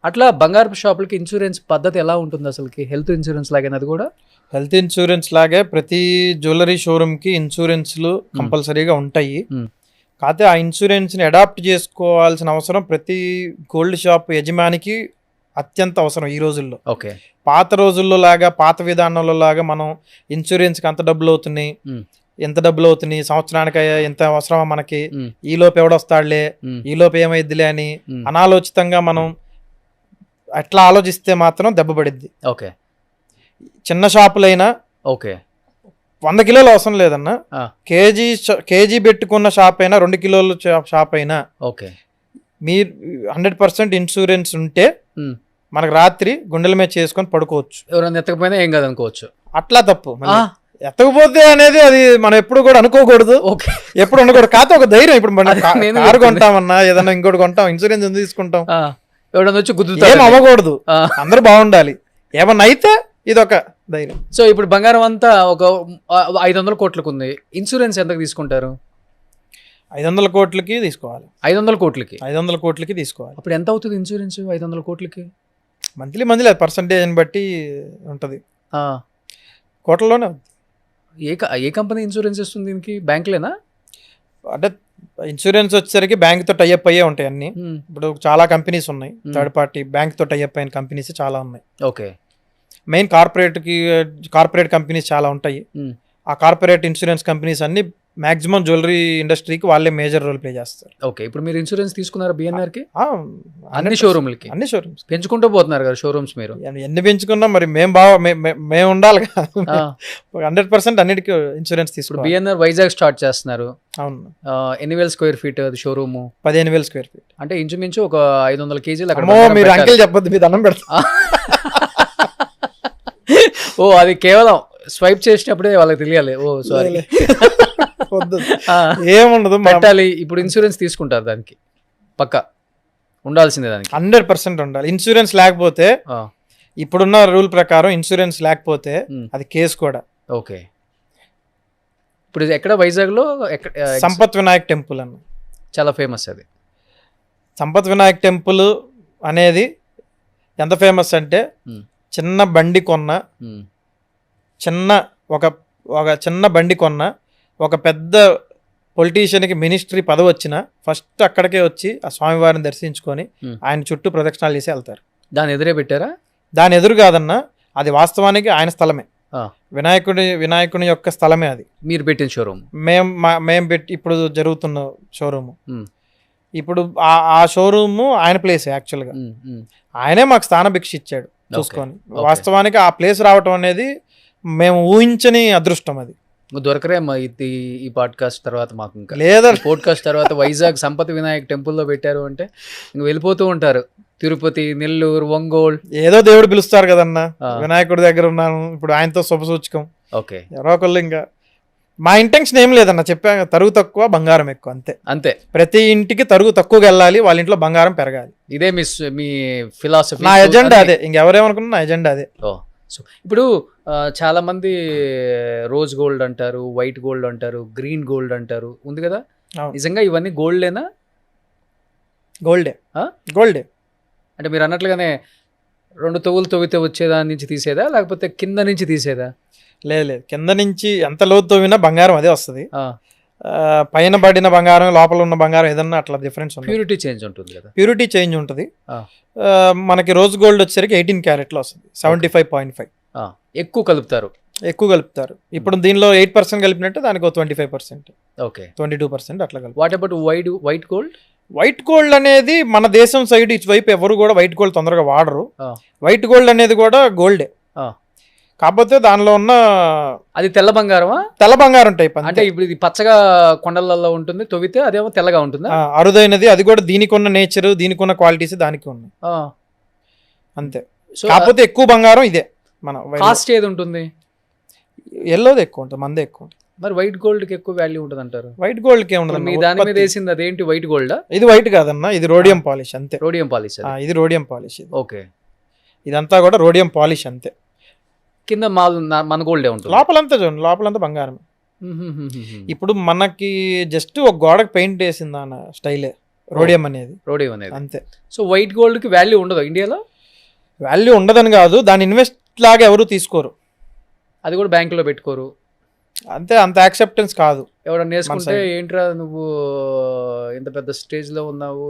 అట్లా బంగారపు షాపులకి ఇన్సూరెన్స్ పద్ధతి ఎలా ఉంటుంది అసలుకి? హెల్త్ ఇన్సూరెన్స్ లాగేనది కూడా హెల్త్ ఇన్సూరెన్స్ లాగే ప్రతి జ్యువెలరీ షోరూమ్కి ఇన్సూరెన్స్లు కంపల్సరీగా ఉంటాయి. కాకపోతే ఆ ఇన్సూరెన్స్ని అడాప్ట్ చేసుకోవాల్సిన అవసరం ప్రతి గోల్డ్ షాప్ యజమానికి అత్యంత అవసరం ఈ రోజుల్లో. ఓకే, పాత రోజుల్లో లాగా పాత విధానంలో లాగా మనం ఇన్సూరెన్స్కి అంత డబ్బులు అవుతున్నాయి, ఎంత డబ్బులు అవుతున్నాయి, సంవత్సరానికి ఎంత అవసరమా మనకి, ఈ లోపు ఎవడొస్తాడులే, ఈ లోపు ఏమైద్దిలే అని అనాలోచితంగా మనం అట్లా ఆలోచిస్తే మాత్రం దెబ్బపడిద్ది. ఓకే, చిన్న షాపులైనా ఓకే 100 కిలోలు అవసరం లేదన్న, కేజీ పెట్టుకున్న షాప్ అయినా 2 కిలోల షాప్ అయినా ఓకే మీరు 100% ఇన్సూరెన్స్ ఉంటే మనకు రాత్రి గుండెల మీద చేసుకొని పడుకోవచ్చు. ఎవరైనా ఎత్తకపోయినా ఏం కాదు అనుకోవచ్చు. అట్లా తప్పు ఎత్తకపోతే అనేది అది మనం ఎప్పుడు కూడా అనుకోకూడదు, ఎప్పుడు ఉండకూడదు. కాకపోతే ఒక ధైర్యం, ఇప్పుడు మనం కారు కొంటామన్నా ఏదన్నా ఇంకోటి కొంటాం, ఇన్సూరెన్స్ ఎందుకు తీసుకుంటాం, ఎవడన్నా వచ్చి ఏం అవ్వకూడదు, అందరూ బాగుండాలి, ఏమన్నా అయితే ఇది ఒక ధైర్యం. సో ఇప్పుడు బంగారం అంతా ఒక 500 కోట్లకు ఉంది, ఇన్సూరెన్స్ ఎంతకు తీసుకుంటారు? 500 కోట్లకి తీసుకోవాలి. 500 కోట్లకి 500 కోట్లకి తీసుకోవాలి. అప్పుడు ఎంత అవుతుంది ఇన్సూరెన్స్ 500 కోట్లకి? మంత్లీ పర్సంటేజ్ని బట్టి ఉంటుంది, కోట్లలోనే. ఏ కంపెనీ ఇన్సూరెన్స్ ఇస్తుంది దీనికి? బ్యాంకులేనా? అంటే ఇన్సూరెన్స్ వచ్చేసరికి బ్యాంక్తో టైఅప్ అయ్యే ఉంటాయి అన్ని. ఇప్పుడు చాలా కంపెనీస్ ఉన్నాయి, థర్డ్ పార్టీ బ్యాంక్తో టైఅప్ అయిన కంపెనీస్ చాలా ఉన్నాయి. ఓకే, మెయిన్ కార్పొరేట్ కంపెనీస్ చాలా ఉంటాయి. ఆ కార్పొరేట్ ఇన్సూరెన్స్ కంపెనీస్ అన్ని మాక్సిమం జ్యువెలరీ ఇండస్ట్రీకి వాళ్ళే మేజర్ రోల్ ప్లే చేస్తారు. ఓకే, ఇప్పుడు మీరు ఇన్సూరెన్స్ తీసుకున్నారా బిఎన్ఆర్కి? అన్ని షోరూమ్లకి? అన్ని షోరూమ్స్ పెంచుకుంటూ పెంచుకుంటూ పోతున్నారు కదా షోరూమ్స్. మీరు ఎన్ని పెంచుకున్నా మరి మేము ఉండాలి కదా. 100% అన్నిటికీ ఇన్సూరెన్స్ తీసుకుంటాం. బిఎన్ఆర్ వైజాగ్ స్టార్ట్ చేస్తున్నారు. అవును. ఎన్ని వేల స్క్వేర్ ఫీట్ అది షోరూమ్? 15,000 square feet. అంటే ఇంచుమించు ఒక 500 కేజీలు అక్కడ. మీరు అంకెల్ చెప్పొద్దు, మీ దండం పెడతా. ఓ, అది కేవలం స్వైప్ చేసినప్పుడే వాళ్ళకి తెలియాలి. ఓ సారీ, ఏముండదు, పెట్టాలి. ఇప్పుడు ఇన్సూరెన్స్ తీసుకుంటారు, దానికి పక్కా ఉండాల్సిందే, దానికి 100% ఉండాలి. ఇన్సూరెన్స్ లేకపోతే ఇప్పుడున్న రూల్ ప్రకారం ఇన్సూరెన్స్ లేకపోతే అది కేసు కూడా. ఓకే, ఇప్పుడు ఎక్కడ వైజాగ్లో సంపత్ వినాయక్ టెంపుల్ అన్న చాలా ఫేమస్. అది సంపత్ వినాయక్ టెంపుల్ అనేది ఎంత ఫేమస్ అంటే చిన్న బండి కొన్న చిన్న బండి కొన్న ఒక పెద్ద పొలిటీషియన్కి మినిస్ట్రీ పదవి వచ్చినా ఫస్ట్ అక్కడికే వచ్చి ఆ స్వామివారిని దర్శించుకొని ఆయన చుట్టూ ప్రదక్షిణాలు చేసి వెళ్తారు. దాని ఎదురే పెట్టారా? దాని ఎదురు కాదన్నా, అది వాస్తవానికి ఆయన స్థలమే, వినాయకుని యొక్క స్థలమే అది. మీరు పెట్టిన షోరూమ్? మేము పెట్టి ఇప్పుడు జరుగుతున్న షోరూము. ఇప్పుడు ఆ షోరూము ఆయన ప్లేస్. యాక్చువల్గా ఆయనే మాకు స్థానభిక్ష ఇచ్చాడు చూసుకొని. వాస్తవానికి ఆ ప్లేస్ రావటం అనేది మేము ఊహించని అదృష్టం. అది దొరకరే ఈ పాడ్కాస్ట్ తర్వాత మాకు, ఇంకా లేదా పోడ్కాస్ట్ తర్వాత వైజాగ్ సంపత్ వినాయక్ టెంపుల్లో పెట్టారు అంటే ఇంక వెళ్ళిపోతూ ఉంటారు. తిరుపతి, నెల్లూరు, ఒంగోలు, ఏదో దేవుడు పిలుస్తారు కదన్నా. వినాయకుడి దగ్గర ఉన్నాను ఇప్పుడు, ఆయనతో శుభసూచకం. ఓకే, ఎవరో ఒకళ్ళు. ఇంకా మా ఇంటెన్షన్ ఏం లేదన్న, చెప్పాను తరుగు తక్కువ బంగారం ఎక్కువ, అంతే. ప్రతి ఇంటికి తరుగు తక్కువగా వెళ్ళాలి, వాళ్ళ ఇంట్లో బంగారం పెరగాలి. ఇదే మీ ఫిలాసఫీ, నా ఎజెండా అదే. ఇంకెవరేమనుకున్నా నా ఎజెండా అదే. సో ఇప్పుడు చాలా మంది రోజ్ గోల్డ్ అంటారు, వైట్ గోల్డ్ అంటారు, గ్రీన్ గోల్డ్ అంటారు, ఉంది కదా. నిజంగా ఇవన్నీ గోల్డేనా? గోల్డే. అంటే మీరు అన్నట్లుగానే 2 తవ్వులు తవ్వితే వచ్చేదాని నుంచి తీసేదా, లేకపోతే కింద నుంచి తీసేదా? లేదు, కింద నుంచి ఎంత లోతు తవ్వినా బంగారం అదే వస్తుంది. పైన పడిన బంగారం, లోపల ఉన్న బంగారం ఏదన్నా అట్లా డిఫరెన్స్ ఉంటుంది. ప్యూరిటీ చేంజ్ ఉంటుంది కదా? ప్యూరిటీ చేంజ్ ఉంటుంది. మనకి రోజ్ గోల్డ్ వచ్చేసరికి 18 క్యారెట్లో వస్తుంది, 75.5. ఎక్కువ కలుపుతారు. ఇప్పుడు దీనిలో 8% కలిపినట్టు దానికి 25%, ఓకే 22% అట్లా కలిపి. What about white gold? White gold అనేది మన దేశం సైడ్ ఇటువైపు ఎవరు కూడా వైట్ గోల్డ్ తొందరగా వాడరు. వైట్ గోల్డ్ అనేది కూడా గోల్డే, కాకపోతే దానిలో ఉన్న అది తెల్ల బంగారమా? తెల్ల బంగారం టైప్. అంటే ఇప్పుడు ఇది పచ్చగా కొండలలో ఉంటుంది, తవ్వితే అదేమో తెల్లగా ఉంటుంది, అరుదైనది. అది కూడా దీనికి ఉన్న నేచర్, దీనికి ఉన్న క్వాలిటీస్ దానికి ఉన్నాయి, అంతే. కాకపోతే ఎక్కువ బంగారం ఇదే. మన కాస్ట్ ఏది ఉంటుంది? ఎల్లోది ఎక్కువ ఉంటుంది, మందే ఎక్కువ ఉంటుంది. మరి వైట్ గోల్డ్ కి ఎక్కువ వాల్యూ ఉంటుంది అంటారు. వైట్ గోల్డ్ కి ఇప్పుడు మీ దాని మీద వేసింది అదేంటి వైట్ గోల్డా? ఇది వైట్ కాదన్న, ఇది రోడియం పాలిష్ అంతే. Rhodium polish. ఇది రోడియం పాలిష్. ఓకే, ఇదంతా కూడా రోడియం పాలిష్ అంతే. కింద మన గోల్డే ఉంటుంది, లోపలంతా చూడండి, లోపలంతా బంగారం. ఇప్పుడు మనకి జస్ట్ ఒక గోడకు పెయింట్ వేసింది అన్న స్టైలే రోడియం అనేది. రోడియం అనేది అంతే. సో వైట్ గోల్డ్ కి వాల్యూ ఉండదు ఇండియాలో? వాల్యూ ఉండదని కాదు, దాని ఇన్వెస్ట్ లాగా ఎవరు తీసుకోరు, అది కూడా బ్యాంకులో పెట్టుకోరు అంతే. అంత యాక్సెప్టెన్స్ కాదు. ఎవడన్నా నేర్చుకుంటే ఏంట్రా నువ్వు ఇంత పెద్ద స్టేజ్ లో ఉన్నావు,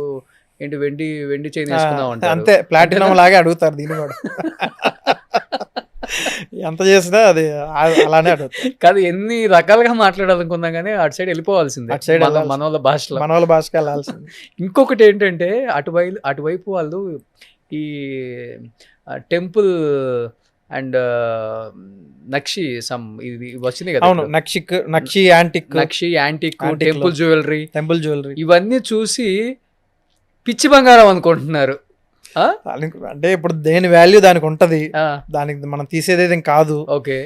ఏంటి వెండి చైన్ వేసుకున్నావు అంటే అంతే, ప్లాటినం లాగే అడుగుతారు దీన్ని కూడా. ఎంత చేసినా అది అలానే అడుగుతారు. కాదు, ఎన్ని రకాలుగా మాట్లాడాలనుకున్నా కానీ అటు సైడ్ వెళ్ళిపోవాల్సిందే, అటు సైడ్ మనోళ్ళ భాషలో, మనోళ్ళ భాషకి వెళ్ళాల్సింది. ఇంకొకటి ఏంటంటే అటువైపు వాళ్ళు ఈ టెంపుల్ అండ్ నక్షి సమ్ ఇది వచ్చింది కదా. అవును, నక్షి యాంటిక్ టెంపుల్ జ్యువెలరీ ఇవన్నీ చూసి పిచ్చి బంగారం అనుకుంటున్నారు. అంటే ఇప్పుడు దేని వాల్యూ దానికి ఉంటది, దానికి మనం తీసేది కాదు. ఓకే,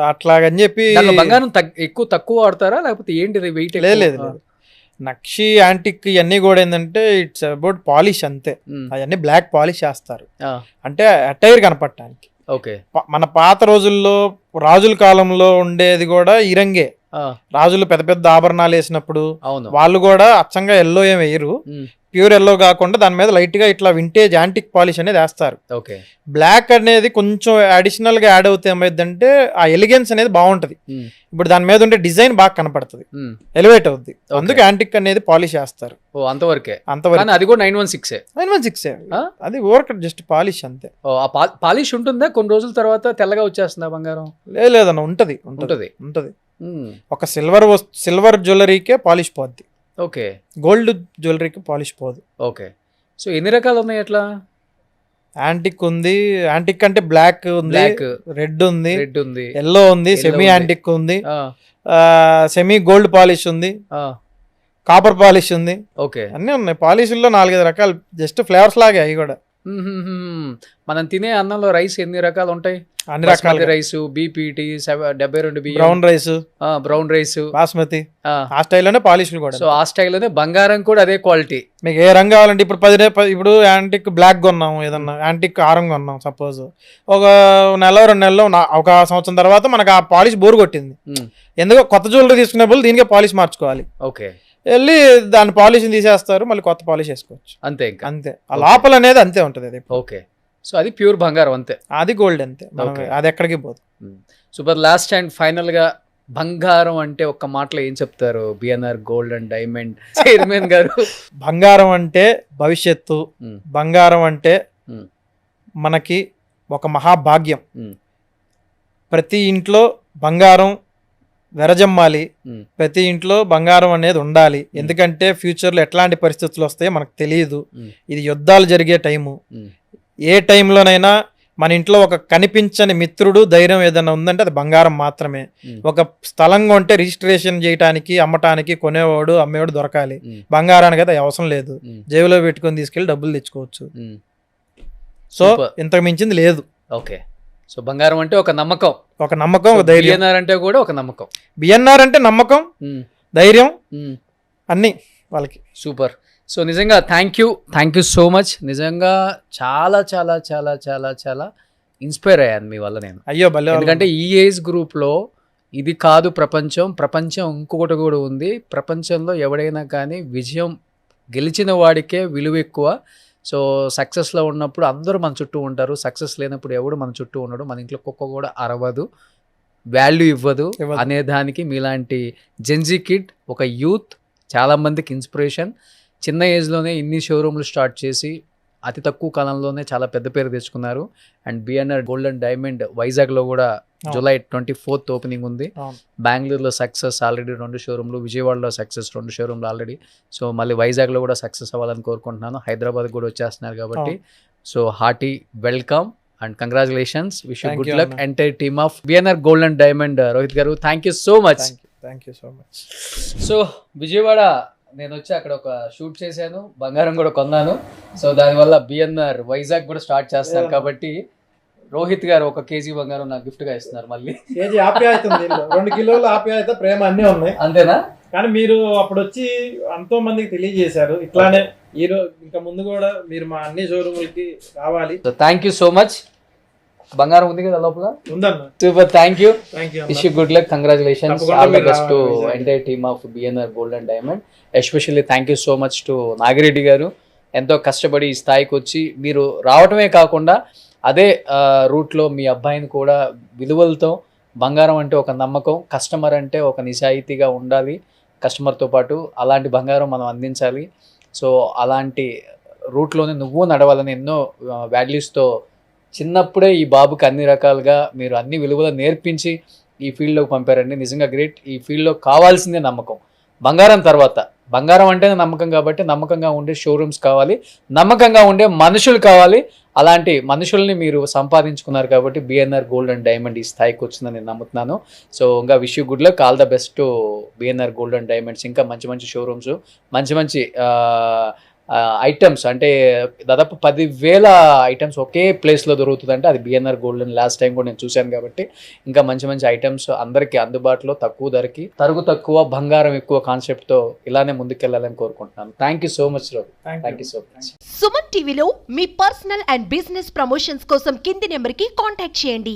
అట్లాగని చెప్పి బంగారం ఎక్కువ తక్కువ వాడతారా లేకపోతే ఏంటిది వెయిట్? లేదు, నక్షి యాంటిక్ ఇవన్నీ కూడా ఏంటంటే ఇట్స్ అబౌట్ పాలిష్ అంతే. అవన్నీ బ్లాక్ పాలిష్ చేస్తారు అంటే అటైర్ కనపడటానికి. ఓకే, మన పాత రోజుల్లో రాజుల కాలంలో ఉండేది కూడా ఈ రంగే. రాజులు పెద్ద పెద్ద ఆభరణాలు వేసినప్పుడు వాళ్ళు కూడా అచ్చంగా ఎల్లో ఏం వేయరు, ప్యూర్ ఎల్లో కాకుండా దాని మీద లైట్ గా ఇట్లా వింటేజ్ యాంటిక్ పాలిష్ అనేది వేస్తారు. ఓకే, బ్లాక్ అనేది కొంచెం అడిషనల్ గా యాడ్ అవుతే ఏమైందంటే ఆ ఎలిగెన్స్ అనేది బాగుంటది. ఇప్పుడు దాని మీద ఉండే డిజైన్ బాగా కనపడుతుంది, ఎలివేట్ అవుద్ది, అందుకు యాంటిక్ అనేది పాలిష్ చేస్తారు. అంతవరకే. అది కూడా 916 అది వర్క్ జస్ట్ పాలిష్ అంతే. పాలిష్ ఉంటుందా కొన్ని రోజుల తర్వాత తెల్లగా వచ్చేస్తుందా బంగారం? లేదన్న, ఉంటది. ఒక సిల్వర్ జ్యువెలరీకే పాలిష్ పోద్ది. ఓకే, గోల్డ్ జ్యువెలరీకి పాలిష్ పోదు. ఓకే, సో ఎన్ని రకాలు ఉన్నాయి అట్లా? యాంటిక్ ఉంది, యాంటిక్ అంటే బ్లాక్ ఉంది, రెడ్ ఉంది, ఎల్లో ఉంది, సెమీ యాంటిక్ ఉంది, సెమీ గోల్డ్ పాలిష్ ఉంది, కాపర్ పాలిష్ ఉంది. ఓకే, అన్నీ ఉన్నాయి. పాలిష్లో 4-5 రకాలు, జస్ట్ ఫ్లేవర్స్ లాగే అవి కూడా. మనం తినే అన్నంలో రైస్ ఎన్ని రకాలు ఉంటాయి? అన్ని రకాల rice, BPT 72 brown rice, basmati, ఆ స్టైల్లోనే పాలిష్లు కూడా. సో ఆ స్టైల్లోనే బంగారం కూడా అదే క్వాలిటీ. మీకు ఏ రంగు కావాలంటే ఇప్పుడు యాంటిక్ బ్లాక్ కొన్నాం, ఏదన్నా యాంటిక్ ఆరం కొన్నాం సపోజ్, ఒక 1-2 నెలలు ఒక సంవత్సరం తర్వాత మనకు ఆ పాలిష్ బోర్ కొట్టింది, ఎందుకో కొత్త జ్యువెలరీ తీసుకునే బదులు దీనికే పాలిష్ మార్చుకోవాలి. ఓకే, వెళ్ళి దాని పాలిష్ తీసేస్తారు, మళ్ళీ కొత్త పాలిష్ వేసుకోవచ్చు. అంతే ఆ లోపల అనేది అంతే ఉంటది అది. ఓకే, సో అది ప్యూర్ బంగారం అంతే, అది గోల్డ్ అంతే, అది ఎక్కడికి పోదు. సూపర్. లాస్ట్ అండ్ ఫైనల్ గా బంగారం అంటే ఒక్క మాటలో ఏం చెప్తారు BNR gold and diamond chairman గారు? బంగారం అంటే భవిష్యత్తు, బంగారం అంటే మనకి ఒక మహాభాగ్యం. ప్రతి ఇంట్లో బంగారం వెరజమ్మాలి, ప్రతి ఇంట్లో బంగారం అనేది ఉండాలి. ఎందుకంటే ఫ్యూచర్లో ఎట్లాంటి పరిస్థితులు వస్తాయో మనకు తెలియదు. ఇది యుద్ధాలు జరిగే టైము. ఏ టైంలోనైనా మన ఇంట్లో ఒక కనిపించని మిత్రుడు ధైర్యం ఏదైనా ఉందంటే అది బంగారం మాత్రమే. ఒక స్థలం కొంటే రిజిస్ట్రేషన్ చేయడానికి, అమ్మటానికి కొనేవాడు అమ్మేవాడు దొరకాలి. బంగారానికి అయితే అవసరం లేదు, జేబులో పెట్టుకొని తీసుకెళ్లి డబ్బులు తెచ్చుకోవచ్చు. సో ఇంతకు మించింది లేదు. ఓకే, సో బంగారం అంటే ఒక నమ్మకం, ఒక ధైర్యం. బిఎన్ఆర్ అంటే కూడా ఒక నమ్మకం. బిఎన్ఆర్ అంటే నమ్మకం, ధైర్యం అన్ని వాళ్ళకి. సూపర్. సో నిజంగా థ్యాంక్ యూ సో మచ్. నిజంగా చాలా చాలా చాలా చాలా చాలా ఇన్స్పైర్ అయ్యాను మీ వల్ల నేను. అయ్యో భలే. ఎందుకంటే ఈ ఏజ్ గ్రూప్లో ఇది కాదు ప్రపంచం ఇంకొకటి కూడా ఉంది. ప్రపంచంలో ఎవడైనా కానీ విజయం గెలిచిన వాడికే విలువ ఎక్కువ. సో సక్సెస్లో ఉన్నప్పుడు అందరూ మన చుట్టూ ఉంటారు, సక్సెస్ లేనప్పుడు ఎవడు మన చుట్టూ ఉండడు. మన ఇంట్లో కుక్క కూడా అరవదు, వాల్యూ ఇవ్వదు అనే దానికి మీలాంటి జెన్జీ కిడ్ ఒక యూత్ చాలామందికి ఇన్స్పిరేషన్. చిన్న ఏజ్లోనే ఇన్ని షోరూమ్లు స్టార్ట్ చేసి అతి తక్కువ కాలంలోనే చాలా పెద్ద పేరు తెచ్చుకున్నారు. And BNR gold and diamond వైజాగ్లో కూడా జూలై 24th ఓపెనింగ్ ఉంది. బెంగళూరులో సక్సెస్ ఆల్రెడీ 2 షోరూమ్లు, విజయవాడలో సక్సెస్ 2 షోరూమ్లు ఆల్రెడీ. సో మళ్ళీ వైజాగ్లో కూడా సక్సెస్ అవ్వాలని కోరుకుంటున్నాను. హైదరాబాద్ కూడా వచ్చేస్తున్నారు కాబట్టి so hearty welcome and congratulations. Wish you good luck entire team of BNR gold and diamond. Rohit గారు thank you so much. So Vijayawada నేను వచ్చి అక్కడ ఒక షూట్ చేశాను, బంగారం కూడా కొన్నాను. సో దానివల్ల బిఎన్ఆర్ వైజాగ్ కూడా స్టార్ట్ చేస్తాను కాబట్టి రోహిత్ గారు 1 కేజీ బంగారం నాకు గిఫ్ట్ గా ఇస్తున్నారు మళ్ళీ. కేజీ ఆప్యాయత ఉంది దీనిలో. 2 కిలోల ఆప్యాయత, ప్రేమ అన్నీ ఉన్నాయి. అంతేనా? కానీ మీరు అప్పుడు వచ్చి ఎంతో మందికి తెలియజేశారు. ఇట్లానే ఇంకా ముందు కూడా మీరు మా అన్ని షోరూములకి రావాలి. So thank you so much. బంగారం ఉంది కదా లోపల? ఉందన్న. Super, thank you. Thank you. Wish you good luck, congratulations, తప్పకుండా ఆల్ ద మీరు బెస్ట్ టు రావాలి. Entire team of BNR gold and diamond. Especially thank you so much to Nagireddy గారు. ఎంతో కష్టపడి ఈ స్థాయికి వచ్చి మీరు రావటమే కాకుండా అదే రూట్లో మీ అబ్బాయిని కూడా విలువలతో, బంగారం అంటే ఒక నమ్మకం, కస్టమర్ అంటే ఒక నిజాయితీగా ఉండాలి కస్టమర్తో పాటు, అలాంటి బంగారం మనం అందించాలి. సో అలాంటి రూట్లోనే నువ్వు నడవాలని ఎన్నో వాల్యూస్తో చిన్నప్పుడే ఈ బాబుకి అన్ని రకాలుగా మీరు అన్ని విలువలు నేర్పించి ఈ ఫీల్డ్లోకి పంపారండి. నిజంగా గ్రేట్. ఈ ఫీల్డ్లో కావాల్సిందే నమ్మకం. బంగారం తర్వాత, బంగారం అంటేనే నమ్మకం కాబట్టి నమ్మకంగా ఉండే షోరూమ్స్ కావాలి, నమ్మకంగా ఉండే మనుషులు కావాలి. అలాంటి మనుషుల్ని మీరు సంపాదించుకున్నారు కాబట్టి బిఎన్ఆర్ గోల్డ్ అండ్ డైమండ్ ఈ స్థాయికి వచ్చిందని నేను నమ్ముతున్నాను. సో ఇంకా wish you good luck, all the best to BNR gold and diamonds. ఇంకా మంచి మంచి షోరూమ్స్, మంచి మంచి ఐటమ్స్, అంటే దాదాపు 10,000 ఐటమ్స్ ఒకే ప్లేస్లో దొరుకుతుందంటే అది BNR gold and last time కూడా నేను చూశాను కాబట్టి ఇంకా మంచి మంచి ఐటమ్స్ అందరికీ అందుబాటులో, తక్కువ ధరకి, తరుగు తక్కువ బంగారం ఎక్కువ కాన్సెప్ట్తో ఇలానే ముందుకెళ్ళాలని కోరుకుంటున్నాను. Thank you so much Ravi. Thank you so much. Suman టీవీలో మీ పర్సనల్ అండ్ బిజినెస్ ప్రమోషన్స్ కోసం కింది నెంబర్కి కాంటాక్ట్ చేయండి.